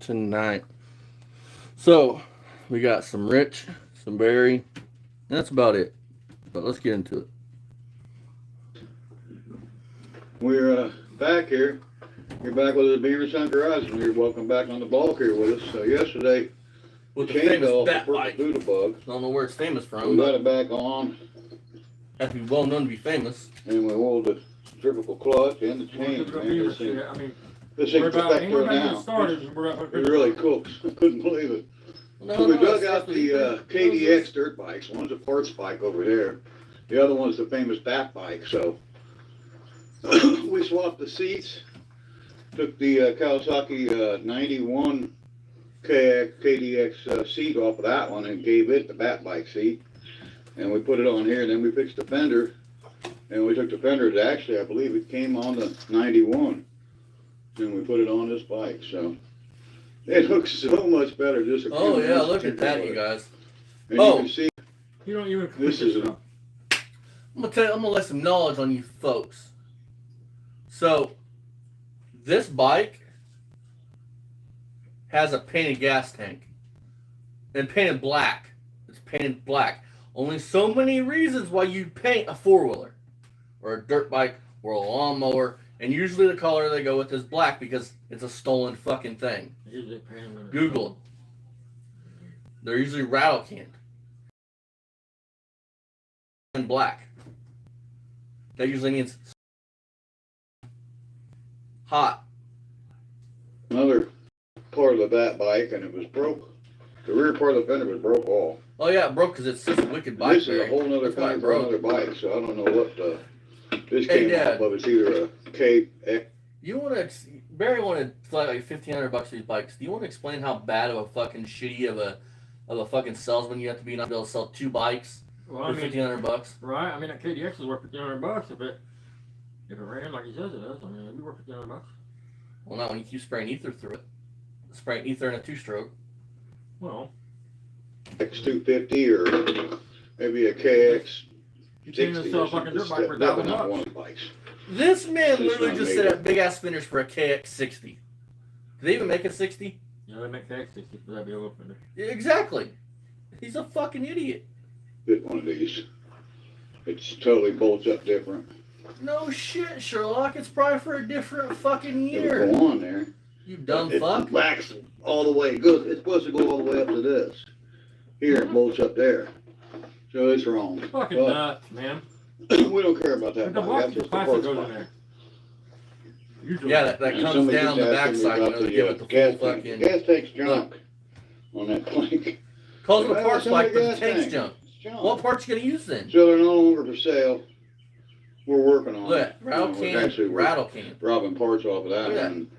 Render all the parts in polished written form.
tonight. So, we got some Rich, some Barry, and that's about it. But let's get into it. We're back here. You're back with the Beaver Sun Garage, and you're welcome back on the bulk here with us. So yesterday, With the changed famous off the bat purple bike. doodle bug. I don't know where it's famous from, We got but it back on, has to be well known to be famous. and we rolled the triple clutch and the chain. Man, this thing's perfecto now. It really cooks. I couldn't believe it. So we dug out the KDX dirt bikes. One's a parts bike over there. The other one's the famous bat bike. So we swapped the seats. Took the Kawasaki 91 KDX seat off of that one and gave it the bat bike seat. And we put it on here. And then we fixed the fender. And we took the fender. Actually, I believe it came on the 91. And we put it on this bike. So it looks so much better. Just a few Oh yeah, months look at that, ago. you guys. And Oh. you can see You don't even. this is I'm gonna let some knowledge on you folks. So, this bike has a painted gas tank. And painted black. It's painted black. Only so many reasons why you paint a four-wheeler. Or a dirt bike or a lawnmower. And usually the color they go with is black because it's a stolen fucking thing. Google it. They're usually rattle canned. And black. That usually means hot. another part of the bat bike, and it was broke. The rear part of the fender was broke off. Oh yeah, it broke because it's such a wicked bike. This is a whole nother That's why kind it for broke. another bike, so I don't know what this Hey, came Dad. off of. It's either a KX. You want to? Barry wanted like $1,500 for these bikes. Do you want to explain how bad of a fucking shitty of a fucking salesman you have to be not to be able to sell two bikes Well, for I mean, $1,500? right? I mean, that KDX is worth $1,500 if it ran like he says it does. I mean, it'd be worth $1,500. Well, not when you keep spraying ether through it. Spraying ether in a two-stroke. Well, X250 or maybe a KX you 60 can't sell or a fucking something. dirt bike for Definitely not $1,000. one of the bikes. This man This literally one just made set it. up big ass fenders for a KX60. Do they even make a 60? Yeah, they make KX 60, but that'd be a little fender. Exactly. He's a fucking idiot. Get one of these. It's totally bolts up different. No shit, Sherlock. It's probably for a different fucking It'll year. go on there. You dumb It fuck. backs all the way. It goes. It's supposed to go all the way up to this. Here it bolts up there. So it's wrong. Fucking But nuts, man. we don't care about The that bike. block That's of just the plastic parts goes in bike. there. Usually. Yeah, that And comes somebody down just the asked me backside, you about know, to give it the gas full tank. fucking. Gas tank's junk on that bike. Calls it a Well, parts it's only bike, but the gas tank's tank. junk. It's junk. What parts you gonna use then? So they're no longer for sale. We're working on Look, it. rattle We're actually can, rattle can. robbing parts off of that Look at that. one.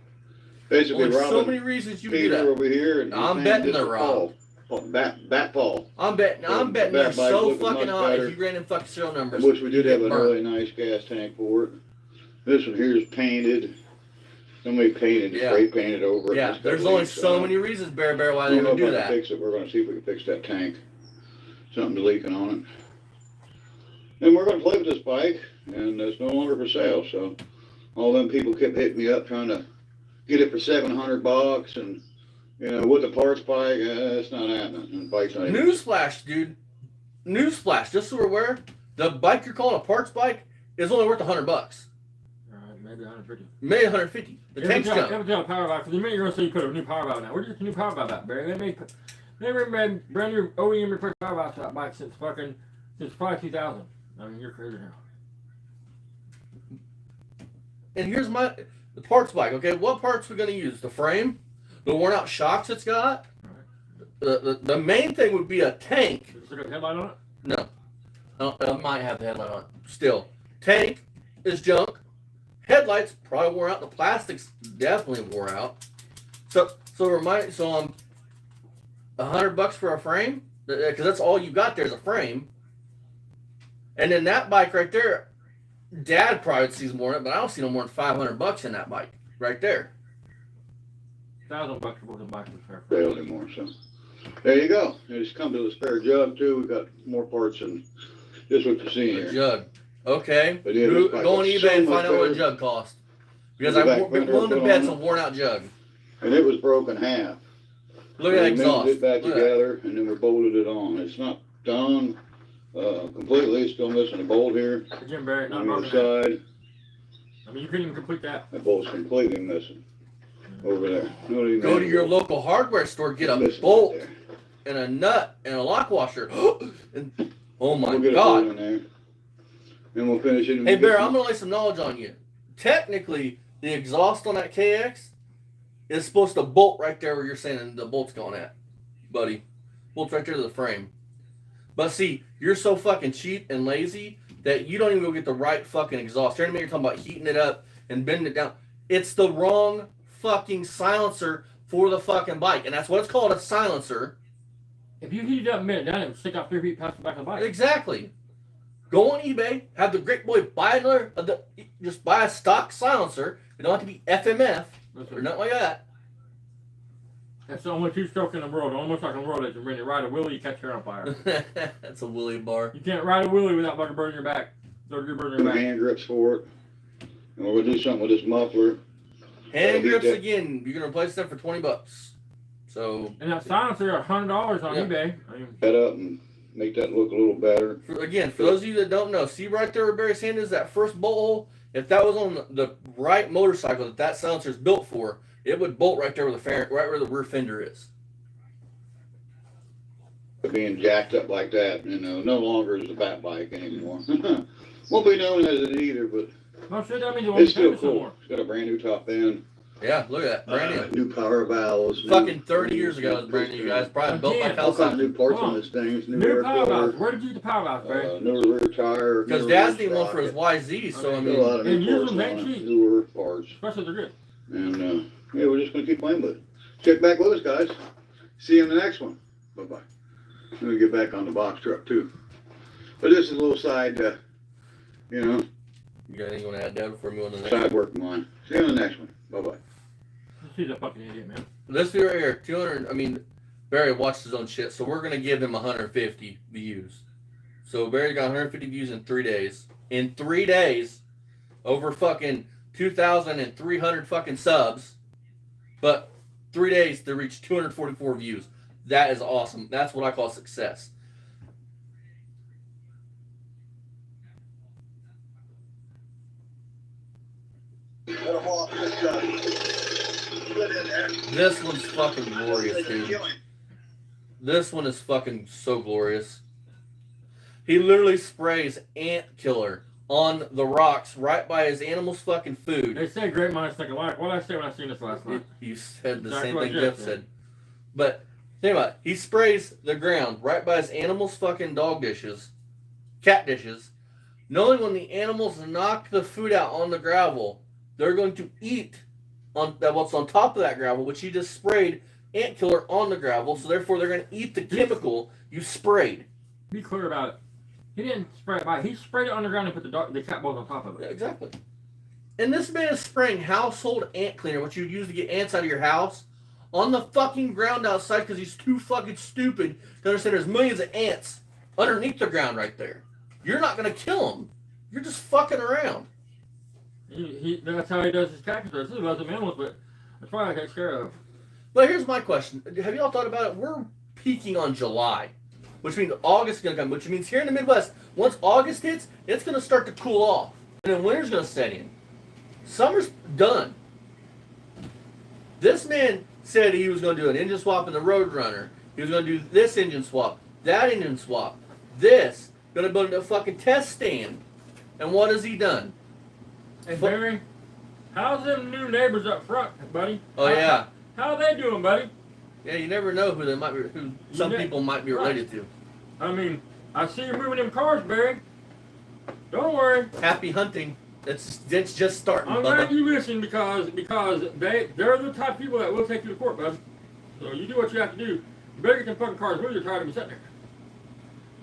Basically Only so robbing many reasons you can do Peter that. over here and I'm his betting name they're is robbed. Paul. Bat Paul. I'm betting That you're bike so looking fucking much hot better. if you ran them fucking serial numbers. Which we did have a burnt. really nice gas tank for it. This one here is painted. Somebody painted, Yeah. spray painted over it. Yeah, It's got there's only leaks, so many reasons, Bear, why I they don't know would if do I that. can fix it. We're gonna see if we can fix that tank. Something's leaking on it. And we're gonna play with this bike, and it's no longer for sale, so all them people kept hitting me up trying to get it for $700 and, you know, with the parts bike, it's not happening. And the bike's not even. Newsflash, dude. Newsflash, just so we're aware, the bike you're calling a parts bike is only worth $100. Alright, maybe 150. Maybe 150. The tank's junk. Every time a power valve, because the minute you're going to say you put a new power valve now. Where did you get the new power valve at, Barry? They made brand new OEM replaced power valves to that bike since probably 2000. I mean, you're crazy now. And here's the parts bike, okay? What parts we gonna use? The frame? The worn out shocks it's got? The main thing would be a tank. Does it got a headlight on it? No. It might have the headlight on it. Still. Tank is junk. Headlights probably wore out. The plastics definitely wore out. So I'm $100 for a frame? Because that's all you got there is a frame. And then that bike right there, Dad probably sees more in it, but I don't see no more than $500 in that bike right there. $1,000 for the bike was fair. Sale anymore, so. There you go. It's come to the spare jug too. We got more parts than just what you're seeing A here. jug. Okay. But yeah, this bike Go on looks eBay so and much find out what a better. jug costs. Because The I'm back fender willing to put bet on it's a it. worn out jug. And it was broken half. Look at that We exhaust. mended it back Look at together, and then we bolted it on. It's not done completely. It's still missing a bolt here Again, Barry, not on the broken. other side. I mean, you couldn't even complete that. That bolt's completely missing over there. Go to your local hardware store, get a Missing bolt right there. and a nut and a lock washer. And, oh my We'll get a God. bolt in there. Then we'll finish it. Hey, Bear, I'm going to lay some knowledge on you. Technically, the exhaust on that KX is supposed to bolt right there where you're saying the bolt's going at, buddy. Bolt's right there to the frame. But see, you're so fucking cheap and lazy that you don't even go get the right fucking exhaust. You're talking about heating it up and bending it down. It's the wrong fucking silencer for the fucking bike. And that's what it's called, a silencer. If you heat it up and bend it down, it would stick out 3 feet past the back of the bike. Exactly. Go on eBay, have the great boy buy just buy a stock silencer. It don't have to be FMF or nothing like that. That's the only 2-stroke in the world. The only motorcycle in the world that can bring it ride a wheelie, you catch your on fire. That's a Willie bar. You can't ride a wheelie without fucking burning your back. Third degree burning your Some back. hand grips for it. And we're gonna do something with this muffler. Hand Beat grips that. again. You're gonna replace them for $20. So And that silencer, $100 on Yeah. eBay. I mean, Head up and make that look a little better. for those of you that don't know, see right there where Barry's hand is, that first bolt hole. If that was on the right motorcycle that silencer is built for, it would bolt right there where right where the rear fender is. Being jacked up like that, no longer is a bat bike anymore. Won't be known as it either, but no shit, that means it won't it's be still famous no cool. more. It's got a brand new top end. Yeah, look at that, brand new. New power valves. Fucking 30 years ago, it was brand new. You guys probably built like All house kinds of new parts Hold on on. this thing. New New air power valves. filter, Where did you get the power valves, Barry? new rear tire. because new Dad's rear need one for his sprocket. YZ. So I A mean, lot of And new use parts them, on ain't it, cheap. newer parts. Especially if they're good. And yeah, we're just gonna keep playing with it. Check back with us, guys. See you in the next one. Bye bye. I'm gonna get back on the box truck too. But this is a little side, you got anything you want to add, Dad, before we move on to the next? side work of mine. See you in the next one. Bye bye. He's a fucking idiot, man. This video right here, 200. I mean, Barry watched his own shit, so we're gonna give him 150 views. So Barry got 150 views in 3 days. In 3 days, over fucking 2,300 fucking subs, but 3 days to reach 244 views. That is awesome. That's what I call success. This one's fucking glorious, dude. This one is fucking so glorious. He literally sprays ant killer on the rocks right by his animal's fucking food. They say great minds think alike. What did I say when I seen this last night? You said the Exactly same what thing Jeff Jeff said. said. But think about it. He sprays the ground right by his animal's fucking dog dishes, cat dishes, knowing when the animals knock the food out on the gravel, they're going to eat on what's on top of that gravel, which he just sprayed ant killer on the gravel, so therefore they're going to eat the chemical you sprayed. Be clear about it. He didn't spray it by. He sprayed it on the ground and put the cat balls on top of Yeah, it. exactly. And this man is spraying household ant cleaner, which you use to get ants out of your house, on the fucking ground outside because he's too fucking stupid to understand there's millions of ants underneath the ground right there. You're not going to kill them. You're just fucking around. That's how he does his cat control. He loves the animals, but that's why I take care of. But here's my question. Have you all thought about it? We're peaking on July, which means August is going to come, which means here in the Midwest, once August hits, it's going to start to cool off. And then winter's going to set in. Summer's done. This man said he was going to do an engine swap in the Roadrunner. He was going to do this engine swap, that engine swap, this. Going to build a fucking test stand. And what has he done? Hey, Barry, how's them new neighbors up front, buddy? Oh, yeah. How are they doing, buddy? Yeah, you never know who they might be, who some people might be related to. I mean, I see you moving them cars, Barry. Don't worry. Happy hunting. It's just starting. I'm glad you listen because they're the type of people that will take you to court, bud. So you do what you have to do. You better get them fucking cars moving. You're tired of me sitting there.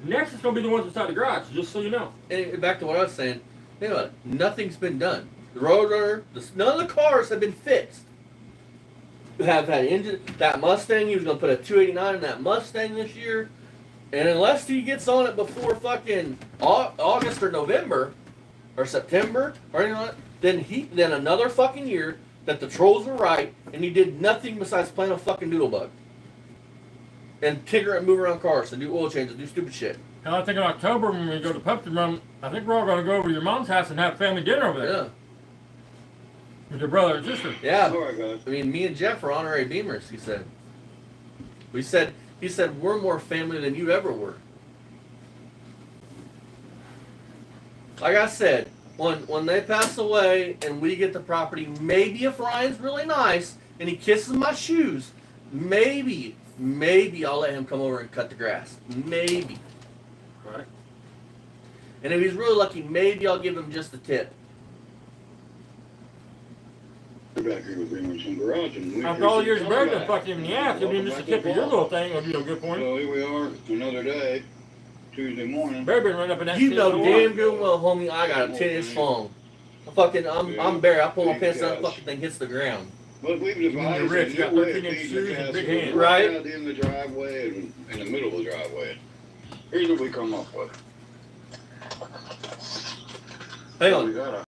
Next is gonna be the ones inside the garage, just so you know. And back to what I was saying. Think about it. Nothing's been done. The Roadrunner, none of the cars have been fixed. Have had engine. That Mustang, he was gonna put a 289 in that Mustang this year, and unless he gets on it before fucking August or November or September or anything like that, then another fucking year that the trolls were right, and he did nothing besides playing a fucking doodlebug. And tinker and move around cars and do oil changes, do stupid shit. And I think in October when we go to Pumpkin Run, I think we're all going to go over to your mom's house and have family dinner over there. Yeah. With your brother and sister. Yeah. All right, guys. I mean, me and Jeff are honorary Beamers, he said. He said, we're more family than you ever were. Like I said, when they pass away and we get the property, maybe if Ryan's really nice and he kisses my shoes, maybe I'll let him come over and cut the grass. Maybe. Right. And if he's really lucky, maybe I'll give him just a tip. Back here with Remington Garage, and we After all the years of American fucking him in the ass, I mean, just a tip of your little thing would be a good point. So here we are, another day, Tuesday morning. Barry been running up in that You shit know so damn long. good well, homie, I got a 10-inch phone. I'm Barry. I pull my pants down, the fucking thing hits the ground. But we've You're devised rich, a you got new way of 13-inch feeding shoes the and cats big hands. Right. in the driveway and in the middle of the driveway. Here's what we come up with. Hang We on. got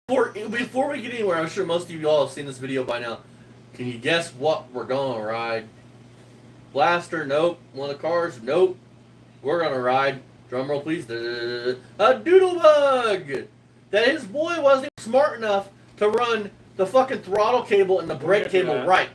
Before we get anywhere, I'm sure most of you all have seen this video by now. Can you guess what we're gonna ride? Blaster? Nope. One of the cars? Nope. We're gonna ride. Drum roll, please. A doodlebug. That his boy wasn't even smart enough to run the fucking throttle cable and the brake get to cable that. right.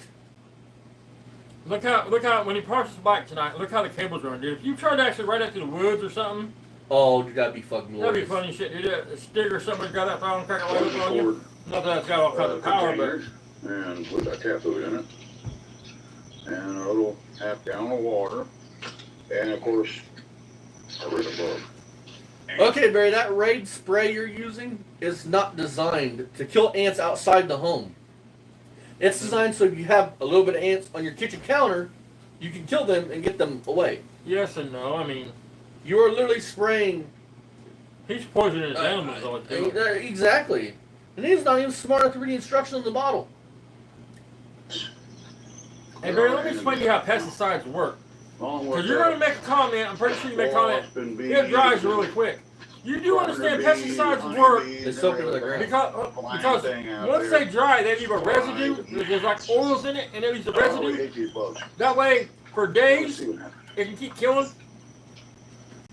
Look how when he parks his bike tonight, look how the cables run, dude. If you tried to actually ride out to the woods or something, Oh, dude, that'd be fucking that'd be glorious. funny shit, dude. A stick or somebody got that throttle and crack a light up on you. Not that it's got all kinds of power, but and put that cat food in it. And a little half gallon of water. And of course, a rid of bug. Okay, Barry, that Raid spray you're using is not designed to kill ants outside the home. It's designed so if you have a little bit of ants on your kitchen counter, you can kill them and get them away. yes and no. I mean, You are literally spraying. he's poisoning his animals all the time. Exactly. And he's not even smart enough to read the instructions on the bottle. Hey, Barry, let me explain to you how pesticides work. Because you're going to make a comment, I'm pretty sure you make a comment, it dries really quick. You do understand pesticides work They soak into the ground. because once they dry, they leave a residue, there's like oils in it, and it leaves a residue. That way, for days, it can keep killing.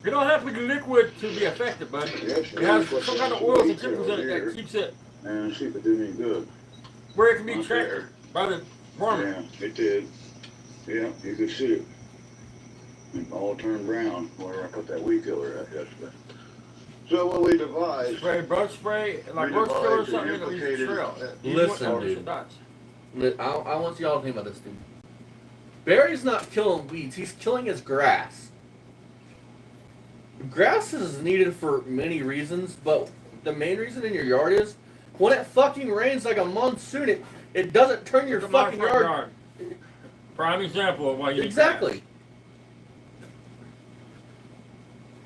You don't have to be liquid to be effective, buddy. It has some kind of oils and chemicals in it that keeps it And see if it did any good. where it can be tracked by the farmer. Yeah, it did. Yeah, you could see it. It all turned brown where I put that weed killer at yesterday. So what we devised, Spray, bug spray, like We roach killer or devised something an that leaves a implicated- trail. Listen, dude. I want y'all to think about this, dude. Barry's not killing weeds. He's killing his grass. Grass is needed for many reasons, but the main reason in your yard is when it fucking rains like a monsoon, it doesn't turn your Look at my fucking front yard. Prime example of why you need Exactly.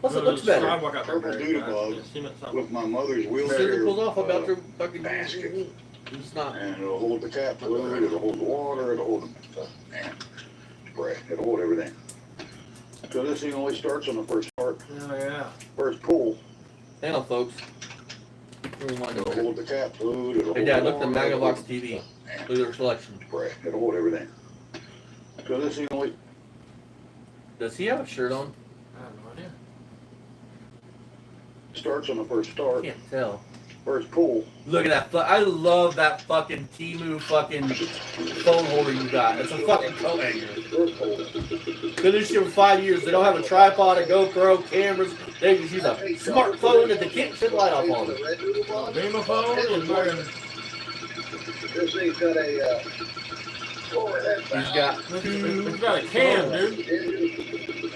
Plus, it looks better. Sidewalk out there, Purple Barry. doodle Just cement something. with my mother's As wheelchair. soon as it pulls off about your fucking basket. It's not. And it'll hold the cat food, it'll hold the water, it'll hold the spray, it'll hold everything. So this thing only starts on the first part, Oh, yeah. first pull. Hang on, folks. Rewind It'll over. hold the cat food, it'll hold Hey, Dad, the look at the water, Magnavox it'll TV. hold Look at their selection. the spray, it'll hold everything. So this thing only Does he have a shirt on? I have no idea. starts on the first I start, can't tell. first pull. Look at that. I love that fucking Temu fucking phone holder you got. It's a fucking coat hanger. First pull. Been this shit for 5 years. They don't have a tripod, a GoPro, cameras. They just use a smartphone that they can't shut the light off on. Beamer phone and fucking. This thing's got a, overhead He's got It's got a cam, dude.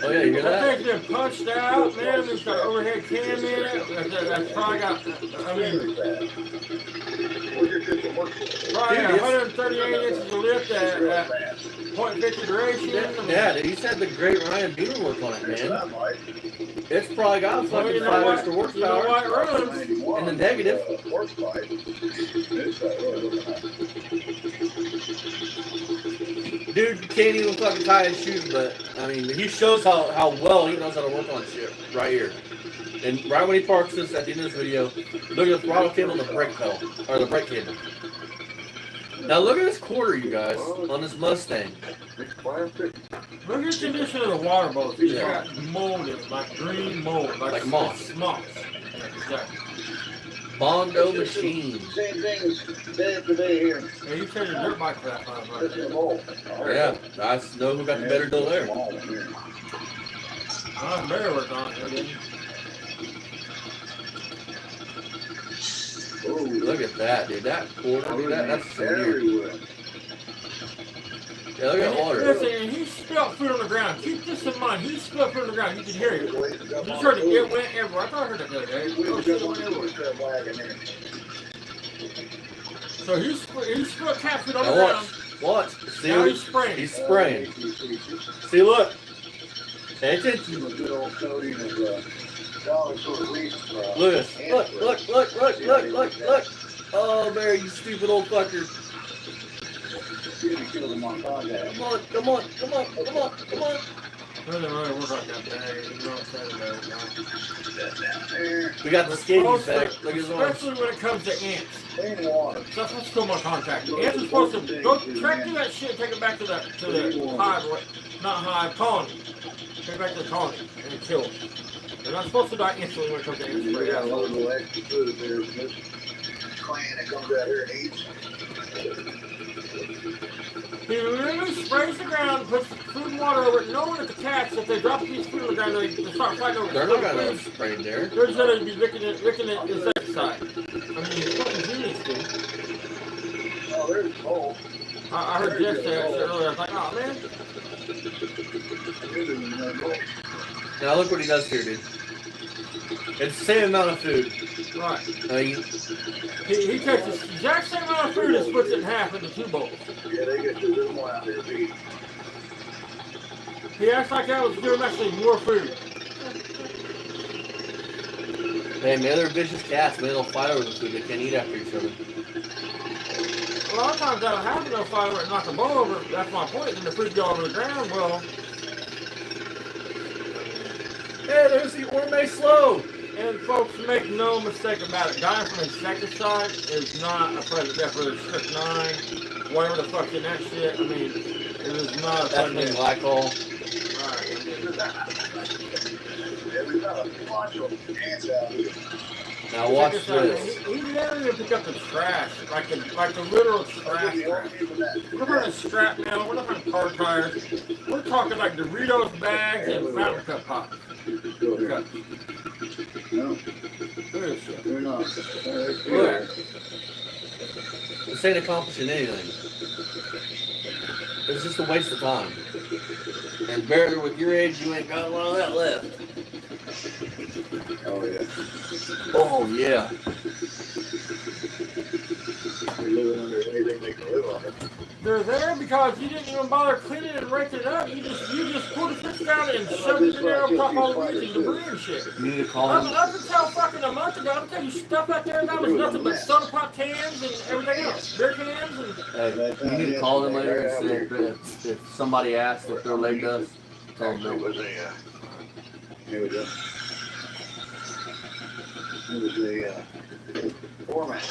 Oh yeah, you hear That that? thing's been punched out, man. It's got an overhead cam in it. That's probably got, I mean, probably got 138 inches of lift at .50 duration. Yeah, he said the great Ryan Beamer worked on it, man. It's probably got Well, fucking you know 5 what? extra You know why it horsepower. runs? In the negative. Dude can't even fucking tie his shoes, but I mean, he shows how well he knows how to work on shit right here. And right when he parks this at the end of this video, look at the throttle cable and the brake pedal, or the brake cable. Now look at this quarter, you guys, on this Mustang. Look at the condition of the water boats. It's got mold in it, like green mold, like moss. Moss. Exactly. Bondo machine. Same thing as day after day here. Yeah, you turned your dirt bike for that motherfucker. Yeah, I know who got the better deal there. I better work on it, didn't you? Ooh, look at that, dude. That quarter, dude, that's weird. Yeah, look at that water. Listen, and he spilled food on the ground. Keep this in mind. He spilled food on the ground. You can hear it. You heard it. It went everywhere. I thought I heard that the other day. It went everywhere. So he spilled cat food on the ground. Watch. See, now he's spraying. He's spraying. See, look. Pay attention. Lewis, look. Oh, Barry, you stupid old fucker. Come on. Really work on that bag. You know what I'm saying? We got the skinny bag. Look at his arms. Especially when it comes to ants. That's what's still my contact. Ants are supposed to go track through that shit and take it back to the hive, not hive, colony. Take it back to the colony and kill them. They're not supposed to die instantly when it comes to ants. We got a little extra food there. This clan that comes out here and eats. He literally sprays the ground, puts food and water over it, knowing that the cats, if they drop a piece of food on the ground, they start fighting over it. They're not going to spray there. They're just going to be licking it insecticide. I mean, it's fucking genius, dude. Oh, there's a hole. I heard Jeff say that shit earlier. I was like, oh, man. Now look what he does here, dude. It's the same amount of food. Right. He takes the exact same amount of food and splits it in half into 2 bowls. Yeah, they get a little more out there to eat. He acts like that was giving him actually more food. Hey, man, they're vicious cats, man. They'll fight over the food. They can't eat after each other. A lot of times that'll happen. They'll fight over it and knock the bowl over. That's my point. Then the food go over the ground. Well, hey, there's the Orme Slow. And folks, make no mistake about it. Dying from insecticide is not a present death, whether it's strychnine, whatever the fuck in that shit. I mean, it is not a present death. Glycol. Now watch this. He literally picked up the trash, like the literal trash. We're not talking scrap metal. We're not talking car tires. We're talking like Doritos bags and fountain cup pops. No, they're not. Look. This ain't accomplishing anything. It's just a waste of time. And Barry, with your age, you ain't got a lot of that left. Oh, yeah. Oh, yeah. They're living under anything they can live on. They're there because you didn't even bother cleaning and raking it up. You just pulled the fish down and shoved it in there on top of all the weeds and debris and shit. You need to call Up him. until fucking a month ago, I'm telling you, stuff out there that was nothing but soda pop cans and everything else. Beer cans and... Hey, you need to call them later and say if somebody asks if their leg does, tell them no. Here we go. It was the format.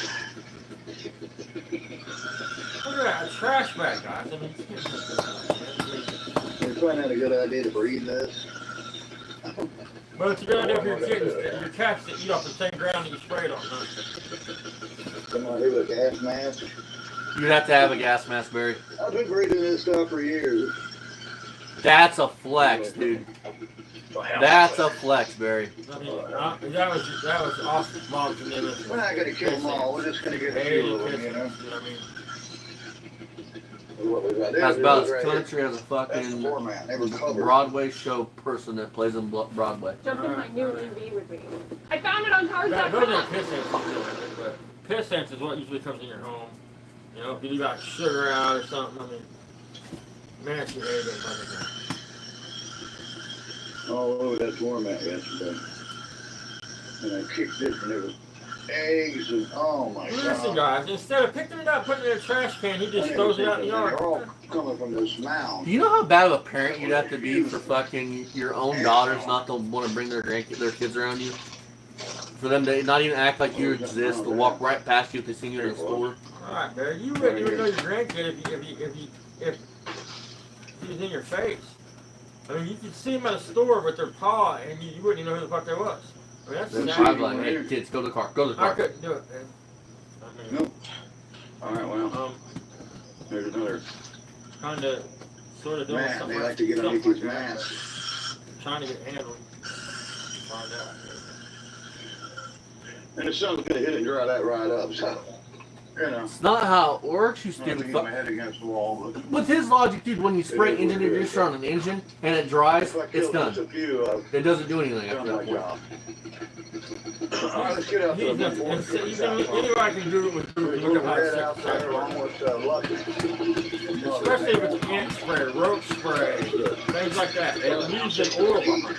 Look at that, a trash bag, guys. I mean, It's probably not a good idea to breed this. but it's a good idea for your kittens, your cats that eat off the same ground that you sprayed on, huh? Come on here with a gas mask. You'd have to have a gas mask, Barry. I've been breeding this stuff for years. That's a flex, dude. That's a flex, Barry. I mean, that was awesome, Mom, to me. We're not going to kill them all. We're just going to get a few of them, you know. I mean, What we got there That's about as right country as a That's the fucking format. They were covered. Broadway show person that plays in Broadway. Something like new TV would be. I found it on those are Cars.com. piss ants, but piss ants is what usually comes in your home. You know, if you leave out sugar out or something, I mean, man, it's your area. All over that format yesterday. And I kicked it and there was eggs and oh my Listen, God. guys, instead of picking it up, putting it in a trash can, he just throws it out in the They're yard. all coming from this mound. Do you know how bad of a parent you'd have to be for fucking your own daughters not to want to bring their kids around you? For them to not even act like you exist, to walk right past you if they see you in the store. Alright, Barry, you wouldn't even know your grandkid if he was in your face. I mean, you could see him at a store with their paw, and you wouldn't even know who the fuck that was. I mean, that's I'd sad. be like, hey, kids, go to the car. Go to the I car. couldn't do it, man. I mean, Nope. Alright, well, there's another kind of, sort of doing man. something. They like to get something underneath his like that, mask. but Trying to get handled. Find out. And the sun's gonna hit it and dry that right up, so, you know. It's not how it works, you I'm gonna stupid get my fuck. head against the wall, but. With his logic, dude, when you spray engine inhibitor on an engine and it dries, If I it's kill just done. a few, I've It doesn't do anything done after my that point. job. Alright, let's get out to the Anyway, I can do it with There's a look little at red how out there, almost lucky. especially if it's ant spray, rope spray, things like that. It leaves an oil behind.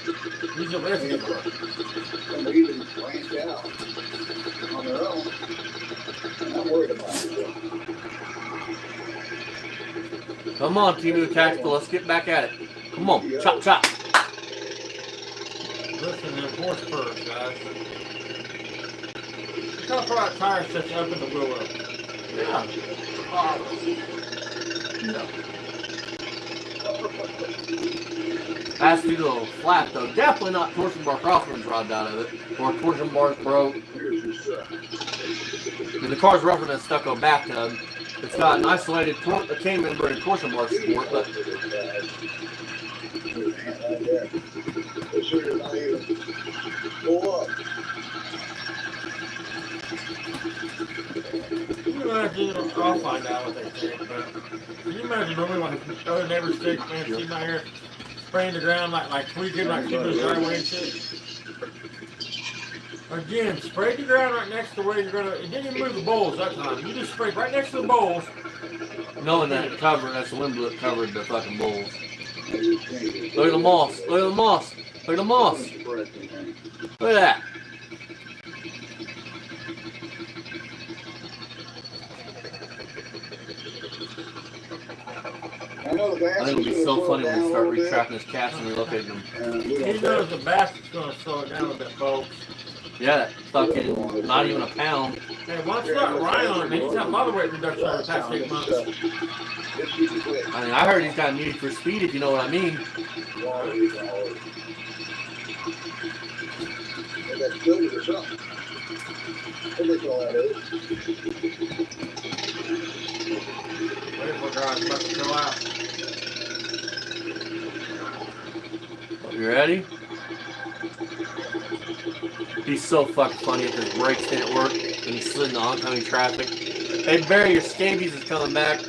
Leaves a residue behind. And they even branch out on their own. I'm not worried about it. Come on, Team of the Tactical, let's get back at it. Come on, chop, chop. Listen, then horse first, guys. Look how far that tire sits up in the wheel well. Yeah. Has to be a little flat though. Definitely not torsion bar crosswinds robbed out of it. Or torsion bars broke. I mean, the car's rougher than a stucco bathtub. It's got an isolated chain member and torsion bar support, but Can you imagine, I'll find out what they think, but can you imagine normally when other neighbors stick, man, see my hair spraying the ground like tweaking, like keeping the driveway and shit? Again, spray the ground right next to where you're gonna, it didn't even move the bowls that time. You just sprayed right next to the bowls. knowing that it covered, that's the wind blew it covered the fucking bowls. Look at the moss. Look at the moss. Look at the moss. Look at that. I know the I think it'll be so funny when we start retracting his caps and relocating them. He knows the basket's gonna slow it down a bit, folks. Yeah, that fucking not even a pound. Hey, once you got Ryan on it, man, he's had a lot of weight reduction over the past 8 months. I mean, I heard he's got Need for Speed, if you know what I mean. That's good or something. That's all that is. Wait for God, about to go out. You ready? He's so fucking funny if his brakes didn't work and he slid into oncoming traffic. Hey Barry, your scabies is coming back.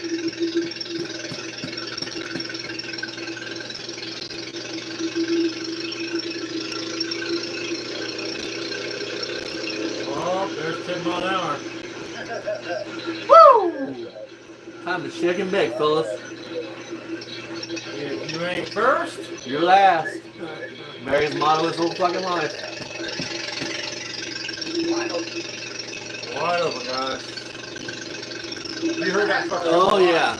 Oh, there's 10 mile an hour. Woo! Time to shake and bake, fellas. If you ain't first, You're last. Barry's motto his whole fucking life. wide open, guys. You heard that fucking Oh yeah.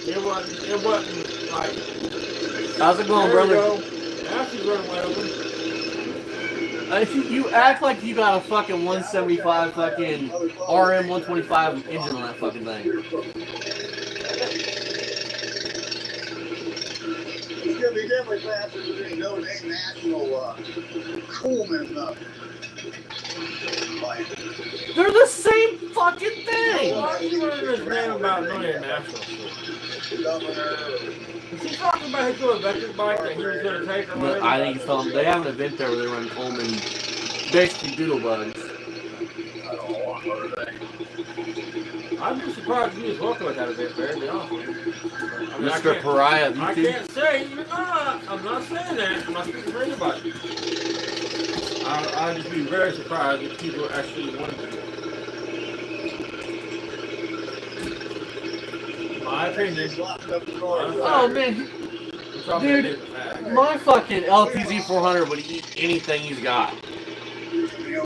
It wasn't like, How's it going, there we brother? go. Now she's running wide open. You act like you got a fucking 175 fucking RM 125 engine on that fucking thing. It's gonna be definitely faster than any no name national Coleman They're the same fucking thing. Why are you running his name about no national shit? Is he talking about his little electric bike that he was going to take or But whatever? I think he's telling they have an event there where they run Coleman basically doodle bugs. I'd be surprised if he was welcome at that event, Barry, to be honest with you. I mean, I Mr. can't- Pariah of I YouTube. can't say you're not. I'm not saying that. I'm not speaking for anybody. I'd just be very surprised if people actually wanted to do it. My opinion. Oh man, dude, my fucking LTZ 400 would eat anything he's got.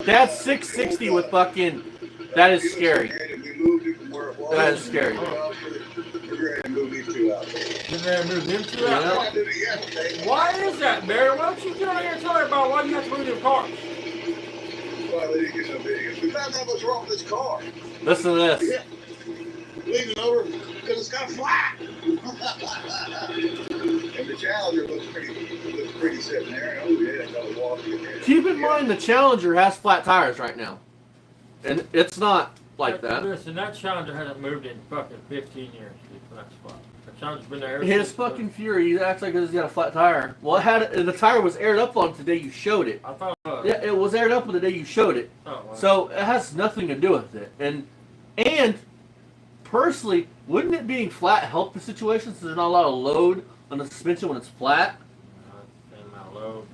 That's 660 with fucking. That is scary. That is scary. You're going to move them two out? Yeah. Why is that, Barry? Why don't you get on here and tell everybody why you have to move your cars? why we didn't get some videos. We found out what's wrong with this car. Listen to this. Yeah. Leaning over because it's got flat. And the Challenger looks pretty sitting there. Oh yeah, got a walk in there. Keep in mind the Challenger has flat tires right now. And it's not like that. Listen, that Challenger hasn't moved in fucking 15 years. From that spot. That Challenger's been there. His fucking Fury, he acts like he's got a flat tire. Well, the tire was aired up on the day you showed it. I thought it was. Yeah, it was aired up on the day you showed it. Oh, well. So it has nothing to do with it. And personally, wouldn't it being flat help the situation since there's not a lot of load on the suspension when it's flat? Same amount of load,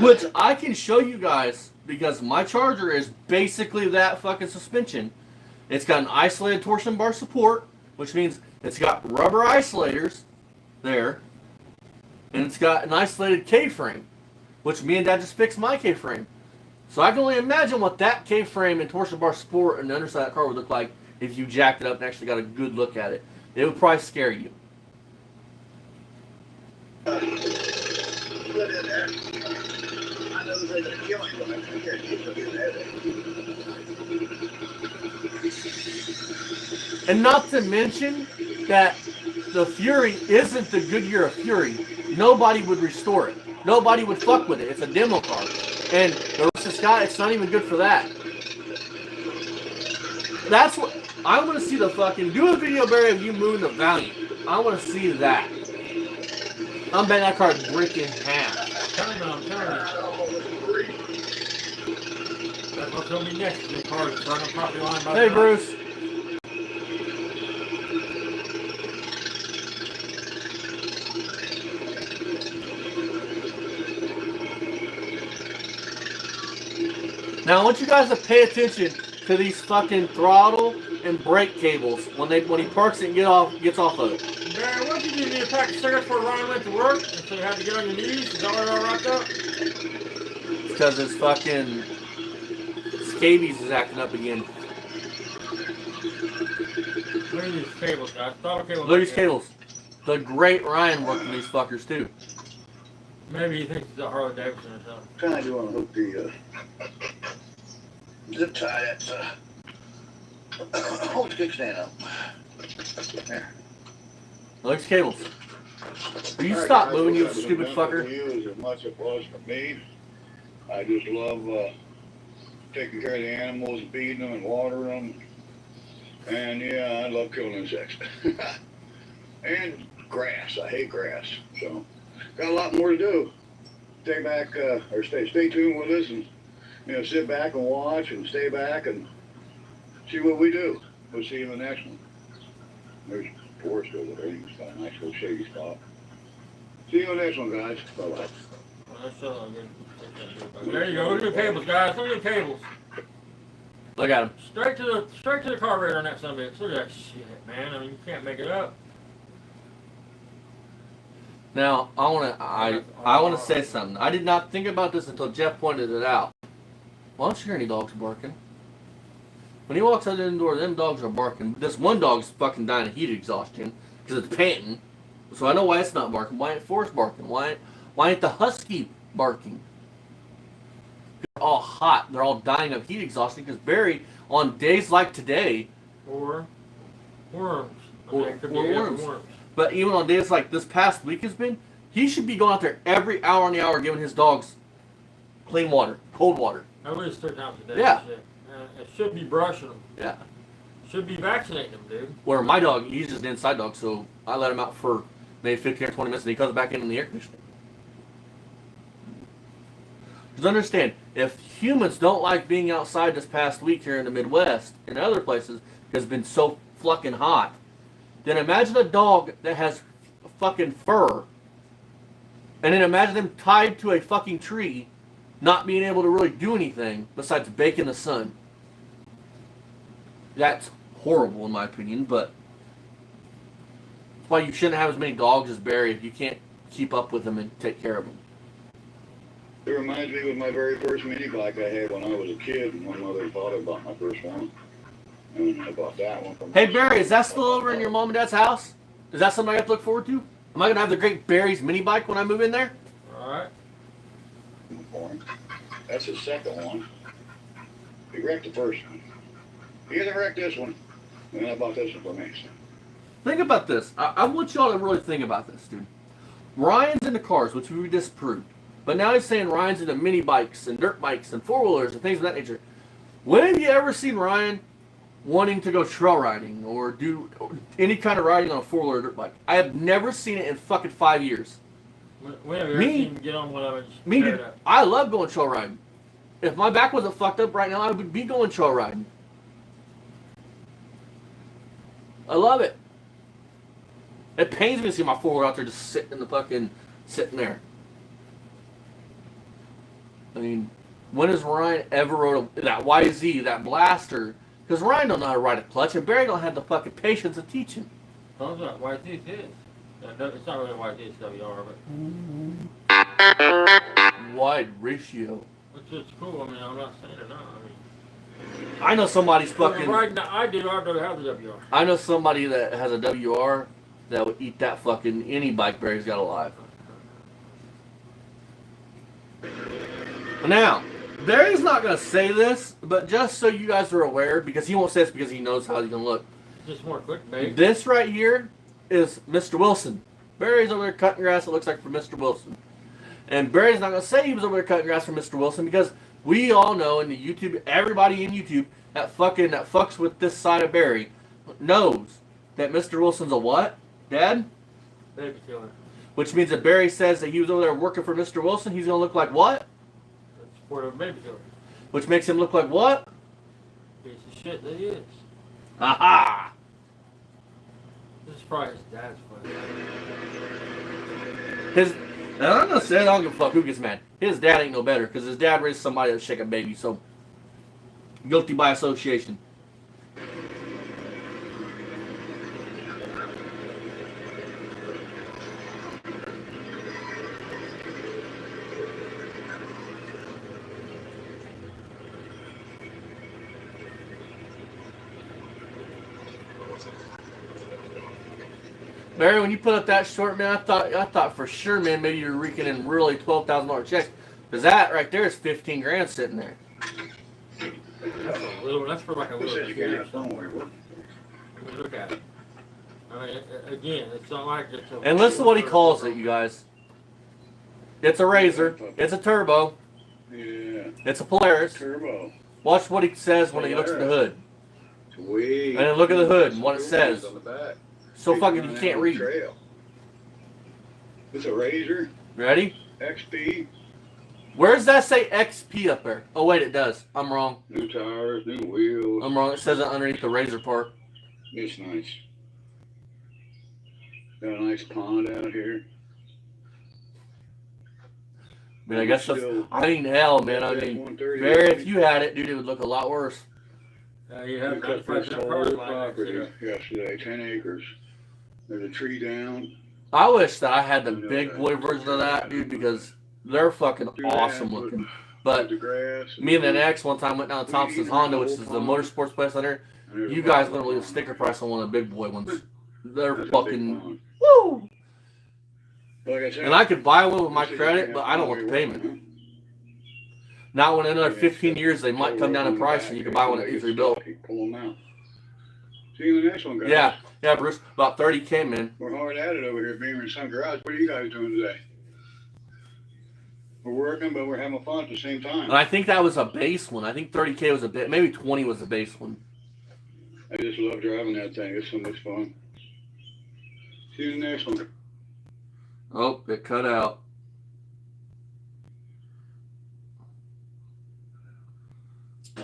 Which I can show you guys because my Charger is basically that fucking suspension. It's got an isolated torsion bar support, which means it's got rubber isolators there, and it's got an isolated K-frame, which me and Dad just fixed my K-frame. So I can only imagine what that K-frame and torsion bar support and the underside of that car would look like if you jacked it up and actually got a good look at it. It would probably scare you. Put in there. I know they're going to kill him, but I can't keep looking at it. And not to mention that the Fury isn't the Goodyear of Fury. Nobody would restore it. Nobody would fuck with it. It's a demo car. And the rest of Scott, it's not even good for that. That's what I want to see. The fucking do a video, Barry, of you moving the Valiant. I want to see that. I'm betting that car would break in half. I'm telling you. That's what's going to be next. The car is running property line by Hey, Bruce. Now I want you guys to pay attention to these fucking throttle and brake cables when he parks it and gets off of it. Barry, what did you do? You pack cigarettes for Ryan went to work, and so you had to get on your knees? Is that why you're all wrapped up? It's because his fucking scabies is acting up again. Look at these cables, guys. Look at these cables. The great Ryan worked with these fuckers too. Maybe he thinks it's a Harley Davidson or something. Trying to unhook the zip tie that's hold the kickstand up. There. Look at these cables. Will you All right, stop guys, moving, you what I've stupid done fucker? for you is as much as it was for me. I just love taking care of the animals, feeding them and watering them. And yeah, I love killing insects. And grass. I hate grass. So got a lot more to do. Stay back or stay tuned with us and sit back and watch and stay back and see what we do. We'll see you in the next one. There's forest over there. It's got a nice little shady spot. See you in the next one, guys. Bye-bye. Well, that's good. There you go. Look at the cables, guys. Look at the cables. Look at him. Straight to the carburetor on that son of a bitch. Look at that shit, man. I mean, you can't make it up. Now I want to say something. I did not think about this until Jeff pointed it out. Well, I don't hear any dogs barking. When he walks out the door, them dogs are barking. This one dog's fucking dying of heat exhaustion because it's panting. So I know why it's not barking. Why ain't Forrest barking? Why ain't the husky barking? They're all hot. They're all dying of heat exhaustion because Barry, on days like today, Or worms. Worms. But even on days like this past week has been, he should be going out there every hour on the hour giving his dogs clean water, cold water. At least 3 times a day. Yeah. It should be brushing them. Yeah. Should be vaccinating them, dude. Where my dog, he's just an inside dog, so I let him out for maybe 15 or 20 minutes and he comes back in the air conditioning. Just understand, if humans don't like being outside this past week here in the Midwest and other places because it's been so fucking hot, then imagine a dog that has fucking fur, and then imagine them tied to a fucking tree, not being able to really do anything besides bake in the sun. That's horrible in my opinion, but that's why you shouldn't have as many dogs as Barry if you can't keep up with them and take care of them. It reminds me of my very first mini bike I had when I was a kid, and my mother and father bought my first one. And I bought that one from Hey Barry, is that still over in your mom and dad's house? Is that something I have to look forward to? Am I going to have the great Barry's mini bike when I move in there? All right. For him. That's his second one. He wrecked the first one. He hasn't wrecked this one. And I bought this one for me. So. Think about this. I want y'all to really think about this, dude. Ryan's into cars, which we disproved. But now he's saying Ryan's into mini bikes and dirt bikes and four-wheelers and things of that nature. When have you ever seen Ryan wanting to go trail riding or do any kind of riding on a four-wheeler dirt bike? I have never seen it in fucking 5 years. When have you ever seen him get on one of them? Me, dude, I love going trail riding. If my back wasn't fucked up right now, I would be going trail riding. I love it. It pains me to see my four-wheeler out there just sitting there. I mean, when has Ryan ever rode that YZ, that blaster? Because Ryan don't know how to ride a clutch, and Barry don't have the fucking patience to teach him. No, it's not. YZ is his. It's not really YZ, it's WR, but... Wide ratio. Which is cool. I mean, I'm not saying it not. I know somebody's fucking... Right now, I'd rather have the WR. I know somebody that has a WR that would eat that fucking any bike Barry's got alive. Now, Barry's not going to say this, but just so you guys are aware, because he won't say this because he knows how he's going to look. Just more clickbait. This right here is Mr. Wilson. Barry's over there cutting grass, it looks like, for Mr. Wilson. And Barry's not going to say he was over there cutting grass for Mr. Wilson because we all know in the YouTube, everybody in YouTube that fucks with this side of Barry knows that Mr. Wilson's a what? Dad? Baby killer. Which means that Barry says that he was over there working for Mr. Wilson, he's going to look like what? Supportive baby killer. Which makes him look like what? Piece of shit that he is. Aha! This is probably his dad's fault. And I'm going to say, I don't give a fuck who gets mad. His dad ain't no better, because his dad raised somebody that's shaking baby, so guilty by association. Barry, when you put up that short, man, I thought for sure, man, maybe you're raking in really $12,000 checks. Because that right there is 15 grand sitting there. That's for like a little kid or something. Look at it. I mean, again, it's not like it's a... And listen to what he calls it, you guys. It's a Razor. It's a turbo. Yeah. It's a Polaris. Turbo. Watch what he says when he looks at the hood. Sweet. And then look at the hood and what it says. On the back. So fucking you can't read. Trail. It's a Razor. Ready? XP. Where does that say XP up there? Oh wait, it does. I'm wrong. New tires, new wheels. I'm wrong. It says it underneath the Razor part. It's nice. Got a nice pond out here. I mean, I guess that's, I mean, hell, man. I mean, Barry, if you had it, dude, it would look a lot worse. You have cut this whole property yesterday, 10 acres. There's a tree down. I wish that I had the big boy version of that, dude, because they're fucking awesome looking. But me and the next one time went down to Thompson's Honda, which is the motorsports place under. You guys wouldn't leave a sticker price on one of the big boy ones. They're fucking woo. And I could buy one with my credit, but I don't want the payment. Not when in another 15 years they might come down in price and you can buy one at easily built. Pull them out. See you in the next one, guys. Yeah, Bruce. About 30K, man. We're hard at it over here at Beamer & Son Garage. What are you guys doing today? We're working, but we're having fun at the same time. And I think that was a base one. I think 30K was a bit. Maybe 20 was the base one. I just love driving that thing. It's so much fun. See you in the next one. Oh, it cut out.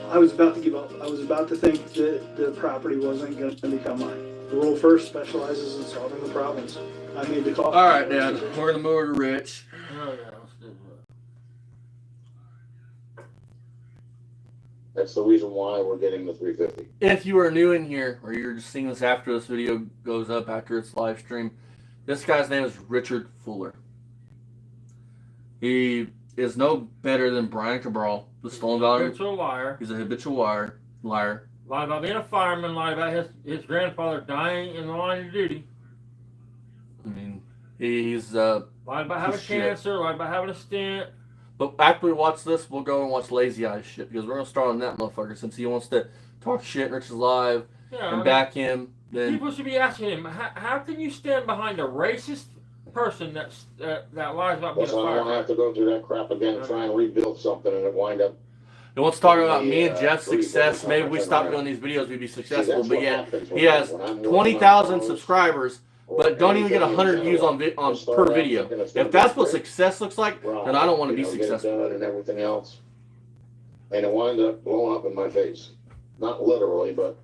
I was about to give up. I was about to think that the property wasn't going to become mine. The world first specializes in solving the problems. I made the call. All right, Dad. We're going to move over to Rich. Oh, yeah, let's do that. That's the reason why we're getting the 350. If you are new in here, or you're just seeing this after this video goes up, after its live stream, this guy's name is Richard Fuller. He is no better than Brian Cabral, the Stolen Valor. Habitual liar. He's a habitual liar. Lied about being a fireman, lied about his grandfather dying in the line of duty. I mean, He's Lied about having shit. cancer, lied about having a stent. But after we watch this, we'll go and watch Lazy Eyes shit because we're gonna start on that motherfucker since he wants to talk shit in Rich's live and back him. Then people should be asking him, how can you stand behind a racist person that lies about being a Plus, I don't want to have to go through that crap again and try and rebuild something and it wind up. he wants to talk about me and Jeff's success. Maybe if we stop doing these videos, we'd be successful. But yeah, he has 20,000 subscribers, but don't even get 100 views on per video. If that's what success looks like, then I don't want to be successful. And everything else, and it winds up blowing up in my face. Not literally, but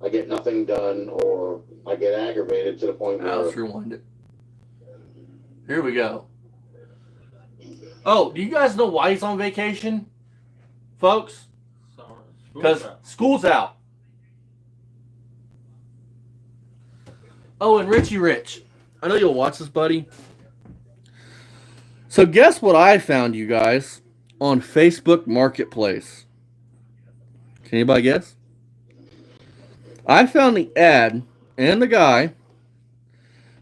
I get nothing done, or I get aggravated to the point where. Let's rewind it. Here we go. Oh, do you guys know why he's on vacation, folks? Because school's out. Oh, and Richie Rich. I know you'll watch this, buddy. So guess what I found, you guys, on Facebook Marketplace. Can anybody guess? I found the ad and the guy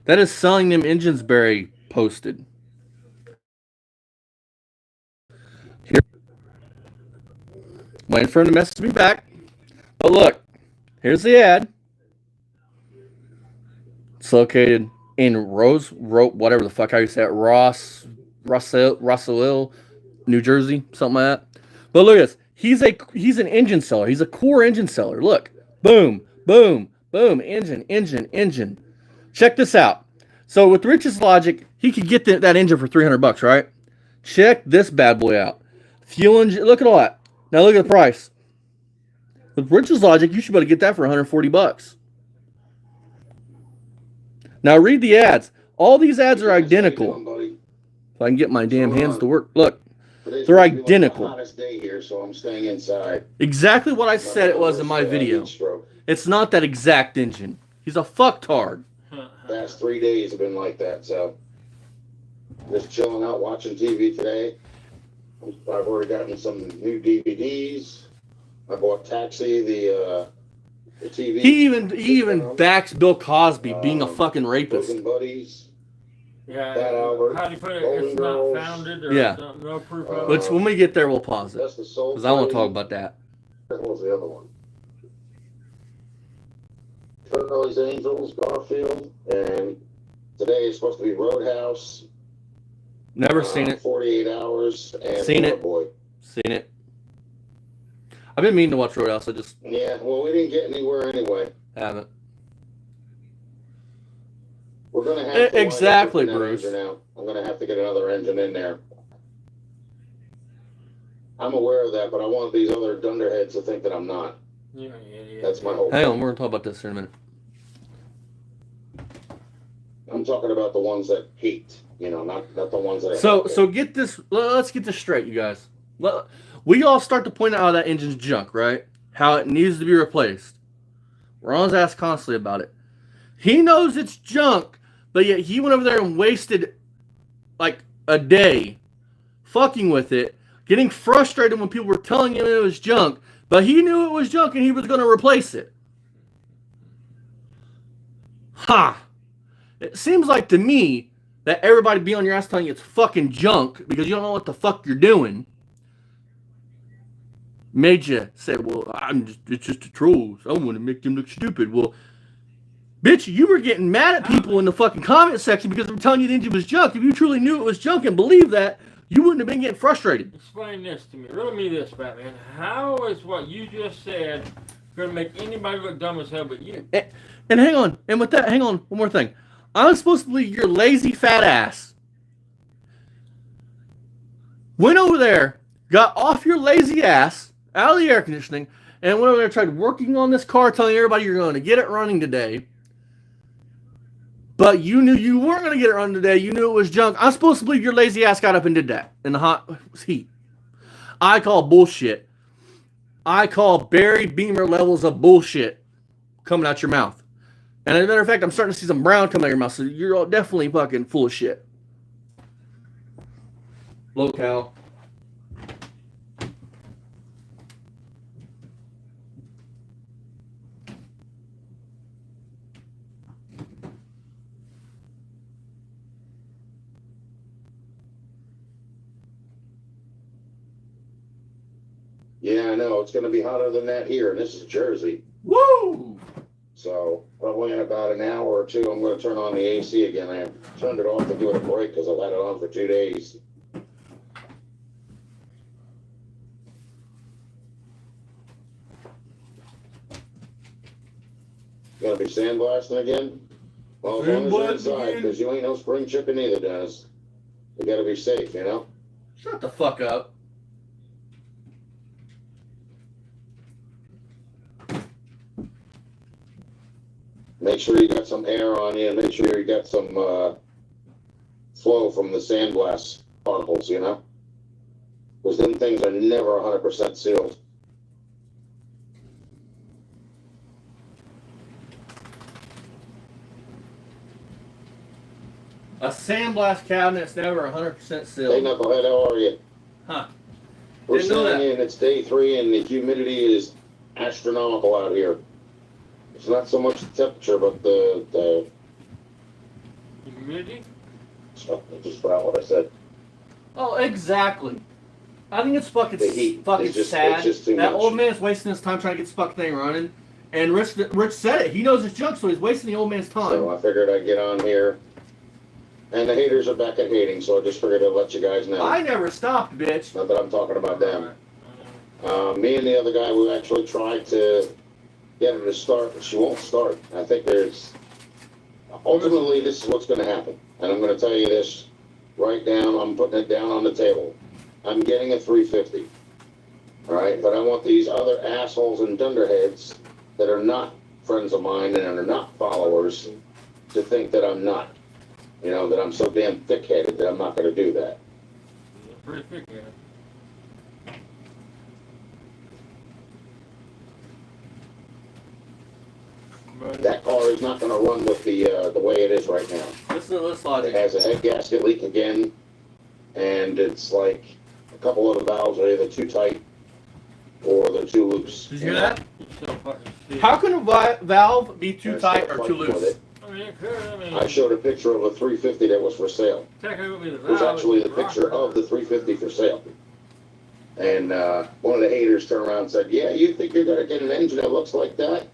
that is selling them engines Barry posted. Here. Waiting for him to message me back. But look, here's the ad. It's located in whatever the fuck how you say it, Russell, New Jersey, something like that. But look at this. He's an engine seller. He's a core engine seller. Look. Boom, boom, boom. Engine. Check this out. So with Rich's logic, he could get that engine for $300, right? Check this bad boy out. Fuel engine. Look at all that. Now look at the price. With Rich's logic, you should be able to get that for $140. Now read the ads. All these ads are identical. If I can get my damn hands to work. Look. They're identical. Hottest day here, so I'm staying inside. Exactly what I said it was in my video. It's not that exact engine. He's a fucktard. Past 3 days have been like that, so just chilling out watching TV today. I've already gotten some new DVDs. I bought Taxi, the TV. He even backs Bill Cosby being a fucking rapist. Buddies. Yeah, Fat Albert, how do you put it? Golden It's Girls. not founded or Yeah. no proof of Which when we get there, we'll pause it That's the Soul because I want to Train. talk about that. What was the other one? Charlie's Angels, Garfield, and today is supposed to be Roadhouse. Never seen it. 48 Hours and Seen it. Boy. Seen it. I've been meaning to watch Roadhouse. I just Yeah, well, we didn't get anywhere anyway. haven't. We're gonna have to Exactly, wind up with Bruce. that engine now. I'm gonna have to get another engine in there. I'm aware of that, but I want these other dunderheads to think that I'm not. Yeah. That's my whole Hang thing. on, we're gonna talk about this in a minute. I'm talking about the ones that hate, not the ones that. So get this. Let's get this straight, you guys. We all start to point out how that engine's junk, right? How it needs to be replaced. We're on his ass constantly about it. He knows it's junk, but yet he went over there and wasted like a day fucking with it, getting frustrated when people were telling him it was junk, but he knew it was junk and he was going to replace it. Ha! It seems like to me that everybody be on your ass telling you it's fucking junk because you don't know what the fuck you're doing. Made you say, well, it's just a troll. I want to make them look stupid. Well, bitch, you were getting mad at people in the fucking comment section because they were telling you the engine was junk. If you truly knew it was junk and believed that, you wouldn't have been getting frustrated. Explain this to me. Riddle me this, Batman. How is what you just said going to make anybody look dumb as hell but you? And hang on. And with that, hang on. One more thing. I'm supposed to believe your lazy fat ass went over there, got off your lazy ass, out of the air conditioning, and went over there and tried working on this car, telling everybody you're going to get it running today. But you knew you weren't going to get it running today. You knew it was junk. I'm supposed to believe your lazy ass got up and did that in the hot heat. I call bullshit. I call Barry Beamer levels of bullshit coming out your mouth. And as a matter of fact, I'm starting to see some brown coming out your mouth, so you're all definitely fucking full of shit. Locale. Yeah, I know. It's going to be hotter than that here, and this is Jersey. Woo! So probably in about an hour or two, I'm going to turn on the AC again. I turned it off to give it a break because I've had it on for 2 days. Gonna be sandblasting again? Well, as long as you're inside, because you ain't no spring chicken either, Dennis. You gotta be safe, you know? Shut the fuck up. Make sure you got some air on you, and make sure you got some flow from the sandblast particles, you know? Because them things are never 100% sealed. A sandblast cabinet's never 100% Hey, sealed. Knucklehead, how are you? Huh. We're Didn't know standing that. in, it's day 3, and the humidity is astronomical out here. It's not so much the temperature, but the Humidity? I just forgot what I said. Oh, exactly. I think it's fucking The heat. fucking It's just- sad it's just too that much. old man's wasting his time trying to get this fucking thing running. And Rich said it. He knows his junk, so he's wasting the old man's time. So I figured I'd get on here. And the haters are back at hating, so I just figured I'd let you guys know. I never stopped, bitch. Not that I'm talking about them. Me and the other guy, we actually tried to get her to start, but she won't start. I think ultimately, this is what's going to happen. And I'm going to tell you this right down. I'm putting it down on the table. I'm getting a 350. All right, but I want these other assholes and dunderheads that are not friends of mine and are not followers to think that I'm not. You know, that I'm so damn thick-headed that I'm not going to do that. Pretty thick, yeah. But That car is not going to run with the way it is right now. Listen to this It logic. has a head gasket leak again, and it's like a couple of the valves are either too tight or they're too loose. Did you hear that? you still fucking see it. How can a valve be too And tight still or too fighting with loose? it. I mean, it could. I mean, I showed a picture of a 350 that was for sale. technically the It was valve actually is the picture rocker. of the 350 for sale. And one of the haters turned around and said, "Yeah, you think you're going to get an engine that looks like that?"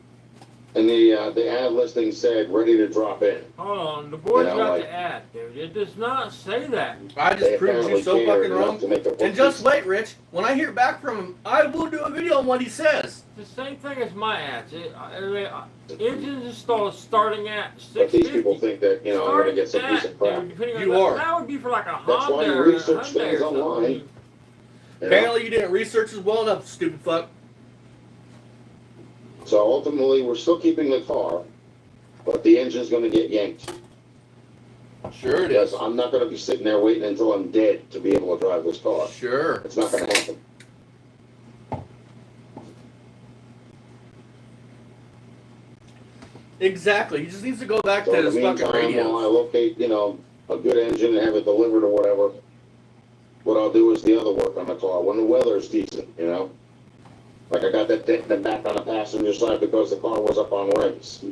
And the ad listing said, "Ready to drop in." Hold on, the boys You know, got like- the ad, dude. It does not say that. I They just proved apparently you so cared fucking enough wrong. to make a And just book. wait, Rich. When I hear back from him, I will do a video on what he says. It's the same thing as my ads. Engines starting at But these 650. people think that, you know, I'm going to get some Starting decent crap. dude, depending on You that, are. That would be for like a That's why Honda you or a research Hyundai things or something. online. You know? Apparently, you didn't research as well enough, stupid fuck. So ultimately, we're still keeping the car, but the engine's going to get yanked. Sure it Because is. I'm not going to be sitting there waiting until I'm dead to be able to drive this car. Sure. It's not going to happen. Exactly. He just needs to go back So to in the his fucking meantime, while I radio. locate, you know, a good engine and have it delivered or whatever, what I'll do is the other work on the car when the weather's decent, you know. Like I got that dent in the back on the passenger side because the car was up on rims.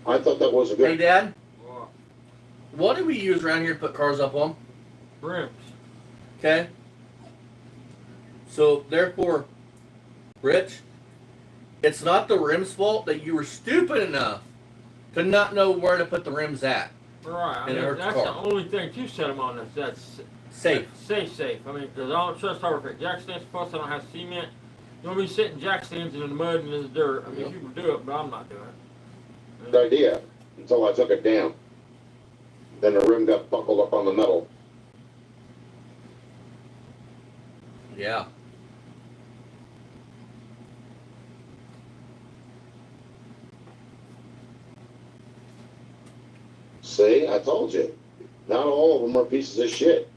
I thought that was a Hey, good. Dad, Wow. what do we use around here to put cars up on? Rims. Okay? So, therefore, Rich, it's not the rim's fault that you were stupid enough to not know where to put the rims at. Right. I And it mean, hurts that's the the car. only thing to set them on that's Safe. Safe. I mean, because I don't trust hardware. Jack stands plus I don't have cement. You want me sitting jack stands in the mud and in the dirt. I mean, people do it, but I'm not doing it. Good idea until I took it down. Then the rim got buckled up on the metal. Yeah. See, I told you. Not all of them are pieces of shit.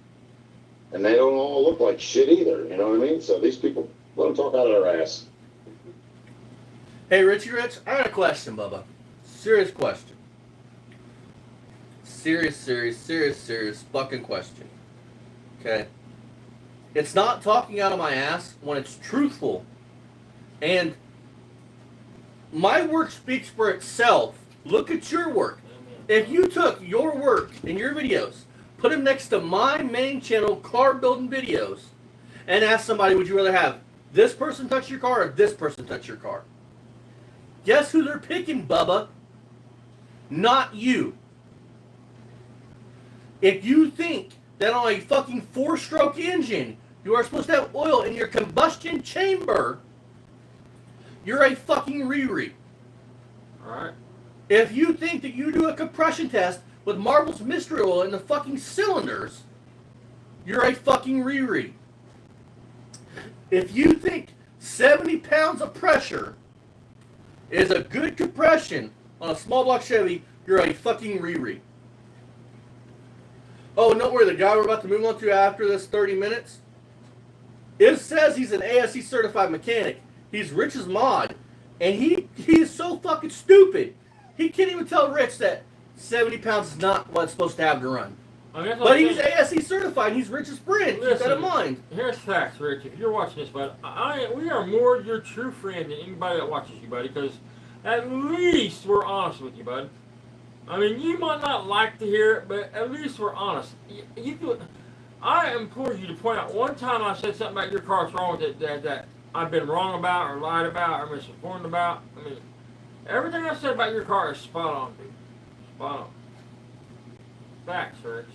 And they don't all look like shit either, you know what I mean? So these people, let them talk out of their ass. Hey, Richie Rich, I got a question, Bubba. Serious question. Serious fucking question. Okay? It's not talking out of my ass when it's truthful. And my work speaks for itself. Look at your work. If you took your work and your videos, put them next to my main channel, car building videos, and ask somebody, would you rather have this person touch your car or this person touch your car? Guess who they're picking, Bubba? Not you. If you think that on a fucking 4-stroke engine, you are supposed to have oil in your combustion chamber, you're a fucking Riri. Alright. If you think that you do a compression test with Marvel's Mystery Oil in the fucking cylinders, you're a fucking Riri. If you think 70 pounds of pressure is a good compression on a small block Chevy, you're a fucking Riri. Oh, don't worry, the guy we're about to move on to after this 30 minutes, it says he's an ASE certified mechanic. He's Rich's mod, and he is so fucking stupid. He can't even tell Rich that 70 pounds is not what it's supposed to have to run. I mean, But he's ASE certified, and he's Rich's friend. Keep that in mind. Here's facts, Rich. If you're watching this, bud, we are more your true friend than anybody that watches you, buddy, because at least we're honest with you, bud. I mean, you might not like to hear it, but at least we're honest. I implore you to point out one time I said something about your car that's wrong with it that I've been wrong about or lied about or misinformed about. I mean, everything I said about your car is spot on, dude. Spot on. Facts, Rich.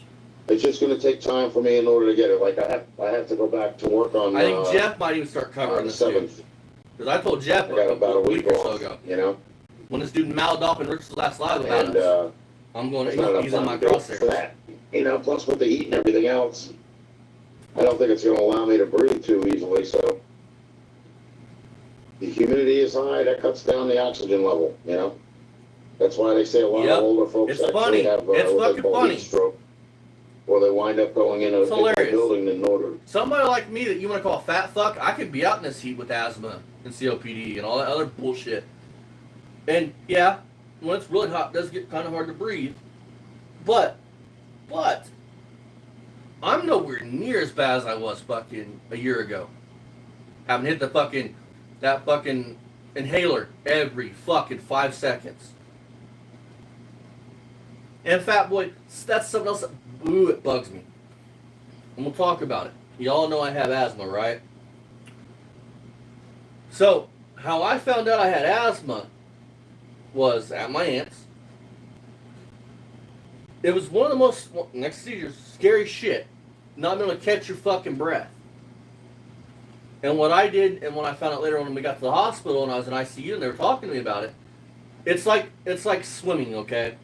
It's just going to take time for me in order to get it. Like I have to go back to work on. I think Jeff might even start covering this too. 7th. Because I told Jeff I got about a week or so off, ago. you know. When this dude mouthed off in Rich's last live about And us, I'm going it's to not he's enough in my time to do it for crosshairs. that. You know, plus with the heat and everything else, I don't think it's going to allow me to breathe too easily. So the humidity is high. That cuts down the oxygen level. You know, that's why they say a lot Yep. of older folks It's actually funny. have It's what they fucking call funny. heat stroke, or they wind up going in a hilarious. building in order. Somebody like me that you want to call a fat fuck, I could be out in this heat with asthma and COPD and all that other bullshit. And yeah, when it's really hot, it does get kind of hard to breathe. But I'm nowhere near as bad as I was fucking a year ago. Having hit that fucking inhaler every fucking 5 seconds. And Fat Boy, that's something else that, it bugs me. And we'll talk about it. Y'all know I have asthma, right? So, how I found out I had asthma was at my aunt's. It was one of the most, next to your scary shit, not being able to catch your fucking breath. And what I did, and when I found out later on when we got to the hospital and I was in ICU and they were talking to me about it, it's like swimming, okay?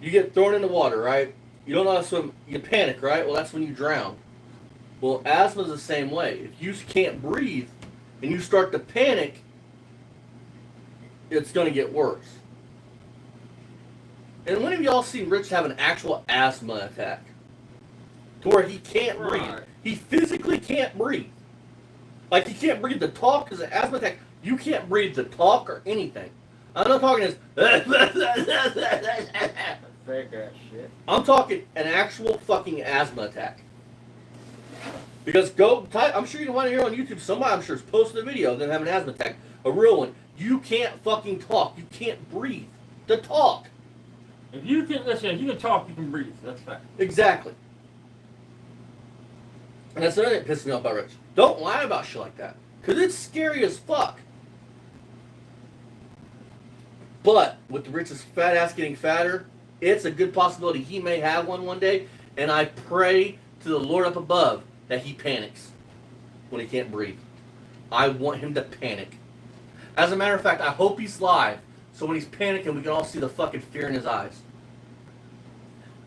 You get thrown in the water, right? You don't know how to swim, you panic, right? Well, that's when you drown. Well, asthma is the same way. If you can't breathe and you start to panic, it's going to get worse. And when have y'all seen Rich have an actual asthma attack? To where he can't breathe. He physically can't breathe. Like he can't breathe to talk because of asthma attack. You can't breathe to talk or anything. I'm not talking as Fake ass shit. I'm talking an actual fucking asthma attack. Because go type, I'm sure you can find it here on YouTube. Somebody I'm sure has posted a video of them having an asthma attack. A real one. You can't fucking talk. You can't breathe to talk. If you can listen, if you can talk, you can breathe. That's fact. Exactly. And that's another thing that pisses me off about Rich. Don't lie about shit like that. Because it's scary as fuck. But with Rich's fat ass getting fatter, it's a good possibility he may have one day. And I pray to the Lord up above that he panics when he can't breathe. I want him to panic. As a matter of fact, I hope he's live. So when he's panicking, we can all see the fucking fear in his eyes.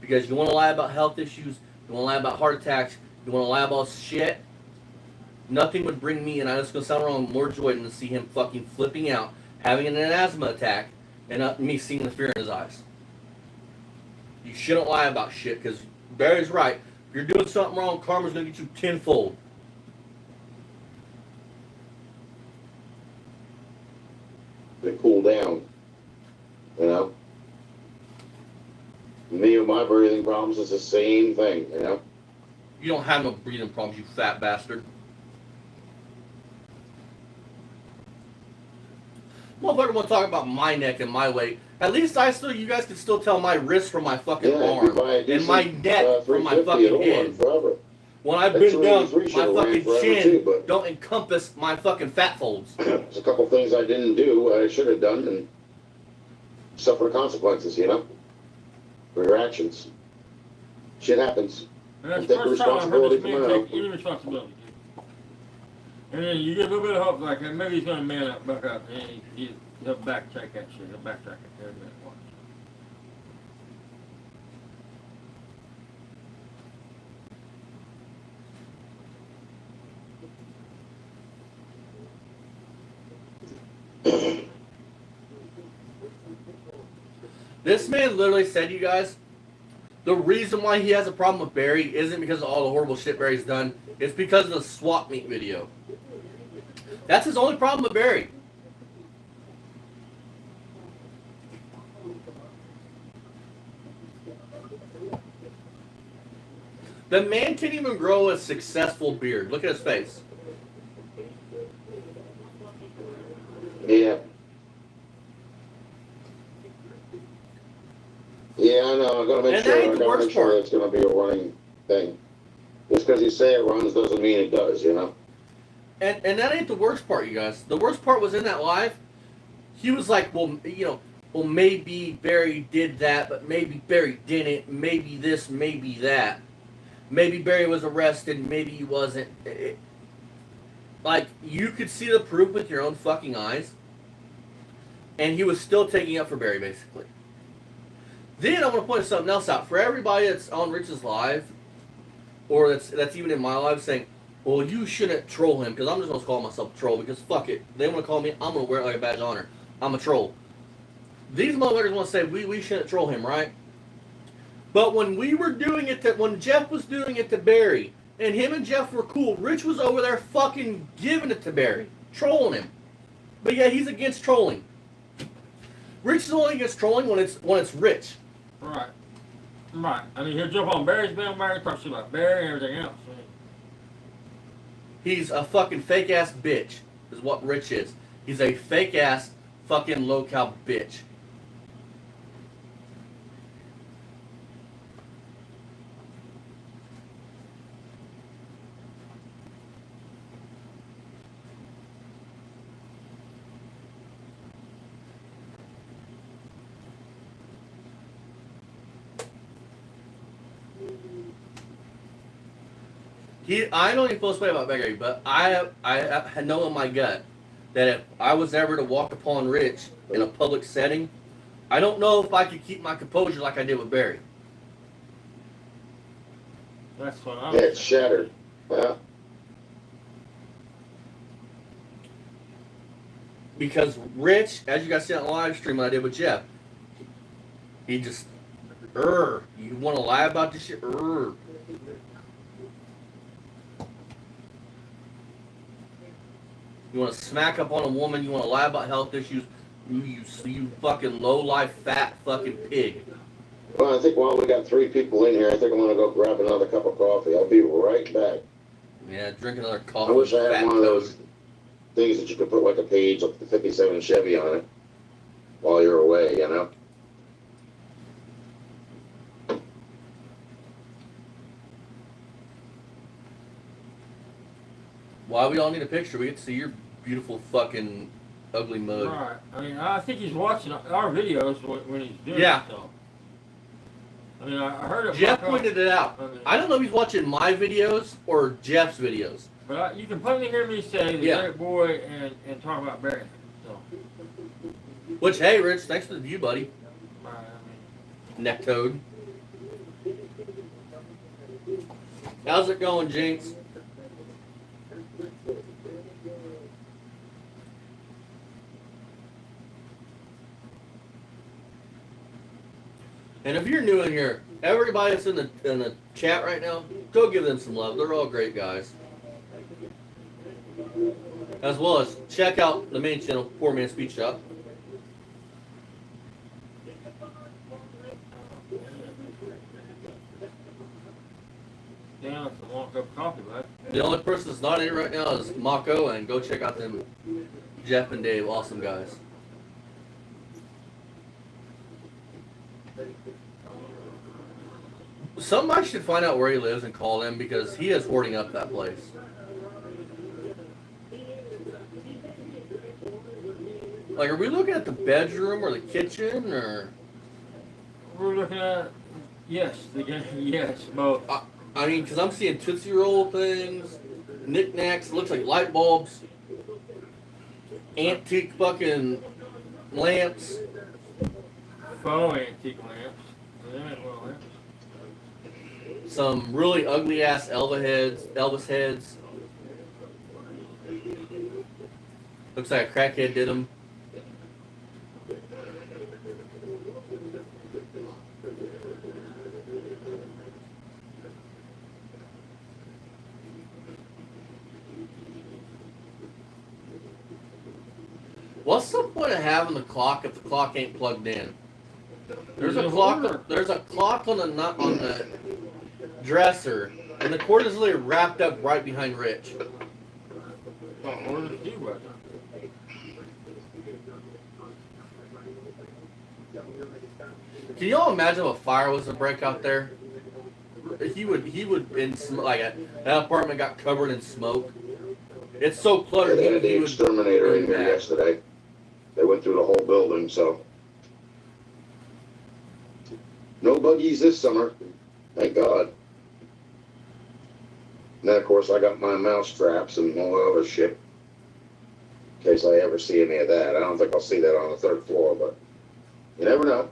Because you want to lie about health issues, you want to lie about heart attacks, you want to lie about shit, nothing would bring me, and I know it's going to sound wrong, more joy than to see him fucking flipping out, having an asthma attack, and me seeing the fear in his eyes. You shouldn't lie about shit, because Barry's right. If you're doing something wrong, karma's going to get you tenfold. They cool down. You know? Me and my breathing problems is the same thing, you know? You don't have no breathing problems, you fat bastard. Motherfucker want to talk about my neck and my weight. At least you guys can still tell my wrist from my fucking arm. And my neck from my fucking head. Forever. when I That's bend the down, reason we my should've ran fucking forever chin too, but- don't encompass my fucking fat folds. There's a couple things I didn't do, I should have done, and suffer consequences, you know? For your actions. Shit happens. And that's Take the first time I've heard responsibility this for man my take any responsibility. And then you get a little bit of hope, like maybe he's gonna man up, buck up, and he'll backtrack that shit. He'll backtrack it every minute. Watch. This man literally said, you guys, the reason why he has a problem with Barry isn't because of all the horrible shit Barry's done. It's because of the swap meet video. That's his only problem with Barry. The man can't even grow a successful beard. Look at his face. Yeah. Yeah, I know. I'm gonna make And sure. that ain't I the gotta worst make sure part. it's gonna be a running thing. Just because you say it runs doesn't mean it does, you know. And that ain't the worst part, you guys. The worst part was in that live. He was like, well, you know, well, maybe Barry did that, but maybe Barry didn't. Maybe this, maybe that. Maybe Barry was arrested, maybe he wasn't. Like, you could see the proof with your own fucking eyes. And he was still taking up for Barry, basically. Then I want to point something else out. For everybody that's on Rich's live, or that's even in my live, saying, well, you shouldn't troll him, because I'm just going to call myself a troll, because fuck it. They want to call me, I'm going to wear it like a badge of honor. I'm a troll. These motherfuckers want to say, we shouldn't troll him, right? But when we were doing it, when Jeff was doing it to Barry, and him and Jeff were cool, Rich was over there fucking giving it to Barry, trolling him. But yeah, he's against trolling. Rich is only against trolling when it's Rich. Right. Right. I mean, he'll jump on Barry's bandwagon, talk shit about Barry and everything else. I mean, He's a fucking fake ass bitch, is what Rich is. He's a fake ass fucking low-cal bitch. I know he feels bad about Barry, but I know in my gut that if I was ever to walk upon Rich in a public setting, I don't know if I could keep my composure like I did with Barry. that's what I'm. Yeah, it's shattered. Yeah. Because Rich, as you guys see on the live stream I did with Jeff, he just, you want to lie about this shit? You want to smack up on a woman, you want to lie about health issues, you fucking low-life, fat fucking pig. Well, I think while we got 3 people in here, I think I'm gonna go grab another cup of coffee. I'll be right back. Yeah, drink another I coffee. wish I fat had one of toad. those things that you could put like a page of the 57 Chevy on it while you're away, you know? Why we all need a picture? We get to see your beautiful fucking ugly mug. Right. I mean, I think he's watching our videos when he's doing Yeah. it. So. I mean, I heard it. Jeff pop up. pointed it out. I mean, I don't know if he's watching my videos or Jeff's videos. But you can plainly hear me say the Yeah. great boy and talk about Barry. So, Which, hey, Rich, thanks for the view, buddy. I mean, Neck toad. How's it going, Jinx? And if you're new in here, everybody that's in the chat right now, go give them some love. They're all great guys. As well as check out the main channel, Poor Man's Speech Shop. damn, it's a long cup of coffee, bud. The only person that's not in it right now is Mako, and go check out them Jeff and Dave, awesome guys. Somebody should find out where he lives and call him because he is hoarding up that place. Like, are we looking at the bedroom or the kitchen or? We're looking at yes, yes, both. I mean, because I'm seeing Tootsie Roll things, knickknacks. It looks like light bulbs, antique fucking lamps. Faux antique lamps. Yeah, well, lamps. Some really ugly ass Elvis heads. Looks like a crackhead did them. What's the point of having the clock if the clock ain't plugged in? There's a clock. There's a clock on the dresser, and the cord is literally wrapped up right behind Rich. Can y'all imagine if a fire was to break out there? He would that apartment got covered in smoke. It's so cluttered. They had the exterminator in here yesterday. They went through the whole building, so. No buggies this summer, thank God. And then, of course, I got my mouse traps and all the other shit. In case I ever see any of that. I don't think I'll see that on the 3rd floor, but you never know.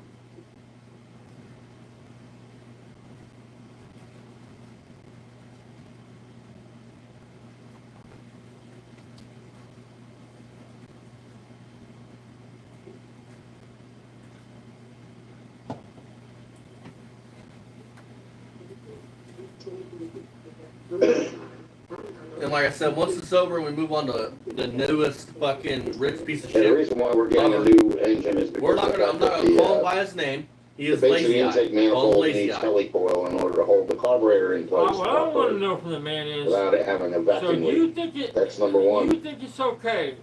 And like I said, once it's over and we move on to the newest fucking rich piece of And the shit, reason why we're getting a new engine is because I'm not gonna call him by his name. He is lazy eye. intake Call him manifold lazy needs eye. helicoil in order to hold the carburetor in place What I want to know from the man is, without it having a so vacuum you leak. think it? That's number one. You think it's okay?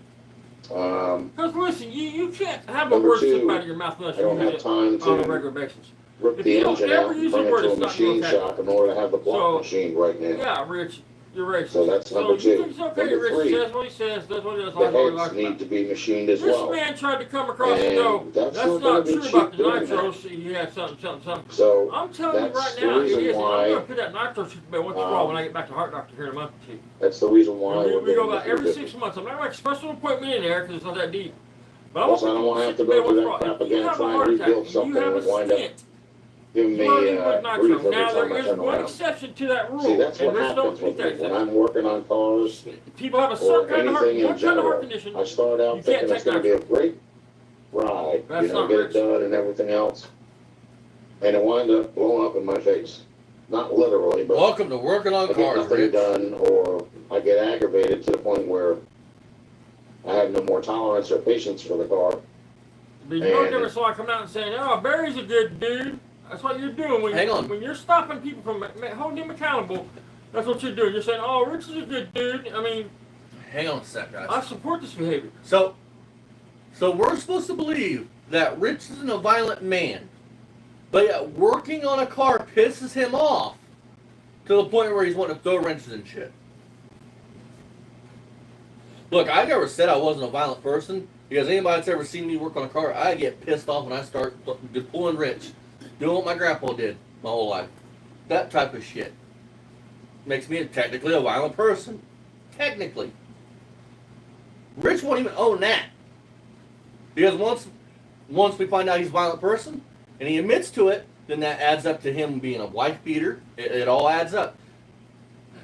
Because listen, you can't have a Number word slip two, out of your mouth unless I don't you have use it time on a to regular basis. rip If the you don't engine ever out and use bring the it word, to a it's not machine okay. shop in order to have the block So, machine right now. Yeah, Rich, you're racist. So that's number you two. think it's okay? Number Rich three, says what he says, does what he does. The Like what he heads likes. need to be machined as This well. man tried to come across and And go, that's that's not not gonna be true cheap about the doing nitros. He had something. So I'm telling you right that's the now, it reason is. I'm why going to put that nitro shit away once in a while when I get back to Heart Doctor here in a month or two. that's the reason why We we're go getting about the every 350. 6 months. I'm not going to make a special appointment in there because it's not that deep. But I Plus, I don't want to have to go through that crap If you again, have a try heart and attack, rebuild and something you have a and wind up stent, giving me you want to use grief nitro. every Now, time there I is turn one around. exception to that rule. See, that's and what Rich don't happens speak with that me. When exception. I'm working on cars People have a or certain kind of heart, anything in one kind of heart general, condition. I start You out can't thinking take it's going to be a great ride, That's not get rich. it done and everything else. And it winds up blowing up in my face. Not literally, but Welcome to working on I get cars, nothing Rich. done, or I get aggravated to the point where I have no more tolerance or patience for the car. But you know And- difference like coming out and saying, "Oh, Barry's a good dude." That's what you're doing when Hang on. when you're stopping people from holding them accountable. That's what you're doing. You're saying, "Oh, Rich is a good dude." I mean, Hang on a sec, guys. I support this behavior. So we're supposed to believe that Rich isn't a violent man, but yet working on a car pisses him off to the point where he's wanting to throw wrenches and shit. Look, I never said I wasn't a violent person because anybody that's ever seen me work on a car, I get pissed off when I start pulling Rich, doing what my grandpa did my whole life. That type of shit makes me technically a violent person. Technically. Rich won't even own that. Because once we find out he's a violent person, and he admits to it, then that adds up to him being a wife beater. It all adds up.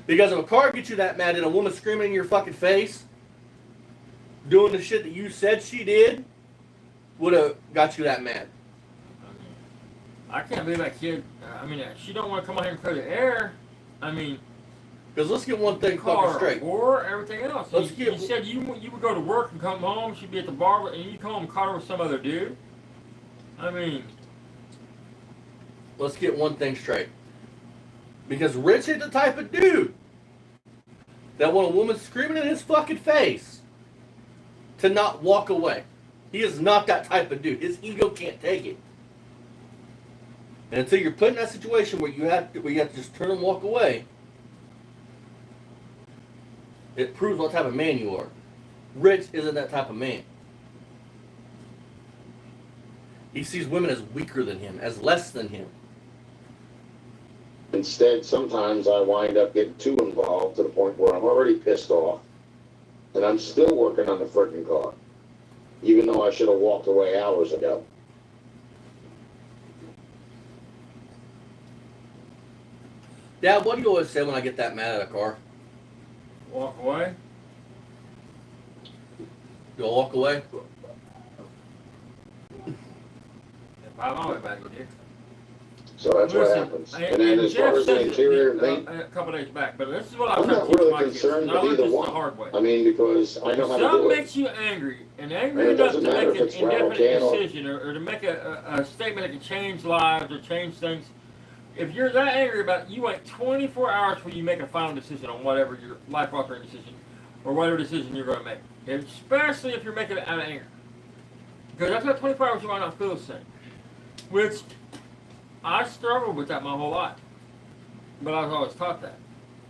Because if a car gets you that mad and a woman screaming in your fucking face, doing the shit that you said she did, would have got you that mad. I can't believe that kid. I mean, she don't want to come out here and clear the air. I mean, Because let's get one thing fucking car straight. or everything else. Let's You get- said you would go to work and come home. She'd be at the bar, and you come home and caught her with some other dude. I mean, Let's get one thing straight. Because Rich is the type of dude that when a woman's screaming in his fucking face to not walk away. He is not that type of dude. His ego can't take it. And until you're put in that situation where you have to just turn and walk away, it proves what type of man you are. Rich isn't that type of man. He sees women as weaker than him, as less than him. Instead, sometimes I wind up getting too involved to the point where I'm already pissed off, and I'm still working on the frickin' car, even though I should have walked away hours ago. Dad, what do you always say when I get that mad at a car? Walk away. Do I walk away? If I'm on it back, you did. So that's what happens. And then as far as the interior thing, a couple days back, but this is what I'm I'm trying not to teach really my kids. concerned And I with learned either this the one. hard way. I mean, because I know how to Something do it. makes you angry, and And angry it enough to doesn't matter make if an it's rattle indefinite can or- decision or to make a statement that can change lives or change things. If you're that angry about it, you wait 24 hours before you make a final decision on whatever your life-altering decision or whatever decision you're going to make. Especially if you're making it out of anger. Because after that 24 hours, you might not feel the same. Which, I struggled with that my whole life. But I was always taught that.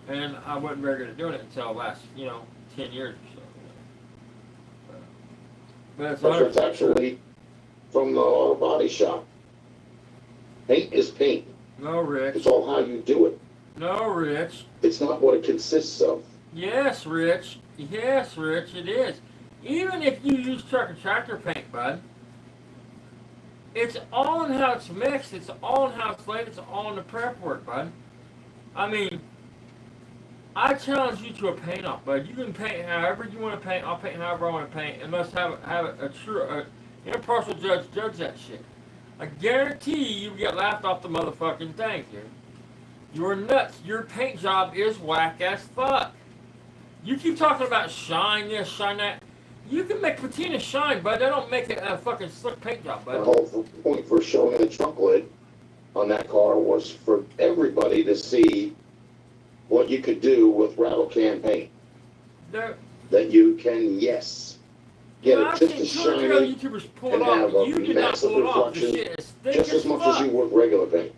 And I wasn't very good at doing it until the last, 10 years or so. But it's But it's 100% actually from the auto body shop. Paint is paint. No, Rich. It's all how you do it. No, Rich. It's not what it consists of. Yes, Rich. Yes, Rich, it is. Even if you use truck and tractor paint, bud, it's all in how it's mixed, it's all in how it's laid, it's all in the prep work, bud. I mean, I challenge you to a paint off, bud. You can paint however you want to paint. I'll paint however I want to paint, and let's have a true, impartial judge that shit. I guarantee you get laughed off the motherfucking thing, dude. You're nuts. Your paint job is whack as fuck. You keep talking about shine this, shine that. You can make patina shine, but they don't make it a fucking slick paint job, The bud. whole point for showing the trunk lid on that car was for everybody to see what you could do with rattle can paint. There, That you can, yes, get I've it just seen as 200 other shiny, YouTubers pull and it off, have but a you did not massive pull it off. The reflection, shit is thick just as much as you would regular paint.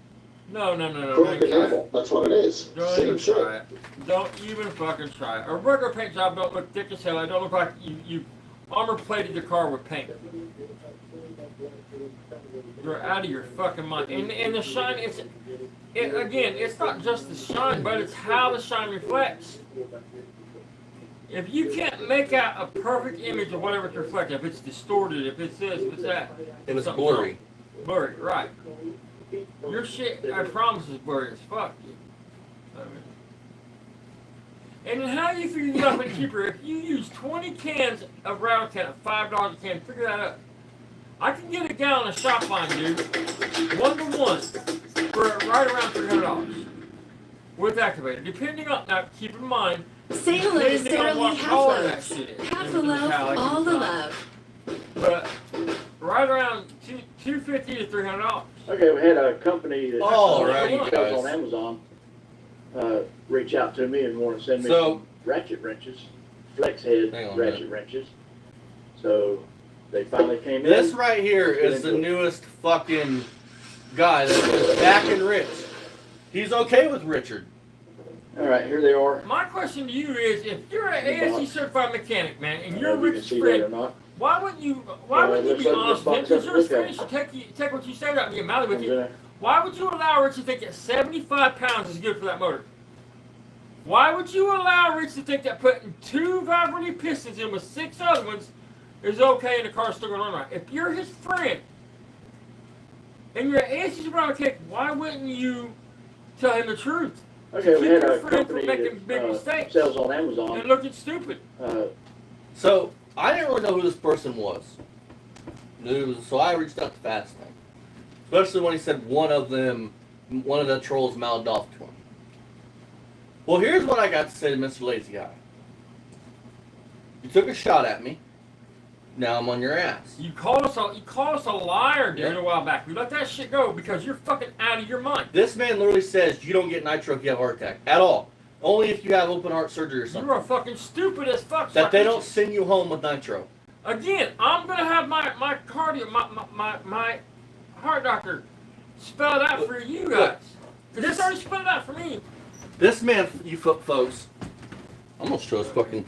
No. Acrylic Don't enamel, that's what it is. even Same shit. try it. Don't even fucking try it. A regular paint job don't look thick as hell. It don't look like you armor plated the car with paint. You're out of your fucking mind. And the shine, again, it's not just the shine, but it's how the shine reflects. If you can't make out a perfect image of whatever it's reflecting, if it's distorted, if it's this, if it's that, It was something's wrong. blurry. Blurry, right. Your shit, I promise, is blurry as fuck, dude. I mean, and then how do you figure you out any cheaper? If you use 20 cans of rattle can at $5 a can, figure that out. I can get a gallon of shop line, dude, 1-to-1, for right around $300 with activator. Depending on, now keep in mind, Say hello to depending Sara on Lee what color that Half-Loaf. shit is. Half If the it's love, metallic, all it's the not. love. But right around $250 to $300. Okay, we had a company that Alrighty, sells on guys. Amazon reach out to me and want to send me So- some ratchet wrenches, flex head Hang on a ratchet minute. wrenches. So they finally came This in. right here is the newest fucking guy that is backing Rich. He's okay with Richard. All right, here they are. My question to you is, if you're an ASE certified mechanic, man, and I you're don't know if you can Rich's see that or friend, not. why wouldn't you let's be open honest this with him? box Because up you're and his look friend, at he should take what you say out and get mad with Comes you. in there. Why would you allow Rich to think that 75 pounds is good for that motor? Why would you allow Rich to think that putting 2 vibrating pistons in with 6 other ones is okay and the car's still going to run right? If you're his friend and you're an ASE certified mechanic, why wouldn't you tell him the truth? Okay, we Keep had your a friend from company making big that mistakes. sells on Amazon. And looking stupid. So I didn't really know who this person was. So I reached out to Fast Tank, especially when he said one of the trolls mouthed off to him. Well, here's what I got to say to Mr. Lazy Guy. You took a shot at me. Now I'm on your ass. You called us a liar, dude, Yeah. a while back. We let that shit go because you're fucking out of your mind. This man literally says you don't get nitro if you have a heart attack at all. Only if you have open heart surgery or something. You are fucking stupid as fuck. That they Sucker. don't send you home with nitro. Again, I'm gonna have my cardio, my heart doctor spelled out for you guys. Because it's already spelled out for me. This man, you folks, I'm gonna show his fucking.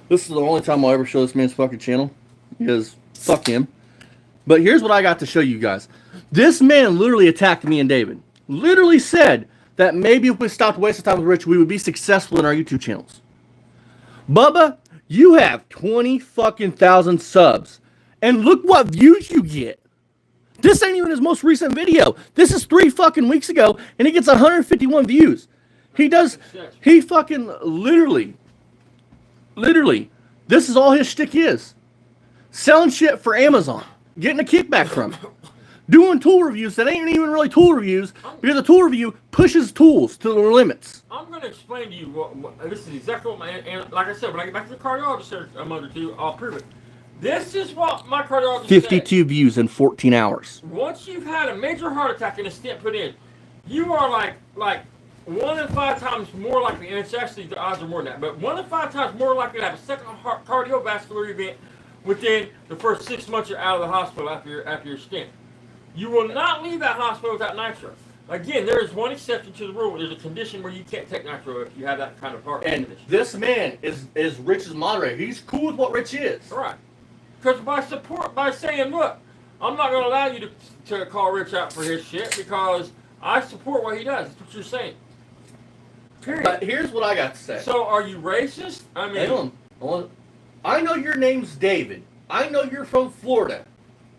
This is the only time I'll ever show this man's fucking channel, because fuck him. But here's what I got to show you guys. This man literally attacked me and David. Literally said that maybe if we stopped wasting time with Rich, we would be successful in our YouTube channels. Bubba, you have 20 fucking thousand subs, and look what views you get. This ain't even his most recent video. This is 3 fucking weeks ago, and he gets 151 views. He fucking literally, this is all his shtick is. Selling shit for Amazon, getting a kickback from it. Doing tool reviews that ain't even really tool reviews, because the tool review pushes tools to their limits. I'm going to explain to you what this is exactly what and like I said, when I get back to the cardiologist here a month or two, I'll prove it. This is what my cardiologist 52 said. views in 14 hours. Once you've had a major heart attack and a stent put in, you are like 1 in 5 times more likely, and it's actually the odds are more than that, but 1 in 5 times more likely to have a second cardiovascular event within the first 6 months you're out of the hospital after your stent. You will not leave that hospital without nitro. Again, there is one exception to the rule. There's a condition where you can't take nitro if you have that kind of heart condition. This man is Rich's moderator. He's cool with what Rich is. All right. Because by saying, look, I'm not going to allow you to call Rich out for his shit because I support what he does. That's what you're saying. Period. But here's what I got to say. So are you racist? I mean, hang on. I know your name's David. I know you're from Florida.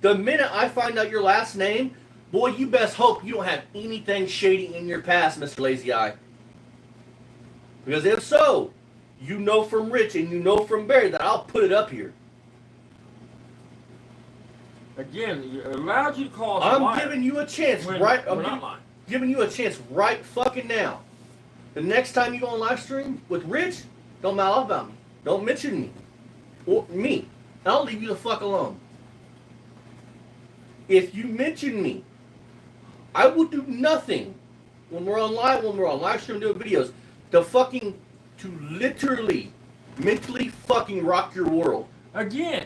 The minute I find out your last name, boy, you best hope you don't have anything shady in your past, Mr. Lazy Eye. Because if so, you know from Rich and you know from Barry that I'll put it up here. again, it allowed you to call us I'm liar giving you a chance, when right? we're I'm not lying. giving you a chance right fucking now. The next time you go on live stream with Rich, don't mouth about me. Don't mention me. Or me. I'll leave you the fuck alone. If you mention me, I will do nothing when we're on live stream doing videos to literally mentally fucking rock your world. Again,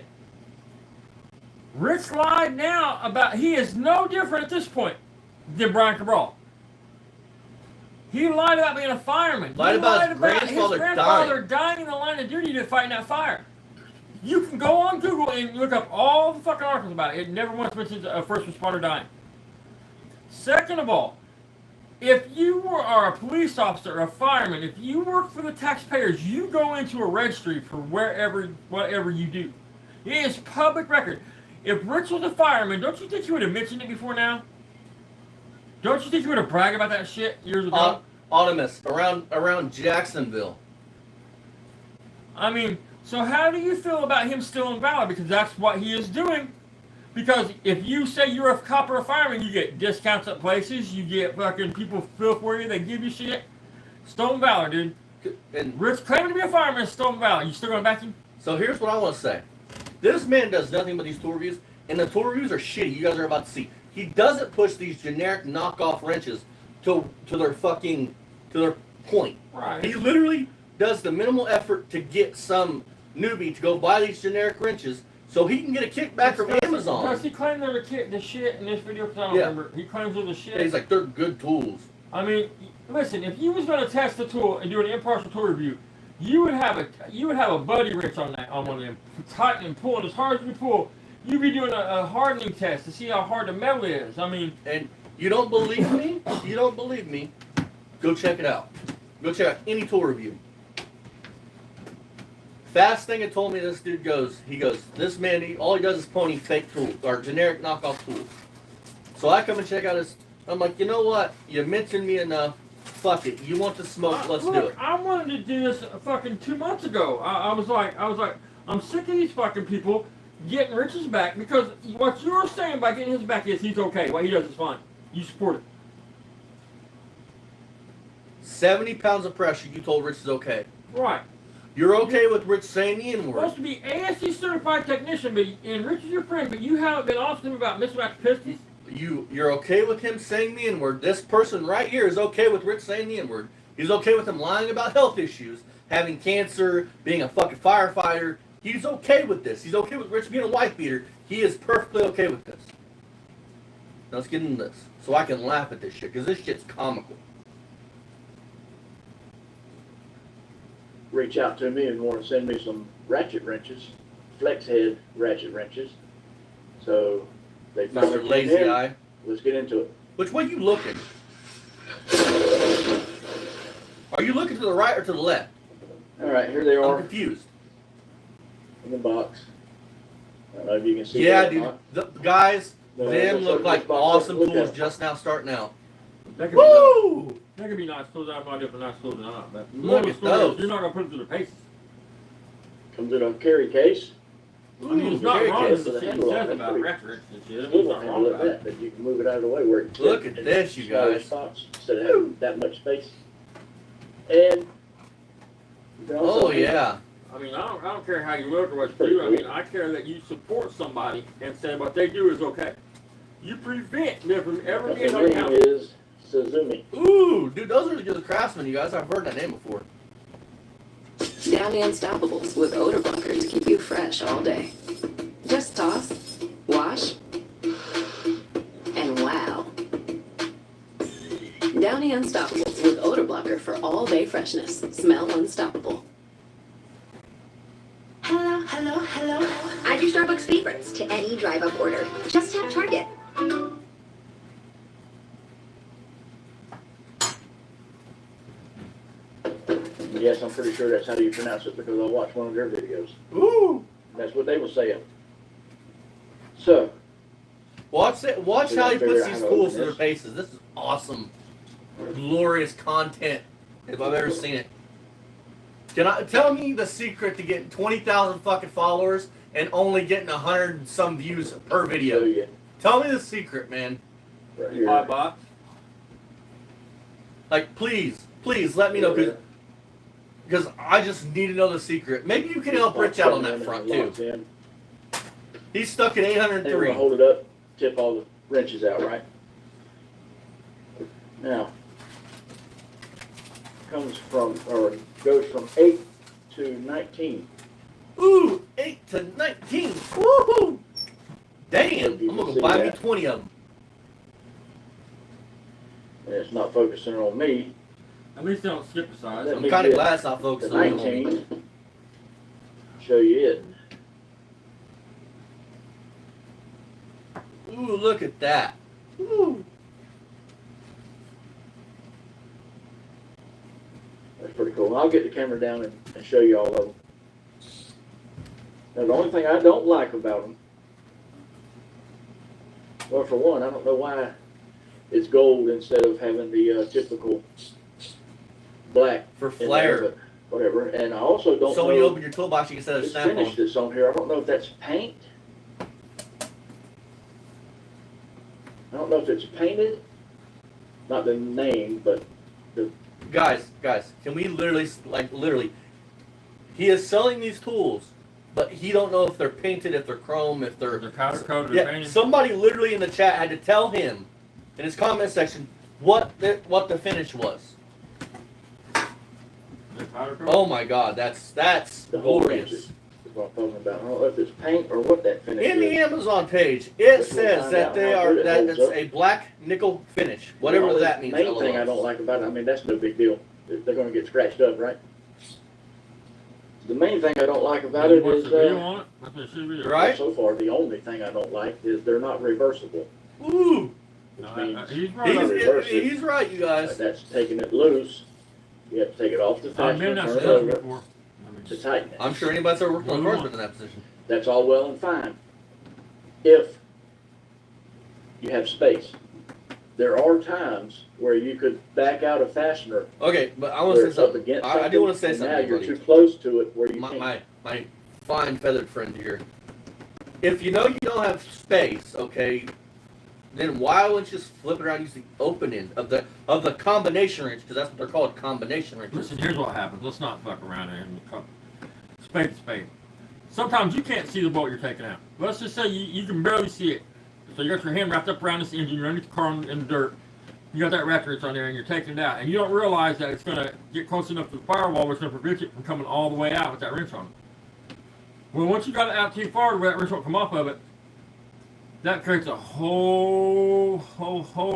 Rich lied now about he is no different at this point than Brian Cabral. He lied about being a fireman. Lied about his grandfather dying in the line of duty to fight in that fire. You can go on Google and look up all the fucking articles about it. It never once mentions a first responder dying. Second of all, if you are a police officer, a fireman, if you work for the taxpayers, you go into a registry for whatever you do. It is public record. If Rich was a fireman, don't you think he would have mentioned it before now? Don't you think he would have bragged about that shit years ago? Autonomous, around Jacksonville. I mean, so how do you feel about him stealing valor? Because that's what he is doing. Because if you say you're a cop or a fireman, you get discounts at places, you get fucking people feel for you, they give you shit. Stolen valor, dude. And Rich claiming to be a fireman is stolen valor. You still gonna back him? so here's what I want to say. This man does nothing but these tool reviews, and the tool reviews are shitty. You guys are about to see. He doesn't push these generic knockoff wrenches to their point. Right. He literally does the minimal effort to get some newbie to go buy these generic wrenches so he can get a kickback from Amazon. Does he claim they're the shit in this video? Because I don't remember. He claims they're the shit. He's like, they're good tools. I mean, listen, if you was going to test the tool and do an impartial tool review, you would have a buddy wrench on one of them, tighten and pulling as hard as you pull. You'd be doing a hardening test to see how hard the metal is. I mean, and you don't believe me? You don't believe me? Go check it out. Go check out any tool review. Fast thing had told me this dude goes, this man, all he does is pony fake tools, or generic knockoff tools. So I come and check out his, I'm like, you know what? You mentioned me enough. Fuck it. You want to smoke, let's do it. I wanted to do this fucking 2 months ago. I was like, I'm sick of these fucking people getting Rich's back, because what you're saying by getting his back is he's okay. What he does is fine. You support it. 70 pounds of pressure, you told Rich is okay. Right. You're okay with Rich saying the N-word. Supposed to be ASC certified technician, and Rich is your friend, but you haven't been honest with him about mismatched pistons. You're okay with him saying the N-word. This person right here is okay with Rich saying the N-word. He's okay with him lying about health issues, having cancer, being a fucking firefighter. He's okay with this. He's okay with Rich being a wife beater. He is perfectly okay with this. Now let's get into this, so I can laugh at this shit, because this shit's comical. Reach out to me and want to send me some ratchet wrenches, flex head ratchet wrenches. So they finally Mr. came Lazy in. Eye. Let's get into it. Which way you looking? Are you looking to the right or to the left? All right, here they I'm are confused. in the box. I don't know if you can see Yeah, that or dude. not. The guys, No, them let's look look like this box up. awesome Look at tools it. just now starting out. That could be Woo! nice. That could be nice tools. I have no idea if they're nice tools or not. But the Look moral of at the story is those. you're not gonna put them through the paces. Comes in a carry case. I mean, it's not very wrong good. to The see handle on says it, about pretty- records and shit. Good It's one, not handle wrong like about it. that you can move it out of the way where it can Look fit at in this, you smaller guys. spots instead of having that much space. And you can also Oh yeah. I mean, I don't care how you look or what you do. I mean, I care that you support somebody and say what they do is okay. You prevent them from ever the being name accountable. is Suzumi. Ooh, dude, those are the Craftsman, you guys. I've heard that name before. Downy Unstoppables with odor blocker to keep you fresh all day. Just toss, wash, and wow. Downy Unstoppables with odor blocker for all day freshness. Smell unstoppable. Hello, hello, hello. Add your Starbucks favorites to any drive-up order. Just tap Target. Yes, I'm pretty sure that's how you pronounce it because I watched one of their videos. Ooh. That's what they were saying. So, Watch it. Watch We how gotta he figure puts out these how to tools open to their this. faces. This is awesome, glorious content if I've ever seen it. Can I tell me the secret to getting 20,000 fucking followers and only getting 100 and some views per show video? you Tell me the secret, man. right here. Hot box. Like, please let me know because I just need to know the secret. Maybe you can help Rich out on that front too. And He's stuck at we're gonna 803. hold it up, tip all the wrenches out, right? Now, goes from 8 to 19. Ooh, 8 to 19. Woohoo! Damn, You I'm can gonna see buy me that. 20 of them. And it's not focusing on me. At least they don't skip the size. Let I'm me kind of get glad it's not The focusing on me. 19. Show you it. Ooh, look at that. Ooh. That's pretty cool. I'll get the camera down and show you all of them. Now, the only thing I don't like about them, well, for one, I don't know why it's gold instead of having the typical black For in there, flair. but whatever. And I also don't So when you know open your toolbox, you can set a this snap finish on. that's on here. I don't know if that's paint. I don't know if it's painted, not the name, but Guys, can we literally, he is selling these tools, but he don't know if they're painted, if they're chrome, if they're They're powder coated or Yeah, painted. somebody literally in the chat had to tell him in his comment section what the finish was. They're powder coated. Oh my God, that's the whole glorious. finish is what I'm talking about. I don't know if it's paint or what that finish In the is. Amazon page, it We'll says find that out they how are good it that holds it's up. a black nickel finish, whatever Well, that means. The main thing I don't like about it, I mean, that's no big deal. They're gonna get scratched up, right? The main thing I don't like about it What's is, the video on it? That's what it should be. Right. so far, the only thing I don't like is they're not reversible. Ooh, Which No, means he's right. not reverse it. he's right, you guys. that's taking it loose. You have to take it off the I've fastener, been in that turn it position over before. to tighten it. I'm sure anybody's ever worked on a car's been in that position. That's all well and fine. If you have space. There are times where you could back out a fastener Okay, but I want where to it's say up something. against I do want to say and something, now you're buddy. too close to it where you can't. My fine feathered friend here. If you know you don't have space, okay, then why wouldn't you just flip it around and use the open end of the combination wrench? Because that's what they're called, combination wrenches. Listen, here's what happens. Let's not fuck around here. Spade to spade. Sometimes you can't see the bolt you're taking out. Let's just say you can barely see it. So you got your hand wrapped up around this engine, you're underneath the car in the dirt. You got that ratchet wrench on there and you're taking it out. And you don't realize that it's going to get close enough to the firewall which is going to prevent it from coming all the way out with that wrench on it. Well, once you got it out too far, that wrench won't come off of it. that creates a whole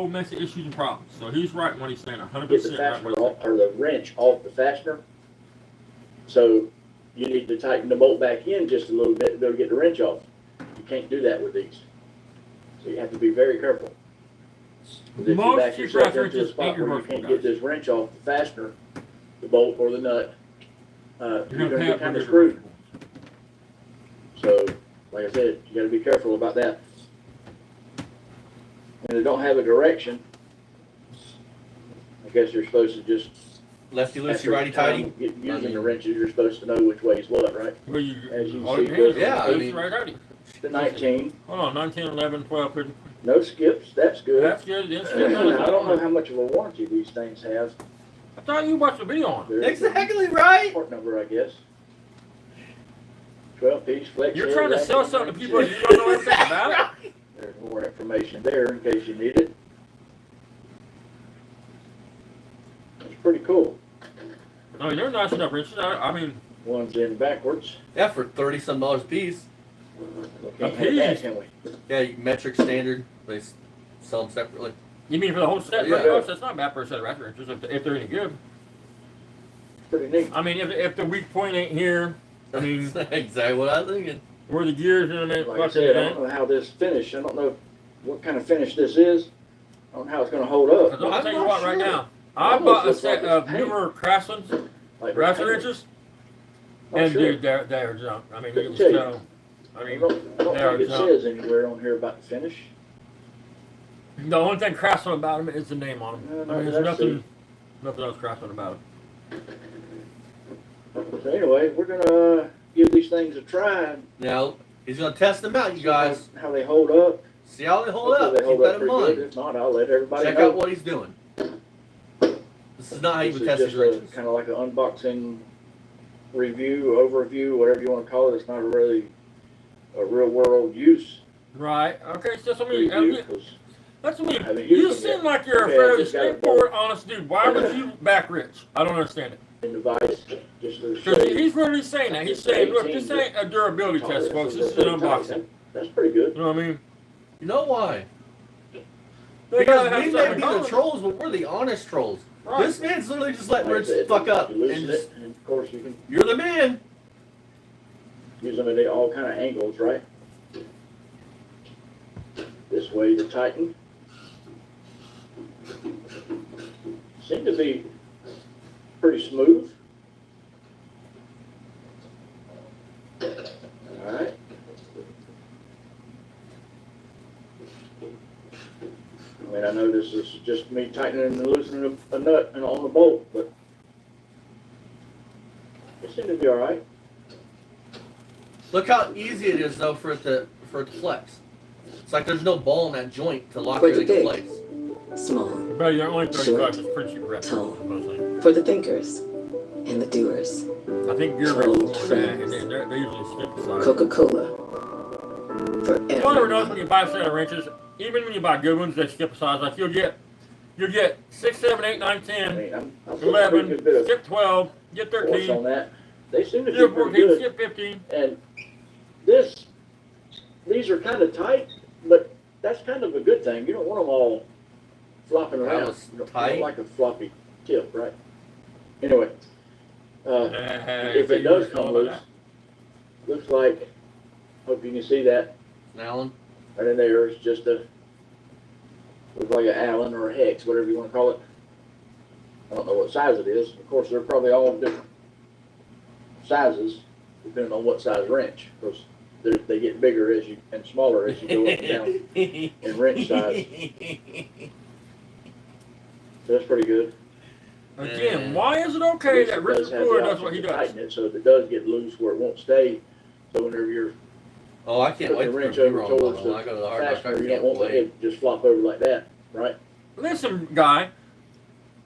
mess of issues and problems. So he's right in what he's saying, 100% Get the right. fastener off, or the wrench off the fastener. So you need to tighten the bolt back in just a little bit to be able to get the wrench off. You can't do that with these. So you have to be very careful. 'Cause if you Most back cheap yourself fastener into a wrenches spot ain't where you reversible, can't get this wrench off the fastener, the bolt or the nut, you're You're gonna pay get up kind for of it. screwed. So, like I said, you gotta be careful about that. And they don't have a direction. I guess you're supposed to just, Lefty loosey, after righty tighty. using the wrenches, you're supposed to know which way is what, right? Well, you, As you all see, you need is yeah, I loose, mean- right, righty. The 19, Hold on, 19, 11, 12, 13. no skips, that's good. That's good. Didn't skip I none of don't know that. how much of a warranty these things have. I thought you watched the video on. There's Exactly right. part number, I guess. 12-piece flex. You're head trying to ratchet sell something to people wrench. you don't know anything about it. There's more information there in case you need it. It's pretty cool. I mean, they're nice enough wrenches. I mean, One's in backwards. Yeah, for $30-some a piece. We can't have that, piece? can we? Yeah, metric standard. They sell them separately. you mean for the whole set? Yeah. Yeah. That's not bad for a set of ratchet wrenches if they're any good. Pretty neat. I mean, if the weak point ain't here, I mean, exactly what I was thinking. where the gears in it, Like I said, I don't know how this finish, I don't know what kind of finish this is. I don't know how it's gonna hold up. I'll tell you what, right now, I Almost bought a looks set like of it's paint. newer Craftsman's Like ratchet paint. wrenches, Oh, and sure. dude, they're junk. I mean, you can Couldn't tell tell. I I mean, don't they are think it junk. says anywhere on here about the finish. The only thing Craftsman about them is the name on them. No, I mean, there's that's nothing else Craftsman about them. So anyway, we're gonna give these things a try and Now, he's going to test them out, you guys. how they hold up. See how they hold Hopefully up. they Keep hold that up in pretty good. mind. If not, I'll let everybody Check know. out what he's doing. This is not how you This would is test his just wrenches. kind of like an unboxing review, overview, whatever you want to call it. It's not really a real world use Right. Okay. So that's what I mean. review. 'Cause That's what I I haven't mean. used You them seem yet. like you're Okay, a I fairly just got a straightforward, honest dude. Why would you back Rich? I don't understand it. in device, just to show Because you. he's really saying that. He's saying, look, this ain't a durability test, folks. This is an unboxing. That's pretty good. You know what I mean? You know why? They gotta Because have we may something be in the common. trolls, but we're the honest trolls. Right. This man's literally just letting Like I Rich said, fuck up. you And loosen just, it, and of course you can you're the man. use them at all kind of angles, right? This way to tighten. Seem to be pretty smooth. All right. I mean, I know this is just me tightening and loosening a nut and on the bolt, but it seemed to be all right. Look how easy it is, though, for it to flex. It's like there's no ball in that joint to lock Pretty everything in big. place. Small. But you're only 30 Short. bucks. It's pretty cheap rep. Tall. Mostly. For the thinkers and the doers. I think gear Tall reps more than that, friends. and they usually skip the size. Coca-Cola. For One ever noticed everyone. when you buy a set of wrenches, even when you buy good ones, they skip a size. Like you'll get 6, 7, 8, 9, I 10, mean, I'm putting a pretty 11, good bit of skip 12, get force on 13, that. They seem to be skip pretty 14, good. skip 15. And these are kind of tight, but that's kind of a good thing. You don't want them all flopping That around. was You don't tight. like a floppy tip, right? Anyway, if it you does just come call loose, that. looks like, hope you can see that Allen. right in there. It's just looks like an Allen or a hex, whatever you want to call it. I don't know what size it is. Of course, they're probably all different sizes, depending on what size wrench. Of course, they get bigger and smaller as you go up and down in wrench size. So that's pretty good. Again, why is it okay that It Richard does have Fuller the does option what he to does? tighten it, so if it does get loose where it won't stay, so whenever you're Oh, I can't putting wait the to wrench prove you over wrong, towards Mama. When I go to the the hard rock, I fastener, you can't don't want the wait. head to just flop over like that, right? Listen, guy,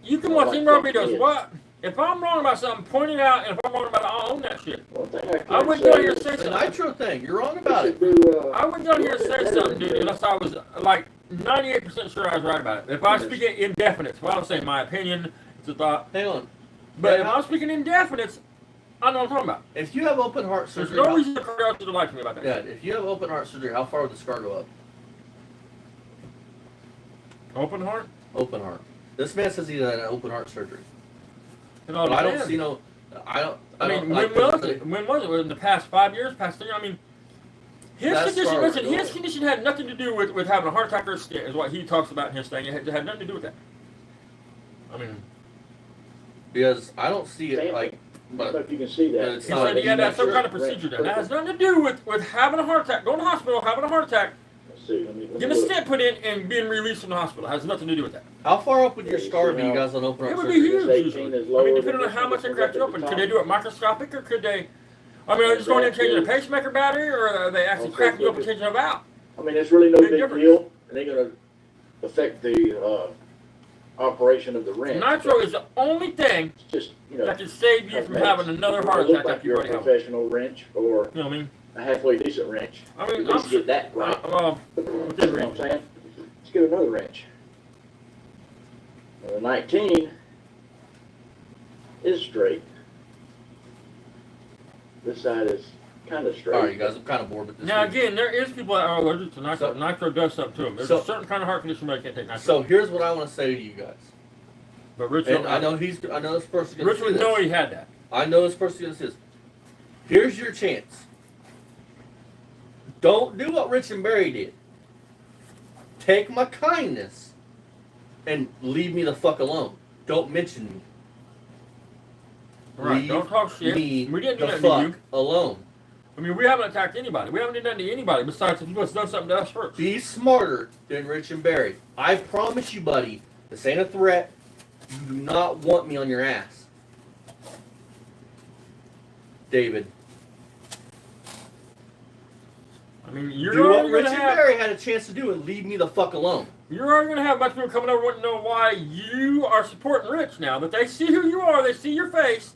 you can I watch like any more that videos. kid. What? If I'm wrong about something, point it out, and if I'm wrong about it, I'll own that shit. One thing I I can wouldn't say go here and is say It's a something. nitro thing. You're wrong we about it. should do, I wouldn't go here and say something, dude, unless I was like 98% sure I was right about it. If I speak in indefinites, well, I'm saying my opinion, it's a thought. Hang on. But if I'm speaking in indefinites, I know what I'm talking about. If you have open heart There's surgery, no reason to lie to me about that. yeah, if you have open heart surgery, how far would the scar go up? Open heart? Open heart. This man says he had an open heart surgery. It all But I don't depends. see no. I mean, don't when was it? When was it? In the past 5 years? Past 3 years? I mean, his That's condition. far Listen, away. his condition had nothing to do with having a heart attack or a stent, is what he talks about in his thing. It had nothing to do with that. I mean, Because I don't see it Same like. thing. I don't know But if you can see that. it's he not said he had to have some kind of Right. procedure done. That has nothing to do with having a heart attack, going to the hospital, having a heart attack, Let's see. Let me getting a look. stent put in, and being released from the hospital. It has nothing to do with that. how far up with your Yeah, you scar see be you how- guys on open It heart would be surgery? huge This 18 usually. is I lower mean, than depending on this how one. much This they one's cracked you up at open. the Could top. they do it microscopic, or could they? I mean, are they just going in and changing a pacemaker battery, or are they actually Also, cracking you up and look at- changing a valve? I mean, it's really no Big big difference. deal. It ain't gonna affect the operation of the wrench. Nitro is the only thing It's just, you know, that can save you from having another It heart look attack like after you you're a already have one. professional wrench or You know what I mean? a halfway decent wrench. I mean, At least get that right. well, You know what I'm saying? Let's get another wrench. The 19 is straight. This side is kind of straight. All right, you guys. I'm kind of bored with this. now week. again, there is people that are allergic to nitro. So- Nitro does something to them. There's so- a certain kind of heart condition where they can't take nitro. So here's what I want to say to you guys. but Rich, And I know this person's gonna Rich see would this. know he had that. I know this person's gonna see this. Here's your chance. Don't do what Rich and Barry did. Take my kindness and leave me the fuck alone. Don't mention me. Right? Leave Don't talk shit. me We didn't do the nothing to fuck you. alone. I mean, we haven't attacked anybody. We haven't done nothing to anybody besides if you must have done something to us first. Be smarter than Rich and Barry. I promise you, buddy, this ain't a threat. You do not want me on your ass. David, I mean, you're do what already Rich gonna and have. Barry had a chance to do and leave me the fuck alone. You're already going to have a bunch of people coming over wanting to know why you are supporting Rich now. That they see who you are, they see your face.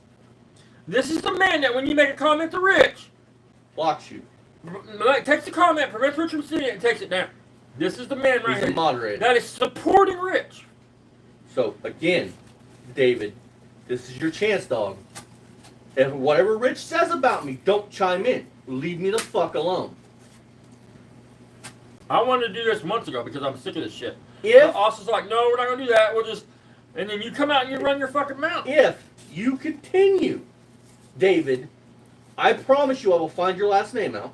This is the man that when you make a comment to Rich, Blocks you. like, takes the comment, prevents Rich from seeing it, and takes it down. This is the man right He's a here moderator. that is supporting Rich. So again, David, this is your chance, dog. If whatever Rich says about me, don't chime in. Leave me the fuck alone. I wanted to do this months ago because I'm sick of this shit. If But Austin's like, no, we're not going to do that. We'll just... And then you come out and you run your fucking mouth. if you continue, David, I promise you I will find your last name out.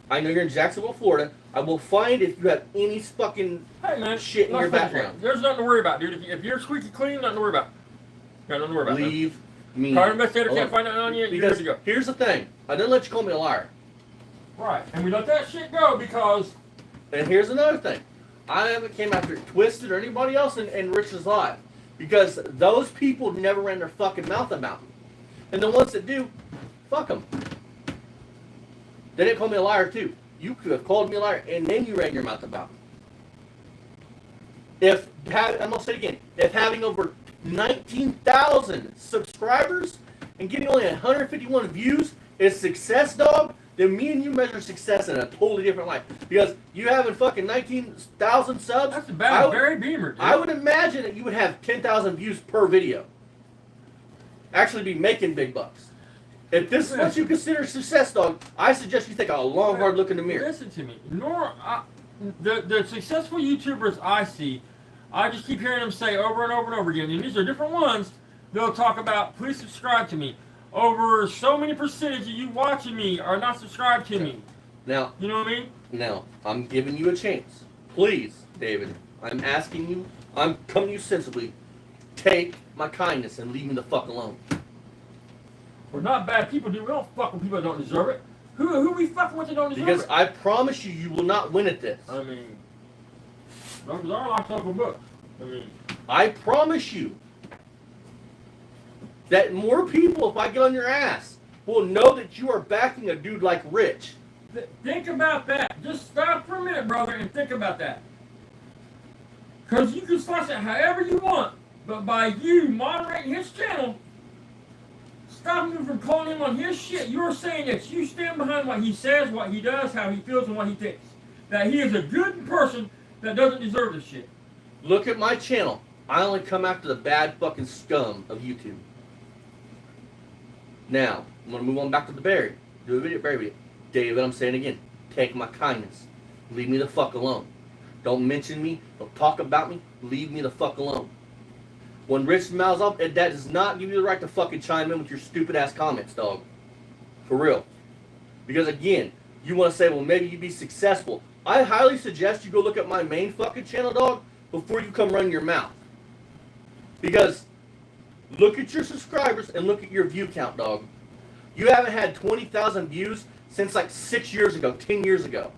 I know you're in Jacksonville, Florida. I will find if you have any fucking Hey, man. shit in your nothing- background. There's nothing to worry about, dude. If you're squeaky clean, nothing to worry about. Got nothing to worry about. man. Leave me Car investigator alone. can't find nothing on you, you're good Because to go. here's the thing. I didn't let you call me a liar. Right. And we let that shit go because... And here's another thing. I haven't came after Twisted or anybody else in Rich's life. Because those people never ran their fucking mouth about me. And the ones that do, fuck them. They didn't call me a liar too. You could have called me a liar and then you ran your mouth about me. I'm gonna say it again. If having over 19,000 subscribers and getting only 151 views is success, dog, then me and you measure success in a totally different light. Because you having fucking 19,000 subs, That's the I bad would- Barry Beamer, dude. I would imagine that you would have 10,000 views per video. Actually be making big bucks. If this is what you consider success, dog, I suggest you take a long, hard look in the mirror. Listen to me. The successful YouTubers I see, I just keep hearing them say over and over and over again, and these are different ones, they'll talk about, please subscribe to me. Over so many percentage of you watching me are not subscribed to me. Now, You know what I mean? I'm giving you a chance. Please, David, I'm asking you, I'm coming to you sensibly. Take my kindness and leave me the fuck alone. We're not bad people, dude. We don't fuck with people that don't deserve it. Who we fucking with that don't deserve Because it? I promise you, you will not win at this. I mean, those are like Uncle Books. I mean, I promise you that more people, if I get on your ass, will know that you are backing a dude like Rich. think about that. Just stop for a minute, brother, and think about that. Because you can slice it however you want, but by you moderating his channel, stopping him from calling him on his shit, you're saying that you stand behind what he says, what he does, how he feels, and what he thinks. That he is a good person that doesn't deserve this shit. Look at my channel. I only come after the bad fucking scum of YouTube. Now, I'm going to move on back to the Barry. Do a video, Barry video. David, I'm saying again, take my kindness. Leave me the fuck alone. Don't mention me. Don't talk about me. Leave me the fuck alone. When Rich mouths up, that does not give you the right to fucking chime in with your stupid ass comments, dog. For real. Because again, you want to say, well, maybe you'd be successful. I highly suggest you go look at my main fucking channel, dog, before you come run your mouth. Because look at your subscribers and look at your view count, dog. You haven't had 20,000 views since like 6 years ago, 10 years ago.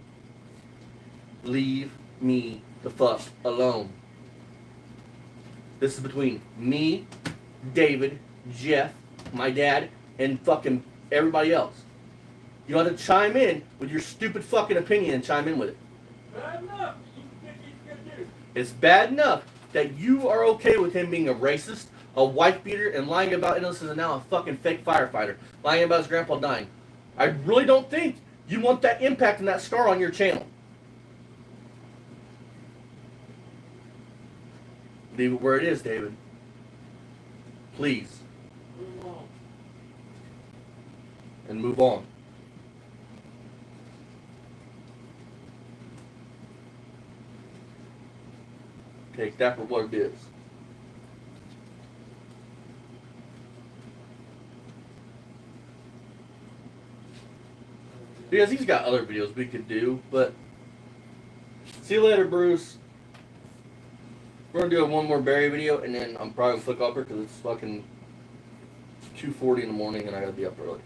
Leave me the fuck alone. This is between me, David, Jeff, my dad, and fucking everybody else. You don't have to chime in with your stupid fucking opinion and chime in with it. Bad enough. It's bad enough that you are okay with him being a racist, a wife beater, and lying about innocence, and now a fucking fake firefighter, lying about his grandpa dying. I really don't think you want that impact and that scar on your channel. Leave it where it is, David. Please. And move on. Take that for what it is. Because he's got other videos we could do, but see you later, Bruce. We're gonna do one more Barry video, and then I'm probably gonna click off her because it's fucking 2:40 in the morning, and I gotta be up early.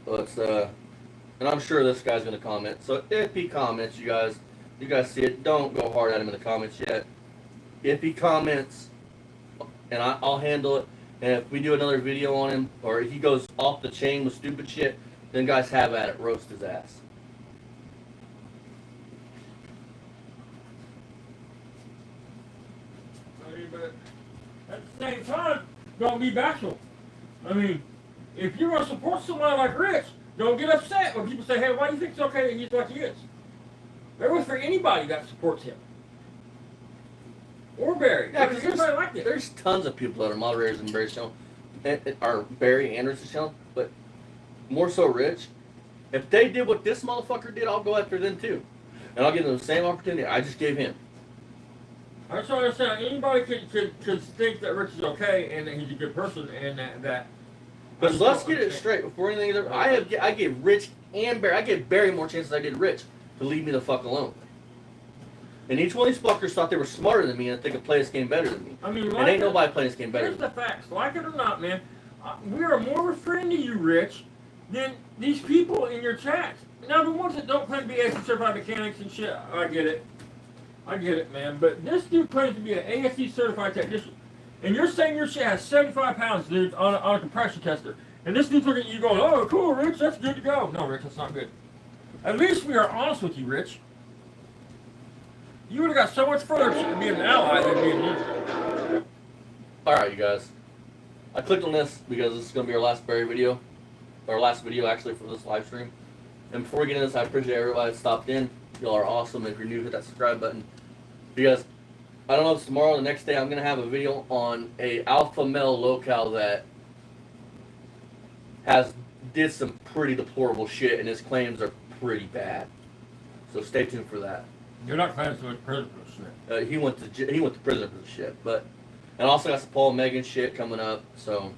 Let's and I'm sure this guy's gonna comment. So if he comments, you guys see it. Don't go hard at him in the comments yet. If he comments, and I'll handle it. And if we do another video on him, or he goes off the chain with stupid shit, then guys have at it. Roast his ass. But at the same time, don't be bashful. I mean, if you want to support someone like Rich, don't get upset when people say, hey, why do you think it's okay that he's like he is? That was for anybody that supports him. Or Barry. Yeah, because like there's tons of people that are moderators in Barry's channel, or Barry Anderson's channel, but more so Rich. If they did what this motherfucker did, I'll go after them too. And I'll give them the same opportunity I just gave him. I just don't understand. Anybody could think that Rich is okay and that he's a good person and that. But let's get it straight before anything. I gave Rich and Barry. I gave Barry more chances than I did Rich to leave me the fuck alone. And each one of these fuckers thought they were smarter than me and they could play this game better than me. I mean, and ain't nobody playing this game better. Here's the facts. Like it or not, man, we are more of a friend to you, Rich, than these people in your chat. Now, the ones that don't claim to be ASE certified mechanics and shit, I get it, man. But this dude claims to be an ASE certified technician. And you're saying your shit has 75 pounds, dude, on a compression tester. And this dude's looking at you going, oh, cool, Rich, that's good to go. No, Rich, that's not good. At least we are honest with you, Rich. You would have got so much further being an ally than being neutral. Alright, you guys. I clicked on this because this is going to be our last Barry video. Our last video, actually, for this live stream. And before we get into this, I appreciate everybody that stopped in. Y'all are awesome. If you're new, hit that subscribe button. Because, I don't know if it's tomorrow or the next day, I'm going to have a video on a alpha male locale that did some pretty deplorable shit, and his claims are pretty bad. So stay tuned for that. You're not claiming to go to prison for shit. He went to prison for the shit, and also got some Paul and Megan shit coming up. So,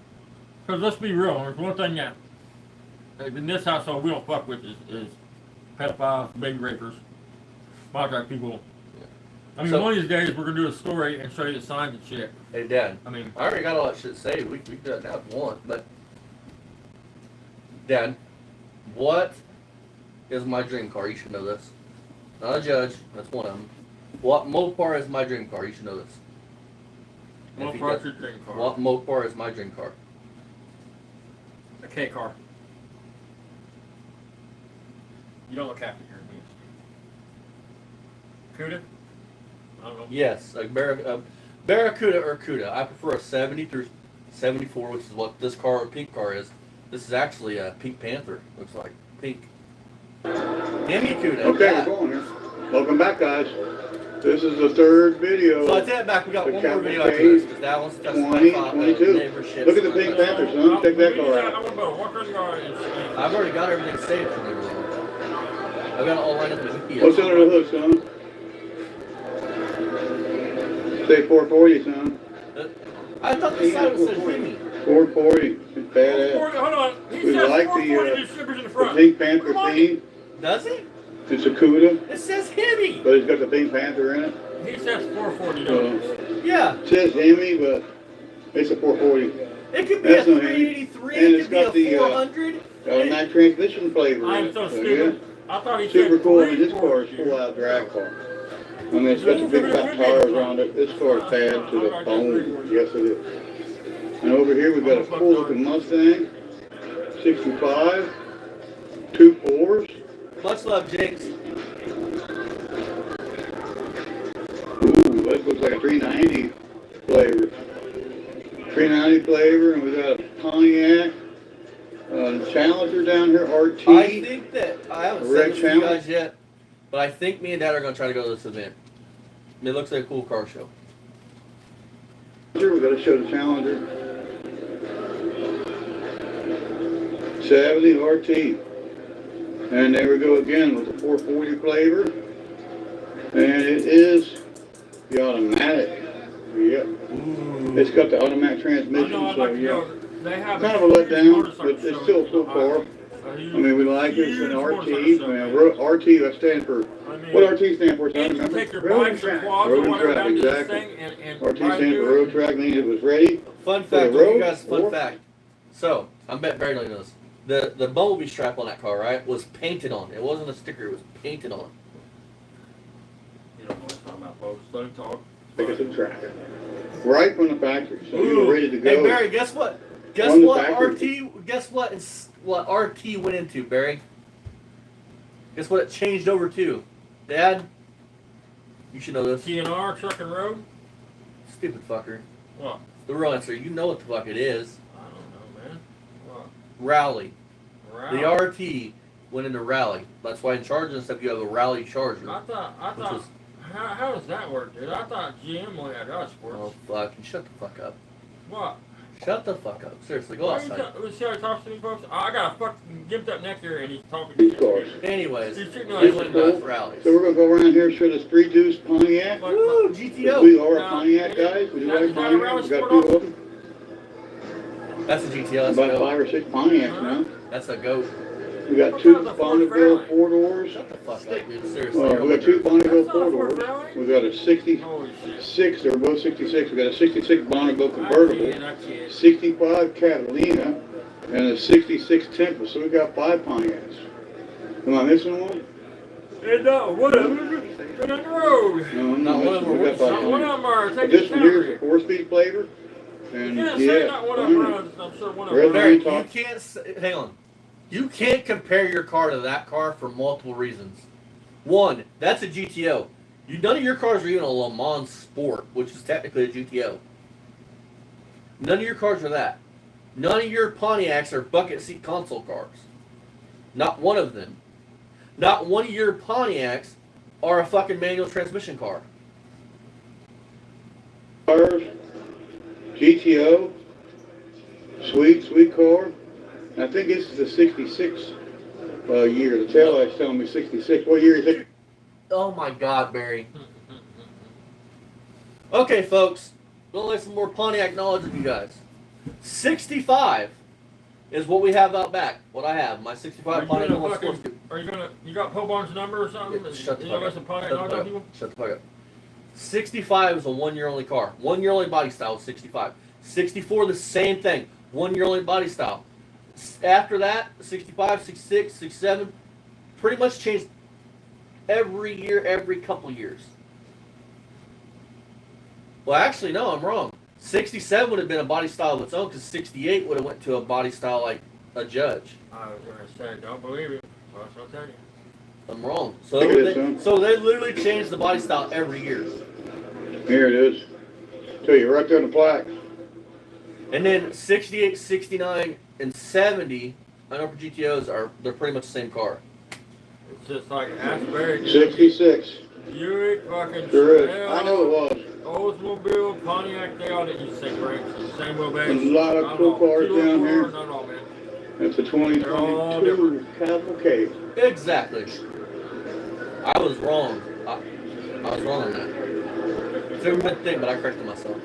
because let's be real, there's one thing that in this household we don't fuck with is pedophiles, baby rapers, contract people. Yeah. I mean, one of these days we're gonna do a story and show you the signs and shit. Hey, Dad. I mean, I already got all that shit saved. We can do that now if you want, but Dad, what is my dream car? You should know this. Not a judge. That's one of them. What Mopar is my dream car? You should know this. Mopar's your dream car. What Mopar is my dream car? A K car. You don't look happy here, do you? Cuda? I don't know. Yes, like Barracuda or Cuda. I prefer a 70 through 74, which is what this car, pink car, is. This is actually a Pink Panther. Looks like pink. Give me Cuda. Okay, yeah. we're going here. Welcome back, guys. This is the third video. So I take it back. We got one more video after this because that one's 2022. Look at the Pink Panther, son. Check that car out. I've already got everything saved from everything. I got it all lined up in the What's under the hood, son? Say 440, son. I thought the side said Hemi. 440. It's badass. Hold on. He We says like 440 distributors in the the front. Pink Panther theme. Does he? It's a CUDA, It says Hemi. but it's got the Pink Panther in it. He says 440. No. Yeah. It says Hemi, but it's a 440. It could be That's a not Hemi. 383. And It it's could be got the, a 400. Automatic transmission flavor in I'm it. so So, stupid. I thought he yeah. Super said cool. And this car 340. is full out drag car. I mean, it's got the big fat tires on it. This car is bad to the bone. Yes, it is. And over here, we've got a cool looking Mustang. 65. 2 4s. Much love, Jakes. Ooh, that looks like a 390 flavor. 390 flavor, and we got a Pontiac, Challenger down here, RT. I think that I haven't Red said this to you Challenge. guys yet, but I think me and Dad are going to try to go to this event. It looks like a cool car show. Sure, we got to show the Challenger. 70 RT. And there we go again with the 440 flavor. And it is the automatic. Yep. It's got the automatic transmission, I know, I'd so like to yeah. go. They have Kind of a letdown, but it's still a cool car. I mean, we like it. It's an RT. RT, that stands for, what RT stand for? And you take your bikes or quads or Road and whatever track, down to this exactly. thing and RT ride stands through for it. road track, means it was ready. Fun For fact, the I'll give you road, guys a fun or- fact. So, I bet Barry knows this. The Bumblebee strap on that car, right, was painted on. It wasn't a sticker, it was painted on. You don't know what I'm talking about, folks. Let him talk. Take us some track. Right from the factory, so you're ready to go. Hey, Barry, guess what? Guess On the what factory. RT, guess what RT went into, Barry? Guess what it changed over to? Dad? You should know this. TNR, Truck and Road? Stupid fucker. What? The real answer, you know what the fuck it is. I don't know, man. What? Rally. Right. The RT went into Rally. That's why in Charger and stuff you have a Rally Charger. I thought, was- how does that work, dude? I thought GM only had us for Oh, fucking shut the fuck up. What? Shut the fuck up. Seriously, go Why you outside. see how he talks to me, folks? I got a fucking gimped up neck here and he's talking to These me. cars. Anyways, He's shooting they on went his into rallies. So we're gonna go around here and show the Spree Juice Pontiac. Woo, We GTO. are Pontiac guys. We do like Is that a Pontiac. rally We got sport 2 also? of them. That's a GTO. That's a About goat. 5 or 6 Pontiacs now. That's a goat. We got What 2 about the Ford Bonneville Rally? 4 doors. Shut the fuck up, dude. Seriously. We you're got 2 Bonneville That's not 4 a Ford doors. Rally. We got a Holy shit. 66, they're both 66. We got a 66 Bonneville I convertible, kid. 65 Catalina, and a 66 Tempest. So we got 5 Pontiacs. Am I missing one? Hey, no, whatever. Get on the road. No, I'm Not not one of missing. them We are got 5 Not one of Pontiacs. them are But taking this one here is a counter. 4-speed flavor. And Yeah, yeah, say not one of them runs. I'm sure one of them Red runs. Barry, Talk. you can't hang on. You can't compare your car to that car for multiple reasons. One, that's a GTO. None of your cars are even a Le Mans Sport, which is technically a GTO. None of your cars are that. None of your Pontiacs are bucket seat console cars. Not one of them. Not one of your Pontiacs are a fucking manual transmission car. cars, GTO, sweet car. And I think this is the 66 year. The tail light's telling me 66. What year is it? Oh my God, Barry. Okay, folks. We'll lay some more Pontiac knowledge with you guys. 65 is what we have out back. What I have. My 65 Pontiac. You got Poe Barnes' number or something? Yeah, shut the You fuck know up. some Pontiac Shut the knowledge fuck on people? up. Shut the fuck up. 65 is a 1 year only car. 1 year only body style is 65. 64, the same thing. 1 year only body style. After that, 65, 66, 67, pretty much changed every year, every couple years. Well, actually, no, I'm wrong. 67 would have been a body style of its own because 68 would have went to a body style like a Judge. I was going to say, don't believe it. That's what I'll tell you. I'm wrong. So Look at this, they, huh? so they literally changed the body style every year. Here it is. Tell you right there on the plaque. And then 68, 69, and 70, I know for GTOs, they're pretty much the same car. It's just like Asbury. 66. Buick, fucking Sure is. Chanel, I know it was. Oldsmobile, Pontiac, they all did use the same brakes, same wheelbase. A lot of Not cool all. cars Two down four, here. Not all, man. It's a They're all 2022 Cavalcade. Exactly. I was wrong. I was wrong on that. It's never been a thing, but I corrected myself.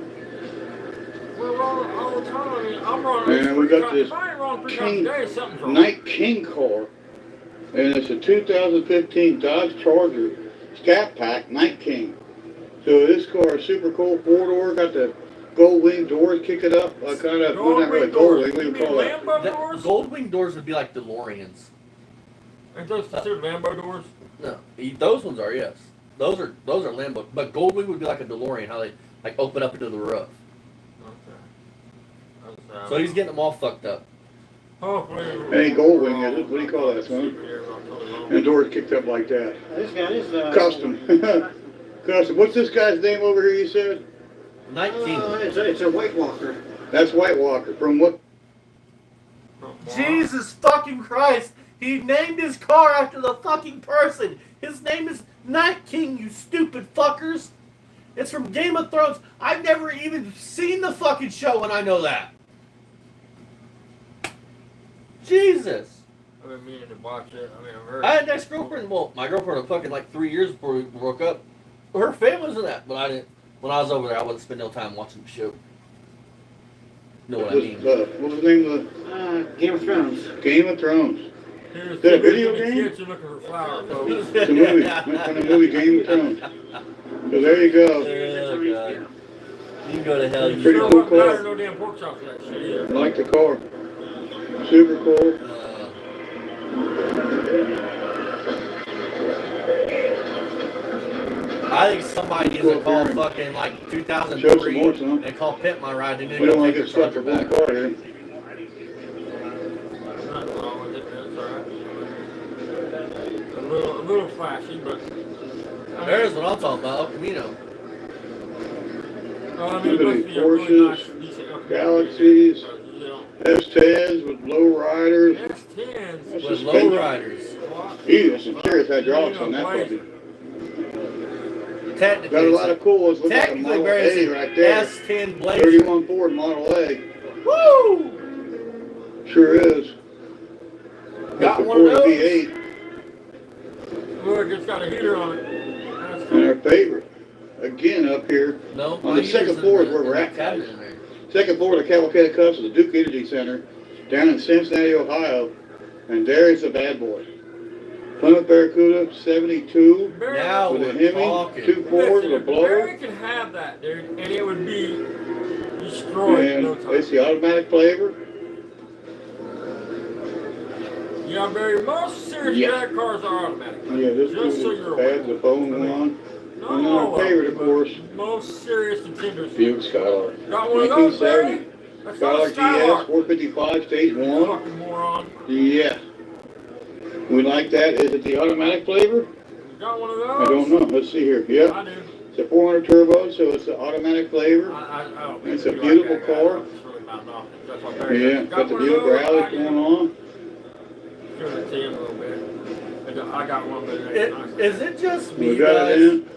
We're wrong all the time. I mean, I'm wrong. Man, we got this If I ain't wrong 3 times a day, something's wrong. Night King car, and it's a 2015 Dodge Charger Scat Pack Night King. So this car is super cool, 4-door, got the gold wing doors, kick it up, kind of, well, not really gold wing, we would call that. Lambo doors? Gold wing doors would be like DeLoreans. Ain't those considered Lambo doors? No, those ones are, yes. Those are Lambo, but gold wing would be like a DeLorean, how they like open up into the roof. Okay. So he's getting them all fucked up. Hopefully. Ain't gold wing, is it? What do you call that, son? And the doors kicked up like that. This guy is, Custom. Custom. What's this guy's name over here, you said? 19. It's a White Walker. That's White Walker. From what? Jesus fucking Christ! He named his car after the fucking person. His name is Night King, you stupid fuckers. It's from Game of Thrones. I've never even seen the fucking show, and I know that. Jesus. I've been meaning to watch it. I mean, I've heard. I had an ex-girlfriend. Well, my girlfriend was fucking like 3 years before we broke up. Her family was in that, but I didn't. When I was over there, I wouldn't spend no time watching the show. Know what I mean? What was the name of Game of Thrones. Game of Thrones? Here's Is that a video the game? kids are looking for flowers, folks. It's a movie. What kind of movie? Game of Thrones. So there you go. Oh, God. You can go to hell. You Pretty Sure cool wasn't car. no damn pork chop for that shit either. Like the car. Super cool. I think somebody needs to call fucking like Show some 2003 more, son. and call Pimp My Ride. They need We to don't go want take to their get stuck charger with one back. car here. Nothing wrong with it, that's alright. A little flashy, but. There's what I'm talking about, El Camino. I mean, it must be a really nice, decent looking Galaxies, you know. S10s with low riders. S10s. That's With suspended. low riders. Ew, that's some serious hydraulics on that puppy. Technically, Got a lot of cool ones. Look like a technically Model Barry, A it's right there. S10 Blazer. 31 Ford Model A. Woo! Sure is. Got That's the one of Ford those? V8. Look, it's got a heater on it. That's And our favorite. Again, up here. No, On the second floor is where we're at, guys. Second floor of the Cavalcada Cups is the Duke Energy Center down in Cincinnati, Ohio. And there is the bad boy. Plymouth Barracuda 72 Now with a we're Hemi, talking. 2 4s with a blower. Barry can have that, dude, and it would be destroyed in And no time. it's the automatic flavor. Yeah, Barry, most serious Yeah. drag cars are automatic. Yeah, this Just so dude you're has aware. the bone one. Not And all our of favorite, them, of but course, most serious contenders. Buick Skylark. Got one of those, Barry? 1970. That's not a Skylark GS Skylark. 455 stage You 1. fucking moron. Yeah. We like that. Is it the automatic flavor? You got one of those? I don't know. Let's see here. Yep. I do. It's a 400 turbo, so it's the automatic flavor. I don't think It's a you beautiful like that guy. car. I'm just really mouthing off. That's what Barry Yeah. does. Got the one of Buick those? rally I do. going on. Give it to him a little bit. I got one, but it ain't nice. Is it just me, We got it guys? in.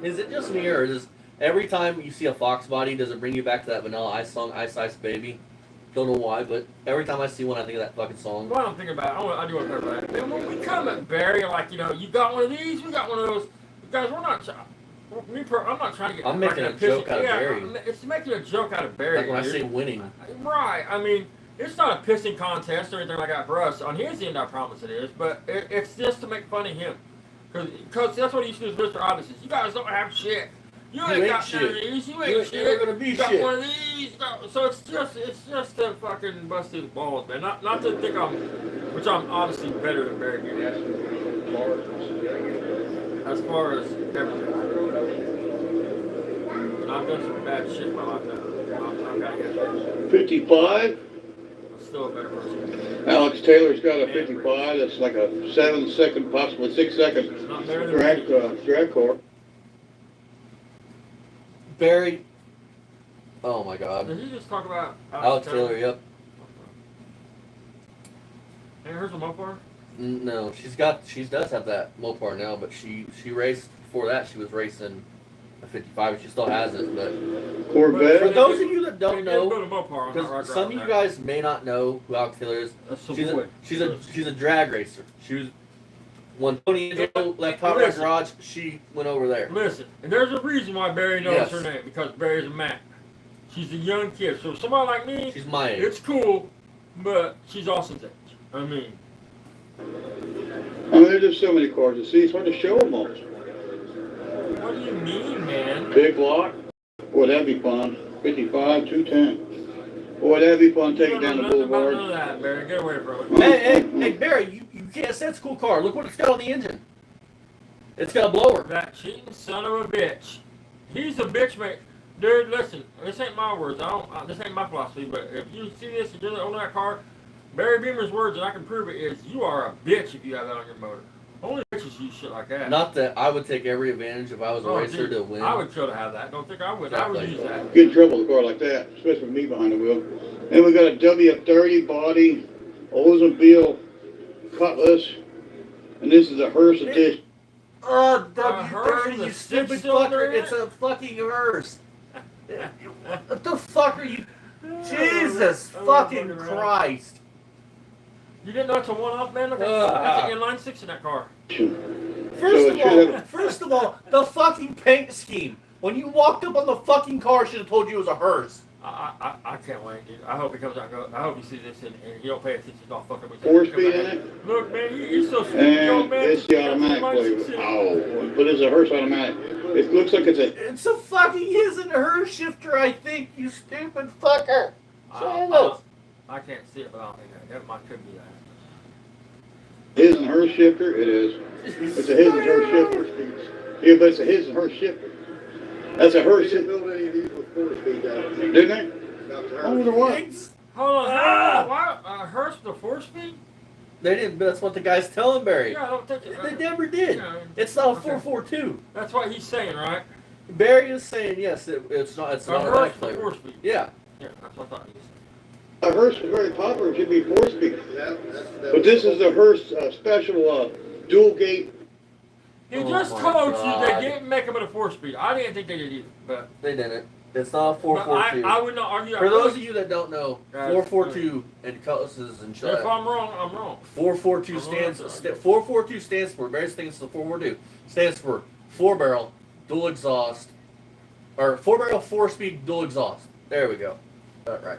Is it just me, or is every time you see a Fox body, does it bring you back to that Vanilla Ice song, Ice Ice Baby? Don't know why, but every time I see one, I think of that fucking song. What I'm thinking about, I do want to talk about it. Man, when we come at Barry, like, you know, you got one of these, we got one of those. Guys, we're not. I'm not trying to get. I'm making a pissy. joke out of Barry. It's making a joke out of Barry. Like when I dude. say winning. Right. I mean, it's not a pissing contest or anything like that for us. On his end, I promise it is. But it's just to make fun of him. Because that's what he used to do with Mr. Obvious. You guys don't have shit. You ain't got none of these. You ain't shit. You're gonna be You got shit. one of these. So it's just to fucking bust his balls, man. Not to think which I'm obviously better than Barry Gibb. As far as everything. And I've done some bad shit in my life now. I've got to get there. 55. I'm still a better person. Alex Taylor's got a 55. That's like a 7-second, possibly 6-second Not better than me. drag car. Barry. Oh my God. Did he just talk about Alex Taylor, yep. Hey, here's a Mopar. No, she does have that Mopar now, but she raced before that. She was racing a 55. She still has it, but Corvette. for those of you that They don't did know, put a Mopar on that because right some of you there. guys may not know who Alex Taylor is. That's so She's quick. a drag racer. She was When Tony Angelo left Hot Rod Garage, she went over there. Listen, and there's a reason why Barry knows Yes. her name, because Barry's a Mac. She's a young kid, so somebody like me, She's my age. it's cool, but she's Austin's age. I mean, there's just so many cars to see. It's hard to show them all. what do you mean, man? Big block. Boy, that'd be fun. 55, 210. Boy, that'd be fun taking down the None of boulevard. that, Barry. Get away from it. Hey, Barry, you can't say it's a cool car. Look what it's got on the engine. It's got a blower. That cheating son of a bitch. He's a bitch, mate. Dude, listen. This ain't my words. This ain't my philosophy. But if you see this and you're owning that car, Barry Beamer's words, and I can prove it, is you are a bitch if you have that on your motor. Only bitches use shit like that. Not that I would take every advantage if I was a racer to win. I would kill to have that. Don't think I would. Exactly. I would use that. Get in trouble with a car like that, especially with me behind the wheel. And we got a W30 body, Oldsmobile Cutlass, and this is a hearse edition. Oh, hearse W30, with you a stupid six-cylinder fucker. in it? It's a fucking hearse. What the fuck are you? Jesus fucking Christ. You didn't know it's a one-off, man? That's an inline 6 in that car. First of all, the fucking paint scheme. When you walked up on the fucking car, should have told you it was a hearse. I can't wait, dude. I hope it comes out. I hope you see this and you don't pay attention. Don't fuck up with 4-speed in it. Look, man, you're so stupid, And man. it's the automatic flavor. Oh, but it's a hearse automatic. It looks like it's a... It's a fucking isn't a hearse shifter, I think, you stupid fucker. I can't see it, but I don't think that might could be that. His and her shifter, it is. It's a his and her shifter. Yeah, but it's a his and her shifter. That's a hearse. They didn't build any of these with 4-speed, didn't they? I wonder why. Hold on, why a hearse with a 4-speed? They didn't. That's what the guy's telling Barry. Yeah, I don't think They never did. Yeah. It's not a 442. That's what he's saying, right? Barry is saying yes. It's not. It's A not a hearse back with a flavor. 4-speed. Yeah. Yeah, that's what I thought he said. A hearse is very popular. It should be 4-speed. But this is the hearse special dual gate. He just told you they didn't make them at a 4-speed. I didn't think they did either, but They didn't. It's not a 442. I would not argue. For those of you that don't know, 442 and cutlasses and shit. If I'm wrong, I'm wrong. 442 stands for. Barry's thinking it's the 442 stands for 4-barrel dual exhaust, or 4-barrel 4-speed dual exhaust. There we go. Right.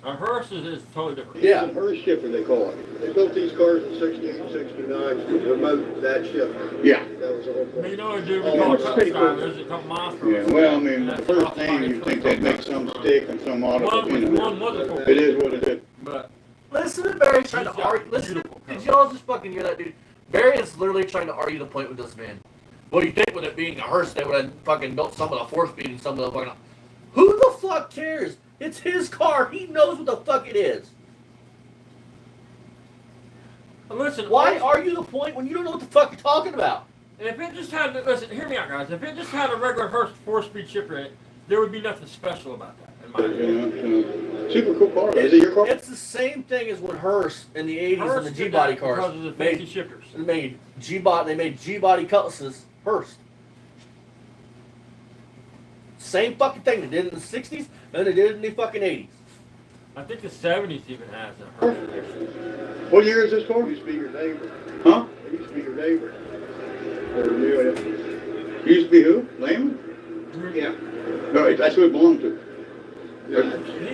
A hearse is totally different. Yeah. It's a hearse shifter, they call it. They built these cars in 68 and 69 to promote that shifter. Yeah. That was the whole point. You know, dude, we call it truck drivers. It come monster. Yeah, well, I mean, the first name you think they'd make some stick and some auto, but you know, it is what it is. But listen to Barry trying to argue. Listen, did y'all just fucking hear that, dude? Barry is literally trying to argue the point with this man. What do you think with it being a hearse? They would have fucking built some of the 4-speed and some of the fucking. Who the fuck cares? It's his car. He knows what the fuck it is. listen, Why argue the point when you don't know what the fuck you're talking about? if it just had, listen, hear me out, guys. If it just had a regular hearse 4-speed shifter in it, there would be nothing special about that, in my opinion. Super cool car. Is it your car? It's the same thing as when Hearst in the 80s Hearst and the did G-body that cars because of the fancy shifters. They made G-body cutlasses Hearst. Same fucking thing they did in the 60s and they did in the fucking 80s. I think the 70s even has a hearse. What year is this car? Used to be your neighbor. Huh? It used to be your neighbor. Used to be who? Lehman? Yeah. No, that's who it belonged to.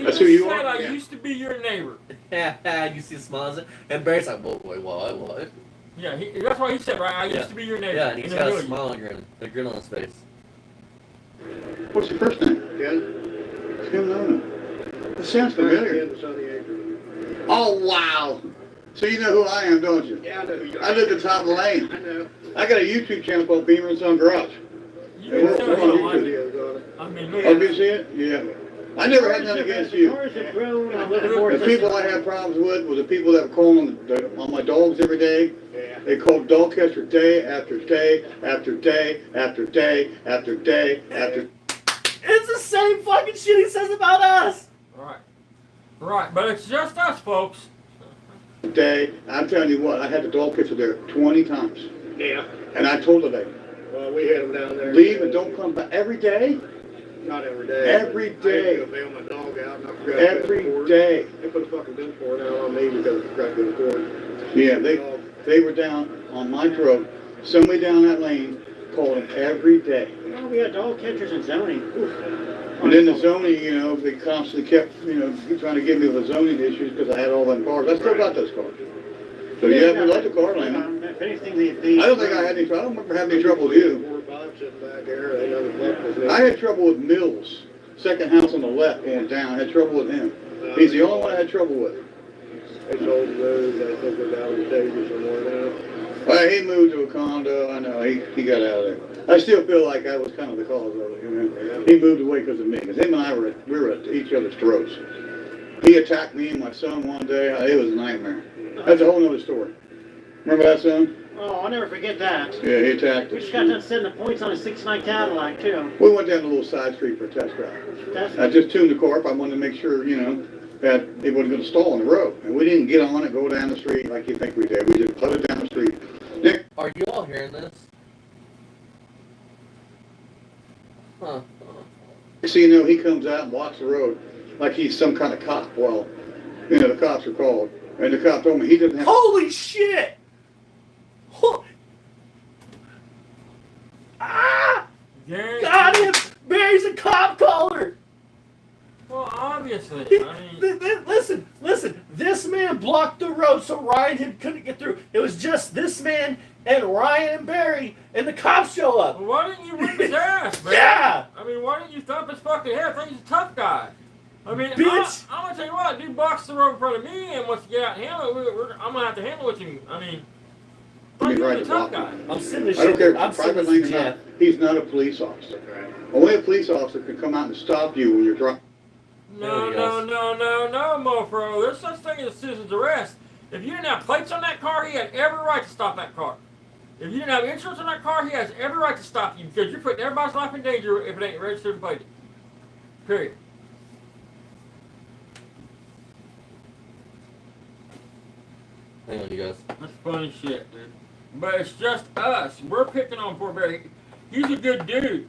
That's who you are? I used to be your neighbor. You see the smiles and Barry's like, whoa, wait, what? Yeah, that's what he said, right? I used to be your neighbor. Yeah, and he's got a smile on a grin on his face. What's your first name? Ken? Ken Lona. That sounds familiar. Ken Sonny Acre. Oh, wow. So you know who I am, don't you? Yeah, I know who you are. I live at the top of the lane. I know. I got a YouTube channel called Beamer and Son Garage. You We're on YouTube. I mean, Oh, did you see it? Yeah. I never had nothing against you. The people I had problems with were the people that were calling on my dogs every day. Yeah. They called dog catcher day after day after day after day after day after. It's the same fucking shit he says about us. Right, but it's just us, folks. Day. I'm telling you what, I had the dog catcher there 20 times. Yeah. And I told her that. Well, we had them down there. Leave and don't come back every day. Not every day. Every day. I had to go bail my dog out and I forgot to Every go to court. day. They put a fucking bill for it out on me because I forgot to go to court. Yeah, they. they were down on my road, somebody down that lane called him every day. Well, we had dog catchers and zoning. Oof. And then the zoning, you know, they constantly kept, you know, trying to give me the zoning issues because I had all them cars. I still got those cars. So yeah, we like the car line. If anything, I don't think I had any, I don't remember having any trouble with you. 4 or 5 sitting back there, they know the buck was there. I had trouble with Mills, second house on the left going down. I had trouble with him. He's the only one I had trouble with. They sold the road, I think they're down in Davis somewhere now. Well, he moved to a condo. I know he got out of there. I still feel like I was kind of the cause of it. You know? He moved away because of me. Because him and I we were at each other's throats. He attacked me and my son one day. It was a nightmare. That's a whole nother story. Remember that, son? Oh, I'll never forget that. Yeah, he attacked We us. just got done setting the points on a 69 Cadillac, too. We went down a little side street for a test drive. I just tuned the car up. I wanted to make sure, you know, that it wasn't going to stall on the road. And we didn't get on it, go down the street like you think we did. We just put it down the street. Nick, Are you all hearing this? Huh. so you know, he comes out and walks the road like he's some kind of cop. Well, you know, the cops are called. And the cop told me he doesn't have... Holy shit! Ah! Got him! Barry's a cop caller! Well, obviously. I mean, Listen. This man blocked the road so Ryan couldn't get through. It was just this man and Ryan and Barry, and the cops show up. well, why didn't you whip his ass, man? Yeah! I mean, why didn't you thump his fucking head? I think he's a tough guy. I mean, Bitch! I'm gonna tell you what, dude blocks the road in front of me and wants to get out and handle it. I'm gonna have to handle it with him. I mean, He's he's right a to tough block guy. I'm sitting this I don't care shit. if I'm it's sitting private this lane or Jeff. not. He's not a police officer. Only a police officer can come out and stop you when you're driving. No, mofo. There's such thing as a citizen's arrest. If you didn't have plates on that car, he had every right to stop that car. If you didn't have insurance on that car, he has every right to stop you because you're putting everybody's life in danger if it ain't registered and plated. Period. Hang on, you guys. That's funny shit, dude. But it's just us. We're picking on poor Barry. He's a good dude.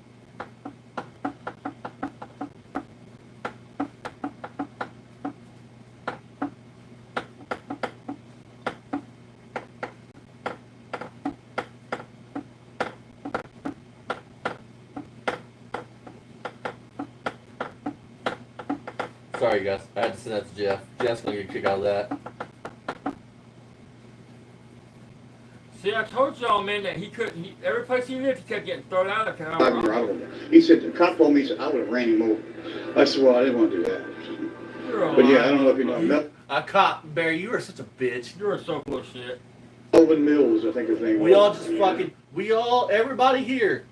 Sorry, guys. I had to send that to Jeff. Jeff's gonna get a kick out of that. See, I told y'all, man, that he couldn't. Every place he lived, he kept getting thrown out of town. He said, the cop told me, he said, I would have ran him over. I said, well, I didn't want to do that. But yeah, I don't know if you know. A cop, Barry, you are such a bitch. You are so full of shit. Melvin Mills, I think his name was. Everybody here,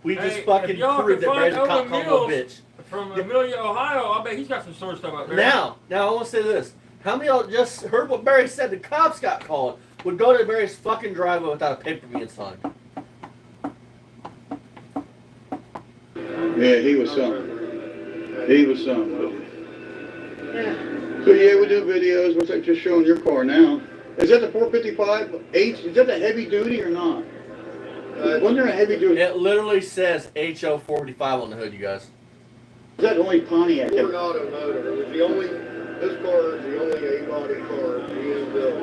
we just Hey, fucking if y'all proved can that Barry's a find cop Owen called a Mills bitch. From Amelia, Ohio, I bet he's got some sort of stuff out there. Now, I want to say this. How many of y'all just heard what Barry said? The cops got called. Would go to Barry's fucking driveway without a paper being signed. Yeah, he was something. He was something. So yeah, we do videos. What's that just showing your car now? Is that the 455H? Is that the heavy duty or not? Wasn't there a heavy duty? It literally says HO455 on the hood, you guys. Is that only Pontiac? Ford Automotive, it was the only, this car is the only A-body car being built.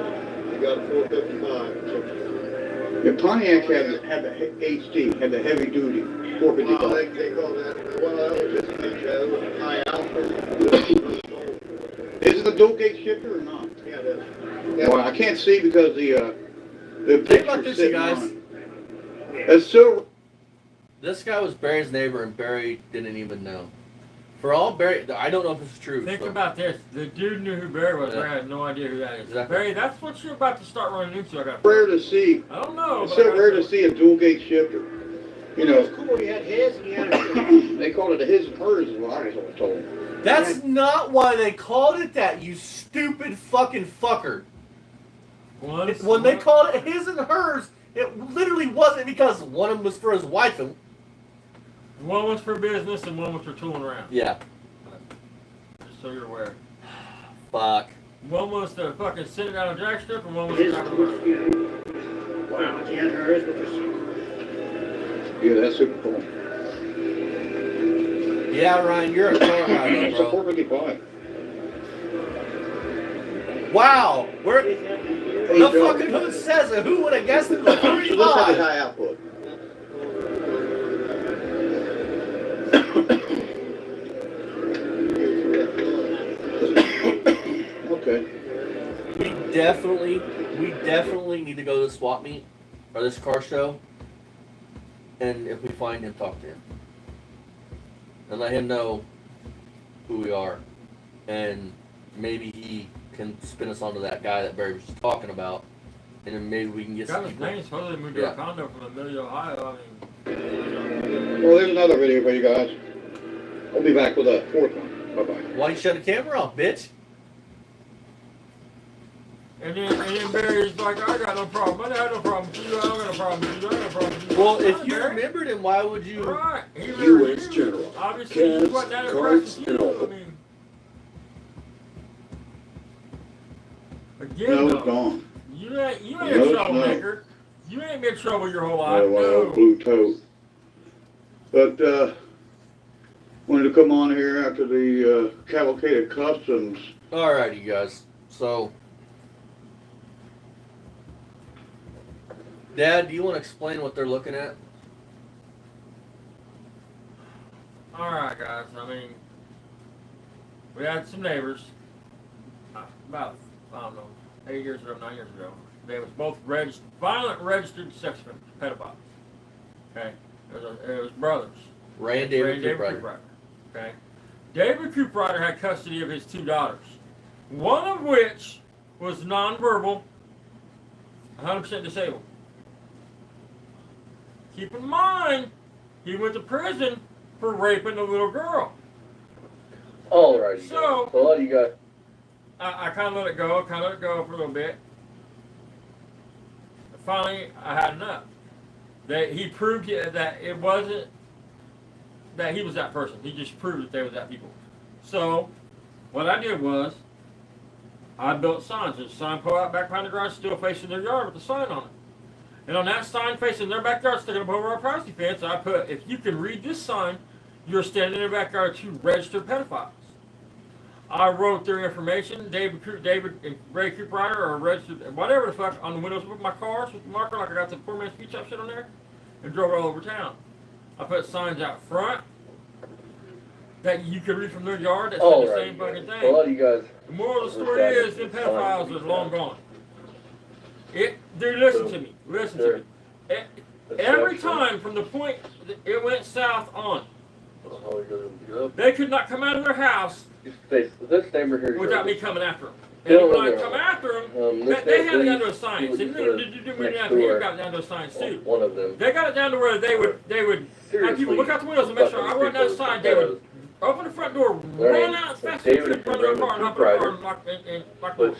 They got a 455. Yeah, Pontiac had the HD, had the heavy duty 455. Well, they call that, well, that was just a high alpha. Is it a dual gate shifter or not? Yeah, it is. Yeah. Well, I can't see because the Think about picture's this, you sitting guys. on it. That's so. This guy was Barry's neighbor, and Barry didn't even know. For all Barry, I don't know if it's true. Think so. about this. The dude knew who Barry was. Yeah. Barry had no idea who that is. Exactly. Barry, that's what you're about to start running into. I got. Rare to see. I don't know. It's but so I rare got- to see a dual gate shifter. You It know, was cool, he had his and he had a they called it a his and hers, is what I was always told. That's not why they called it that, you stupid fucking fucker. When they called it his and hers, it literally wasn't because one of them was for his wife. And, One was for business and one was for tooling around. yeah. Just so you're aware. Fuck. One was to fucking sit it down a jack strip and one was his. to talk about it. Wow, he had hers, but was. Yeah, that's super cool. Yeah, Ryan, you're a car rider, It's a bro. 455. Wow, we're Hey, the Joe. fucking hood says it. Who would have guessed it? Like Let's have a 35. high output. Okay. We definitely need to go to the swap meet or this car show, and if we find him, talk to him and let him know who we are, and maybe he can spin us onto that guy that Barry was just talking about, and then maybe we can get some Got his people. name supposedly moved to a condo from Amelia, Ohio. I mean, Well, there's another video for you guys. I'll be back with a fourth one. Bye-bye. Why you shut the camera off, bitch? and then Barry's like, I got no problem. I had no problem with you. I don't got no problem with you. I got no problem with you. Well, if Hi, you Barry. remembered him, why would you? Right. He U.S. General. Obviously, he Cabs, wasn't that carts, impressed with and you. all. I mean, again, No, though, it's gone. you ain't No, a it's troublemaker. You ain't been in trouble your whole life. Oh, wow, No. blue tote. But, wanted to come on here after the, Cavalcade of Customs. Alrighty, guys. So, Dad, do you want to explain what they're looking at? All right, guys. I mean, we had some neighbors about, I don't know, 8 years ago, 9 years ago. They was both violent registered sex offenders, pedophiles. Okay, it was brothers. Ray and David Cooprider. Cooprider. Okay, David Cooprider had custody of his 2 daughters, one of which was nonverbal, 100% disabled. Keep in mind, he went to prison for raping a little girl. Alrighty. So, So, what do you got? I kind of let it go, for a little bit. Finally, I had enough. He proved that it wasn't that he was that person. He just proved that they was that people. So, what I did was, I built signs. There's a sign put out back behind the garage, still facing their yard with a sign on it. And on that sign facing their backyard, sticking up over our privacy fence, I put, if you can read this sign, you're standing in their backyard to registered pedophiles. I wrote their information, David and Ray Cooprider, or registered, whatever the fuck, on the windows of my cars with the marker, like I got the poor man's speech shop shit on there, and drove it all over town. I put signs out front that you could read from their yard that said the same fucking thing. So, what do you guys? The moral of the story is, them pedophiles are long gone. Dude, listen to me. Listen to me. Every time from the point that it went south on, they could not come out of their house This neighbor here. without me coming after them. And when I come after them, they had it down to a science. And we got it down to a science too. One of them. They got it down to where they would have people look out the windows and make sure I wasn't outside. They would open the front door, run out as fast as they could in front of their car, and hop in the car and lock the door.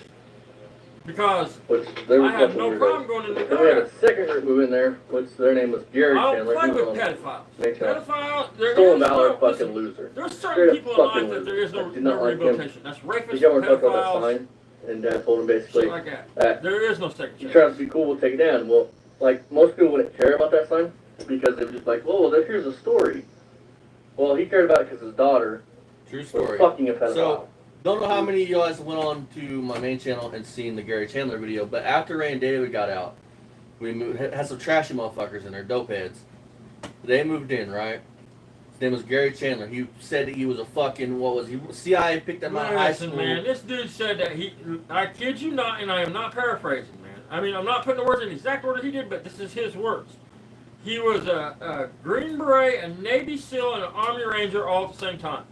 Because I had no problem going in the Then we had car. a second group move in there, which their name was Gary I Chandler. don't play He was with on pedophiles. Nationwide. Pedophiles, there Stolen is Valor no, fucking listen, loser. there's Straight certain up people in fucking life that there is loser. no, I did not no like him. rehabilitation. That's rapists, The government took over that pedophiles, sign, and Dad told him basically, shit like that. There is no second you chance. try to be cool, we'll take it down. Well, like, most people wouldn't care about that sign, because they're just like, well, here's a story. Well, he cared about it because his daughter True was story. fucking a pedophile. So, don't know how many of you guys went on to my main channel and seen the Gary Chandler video, but after Ray and David got out, we had some trashy motherfuckers in there, dope heads. They moved in, right? His name was Gary Chandler. He said that he was a fucking, what was he? CIA picked him out of high Listen, school. man, this dude said that I kid you not, and I am not paraphrasing, man. I mean, I'm not putting the words in the exact order he did, but this is his words. He was a Green Beret, a Navy SEAL, and an Army Ranger all at the same time.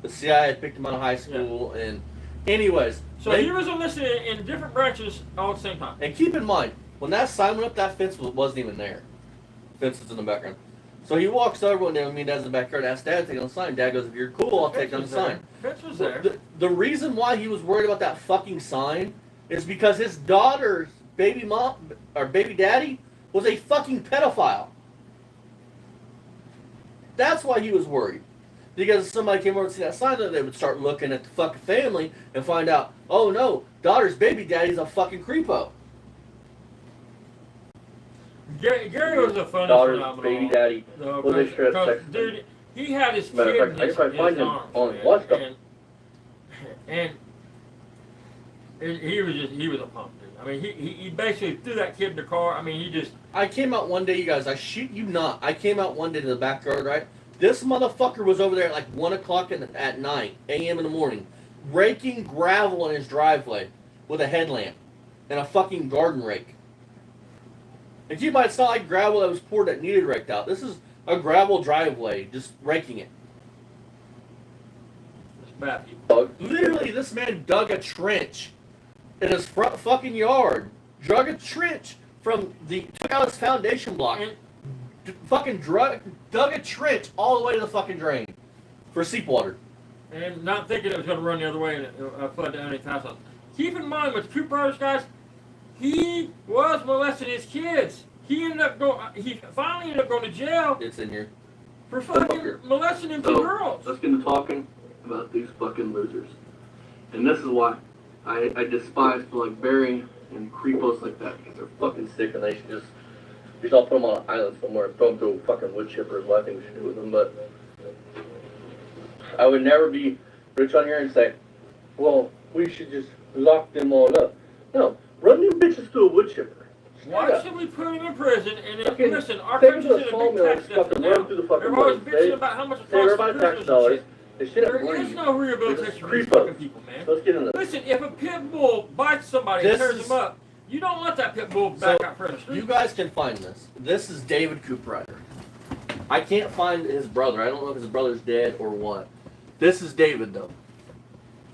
The CIA picked him out of high school, and anyways. So he was enlisted in different branches all at the same time. And keep in mind, when that sign went up, that fence wasn't even there. Fence was in the background. So he walks over and then me and Dad's in the backyard, asks Dad to take down the sign. Dad goes, if you're cool, I'll take down the sign. Fence was there. The reason why he was worried about that fucking sign is because his daughter's baby mom or baby daddy was a fucking pedophile. That's why he was worried. Because if somebody came over and see that sign, then they would start looking at the fucking family and find out, oh no, daughter's baby daddy's a fucking creepo. Gary was a funny daughter's phenomenon. baby daddy No, was a shred because, sex dude, he had his Matter kid of in fact, I his, could probably in find his him arms, on man, WhatsApp. and He was a punk, dude. I mean, he basically threw that kid in the car. I mean, he just. I came out one day, you guys. I shit you not. I came out one day to the backyard, right? This motherfucker was over there at like 1 o'clock at night, a.m. in the morning, raking gravel in his driveway with a headlamp and a fucking garden rake. And keep in mind, it's not like gravel that was poured that needed raked out. This is a gravel driveway, just raking it. It's bad people. Literally, this man dug a trench in his front fucking yard. Dug a trench took out his foundation block. Dug a trench all the way to the fucking drain for seepwater. And not thinking it was going to run the other way and flood down his house. Keep in mind with the Cooper Brothers, guys, he was molesting his kids. He finally ended up going to jail. It's in here. For fucking molesting them two girls. Let's get to talking about these fucking losers. And this is why I despise people like Barry and creepos like that, because they're fucking sick and they should just all put them on an island somewhere and throw them to a fucking wood chipper is what I think we should do with them. But I would never be rich on here and say, well, we should just lock them all up. No, run them bitches to a wood chipper. Why should we put him in prison? And then, listen, our country's in a big tax deficit now. They're always bitching about how much it costs for prisoners and shit. There is no rehabilitation for these fucking people, man. Let's get into this. Listen, if a pit bull bites somebody and tears them up, you don't let that pit bull back out front of the street. You guys can find this. This is David Cooprider. I can't find his brother. I don't know if his brother's dead or what. This is David, though.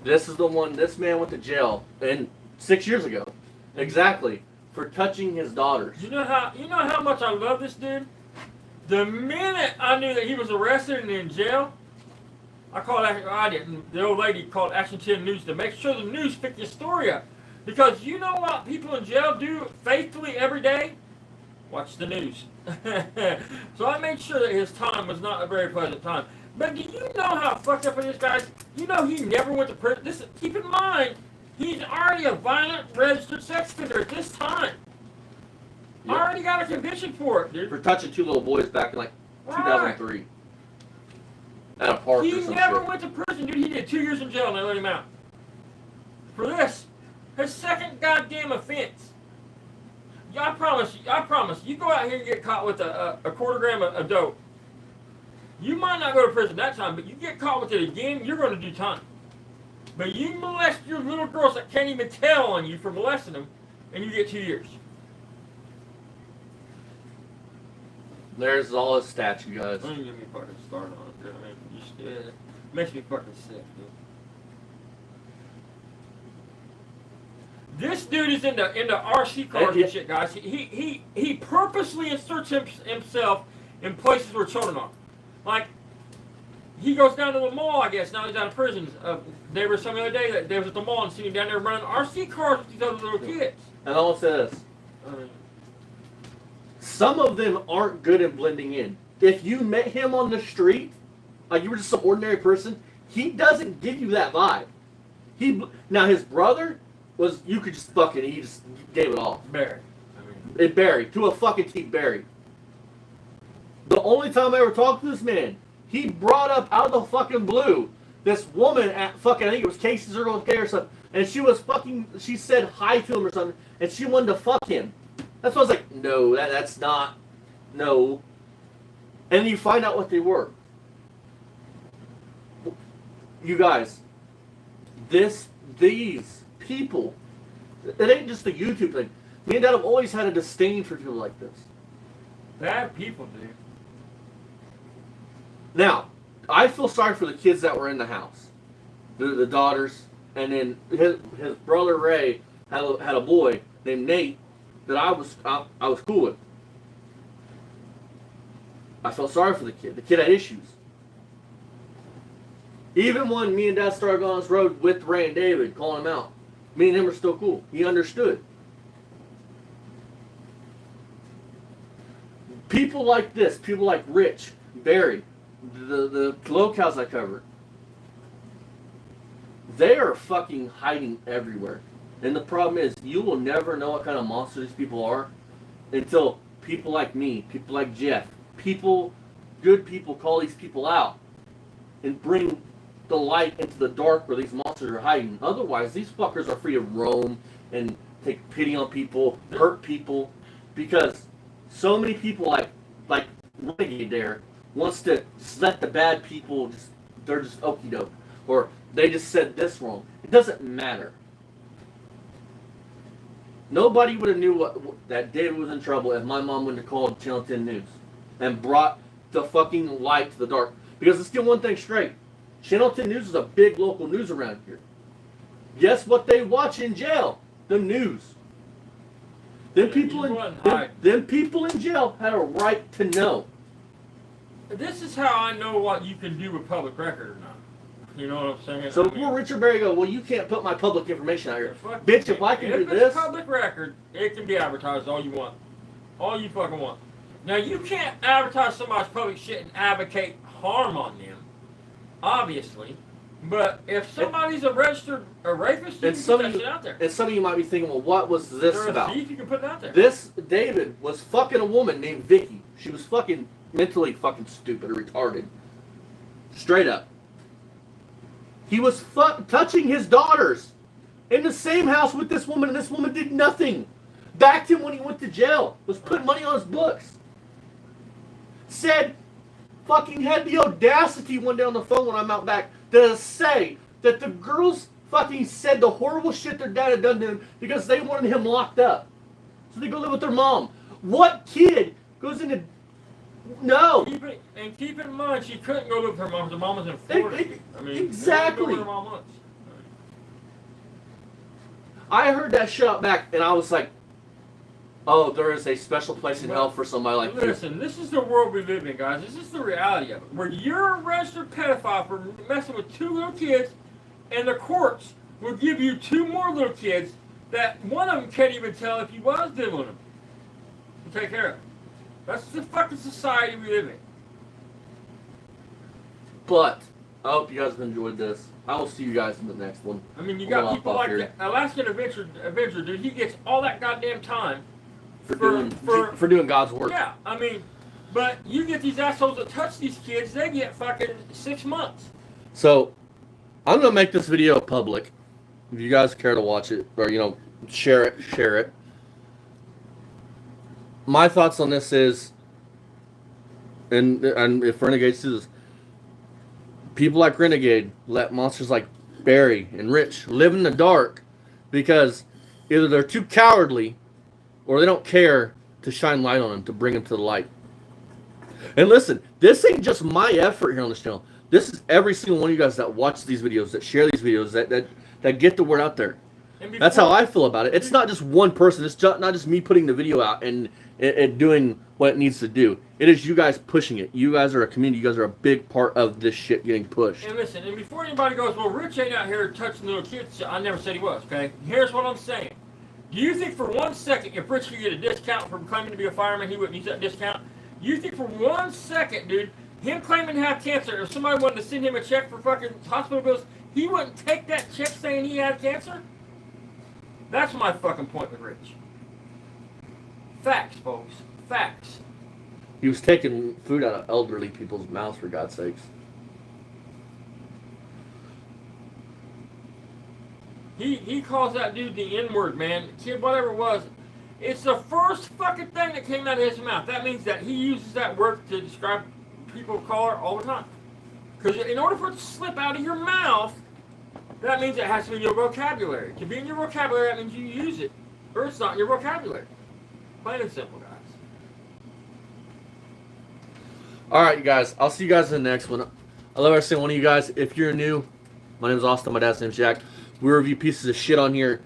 This is the one, this man went to jail 6 years ago. Exactly. For touching his daughters. You know how much I love this dude? The minute I knew that he was arrested and in jail, the old lady called Action 10 News to make sure the news picked your story up. Because you know what people in jail do faithfully every day? Watch the news. So I made sure that his time was not a very pleasant time. But do you know how fucked up it is, guys? You know he never went to prison. Keep in mind, he's already a violent registered sex offender at this time. Yep. Already got a conviction for it, dude. For touching two little boys back in 2003. At a park or some shit. He never went to prison, dude. He did 2 years in jail and they let him out. For this. His second goddamn offense. I promise, you go out here and get caught with a quarter gram of dope. You might not go to prison that time, but you get caught with it again, you're going to do time. But you molest your little girls that can't even tell on you for molesting them, and you get 2 years. There's all his stats, you guys. Don't even get me fucking started on it, dude. I mean, it makes me fucking sick, dude. This dude is into RC cars and shit, guys. He purposely inserts himself in places where children are. Like, he goes down to the mall, I guess. Now he's out of prison. There was some other day that they was at the mall and seen him down there running RC cars with these other little kids. And I'll say this. Some of them aren't good at blending in. If you met him on the street, like you were just some ordinary person, he doesn't give you that vibe. Now his brother was, you could just he just gave it off. Barry. Barry, to a fucking T. Barry. The only time I ever talked to this man, he brought up out of the fucking blue this woman at fucking, I think it was Casey Circle K or something, and she said hi to him or something, and she wanted to fuck him. That's why I was like, no, that's not, no. And then you find out what they were. You guys, these people, it ain't just the YouTube thing. Me and Dad have always had a disdain for people like this. Bad people, dude. Now, I feel sorry for the kids that were in the house, the daughters, and then his brother Ray had a boy named Nate that I was cool with. I felt sorry for the kid. The kid had issues. Even when me and Dad started going on this road with Ray and David, calling him out, me and him were still cool. He understood. People like this, people like Rich, Barry, the locales I covered, they are fucking hiding everywhere. And the problem is, you will never know what kind of monsters these people are until people like me, people like Jeff, good people call these people out and bring the light into the dark where these monsters are hiding. Otherwise, these fuckers are free to roam and take pity on people, hurt people, because so many people like Renegade there wants to let the bad people they're just okie doke, or they just said this wrong. It doesn't matter. Nobody would have knew that David was in trouble if my mom wouldn't have called Channel 10 News and brought the fucking light to the dark. Because let's get one thing straight. Channel 10 News is a big local news around here. Guess what they watch in jail? The news. Them people in jail had a right to know. This is how I know what you can do with public record or not. You know what I'm saying? So before Richard Berry go, well, you can't put my public information out here. Bitch, if I can do this. If it's public record, it can be advertised all you want. All you fucking want. Now, you can't advertise somebody's public shit and advocate harm on them. Obviously. But if somebody's a registered rapist, you can put that shit out there. And some of you might be thinking, well, what was this about? You can put it out there. This David was fucking a woman named Vicky. She was fucking mentally fucking stupid or retarded. Straight up. He was touching his daughters in the same house with this woman, and this woman did nothing. Backed him when he went to jail. Was putting money on his books. Said, fucking had the audacity one day on the phone when I'm out back to say that the girls fucking said the horrible shit their dad had done to him because they wanted him locked up. So they go live with their mom. What kid goes into... No. Keep in mind, she couldn't go live with her mom. The mom was in Florida. Exactly. Her mom once. I heard that shit out back, and I was like, oh, there is a special place in hell for somebody like this. Listen, this is the world we live in, guys. This is the reality of it. Where you're a registered pedophile for messing with 2 little kids, and the courts will give you 2 more little kids that one of them can't even tell if you was dealing them to take care of. That's the fucking society we live in. But I hope you guys have enjoyed this. I will see you guys in the next one. I mean, you got people like the Alaskan Avenger, dude. He gets all that goddamn time for doing God's work. Yeah, I mean, but you get these assholes that touch these kids, they get fucking 6 months. So I'm gonna make this video public. If you guys care to watch it, or share it. My thoughts on this is, and if Renegade sees this, people like Renegade let monsters like Barry and Rich live in the dark because either they're too cowardly or they don't care to shine light on them, to bring them to the light. And listen, this ain't just my effort here on this channel. This is every single one of you guys that watch these videos, that share these videos, that get the word out there. That's how I feel about it. It's not just one person. It's not just me putting the video out and doing what it needs to do. It is you guys pushing it. You guys are a community. You guys are a big part of this shit getting pushed. And listen, and before anybody goes, well, Rich ain't out here touching little kids. I never said he was, okay? Here's what I'm saying. Do you think for 1 second, if Rich could get a discount from claiming to be a fireman, he wouldn't use that discount? You think for 1 second, dude, him claiming to have cancer, if somebody wanted to send him a check for fucking hospital bills, he wouldn't take that check saying he had cancer? That's my fucking point with Rich. Facts, folks. Facts. He was taking food out of elderly people's mouths, for God's sakes. He calls that dude the N-word, man. Kid, whatever it was. It's the first fucking thing that came out of his mouth. That means that he uses that word to describe people of color all the time. Because in order for it to slip out of your mouth, that means it has to be in your vocabulary. To be in your vocabulary, that means you use it. Or it's not in your vocabulary. Plain and simple, guys. Alright, you guys. I'll see you guys in the next one. I love every single one of you guys. If you're new, my name is Austin. My dad's name is Jack. We review pieces of shit on here.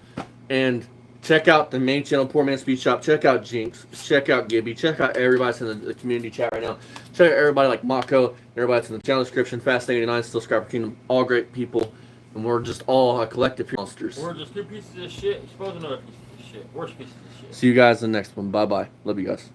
And check out the main channel, Poor Man's Speed Shop. Check out Jinx. Check out Gibby. Check out everybody that's in the community chat right now. Check out everybody like Mako. Everybody that's in the channel description. Fast89, Still Scrapper Kingdom. All great people. And we're just all a collective monsters. We're just 2 pieces of shit exposing other pieces of shit. Worse pieces of shit. See you guys in the next one. Bye-bye. Love you guys.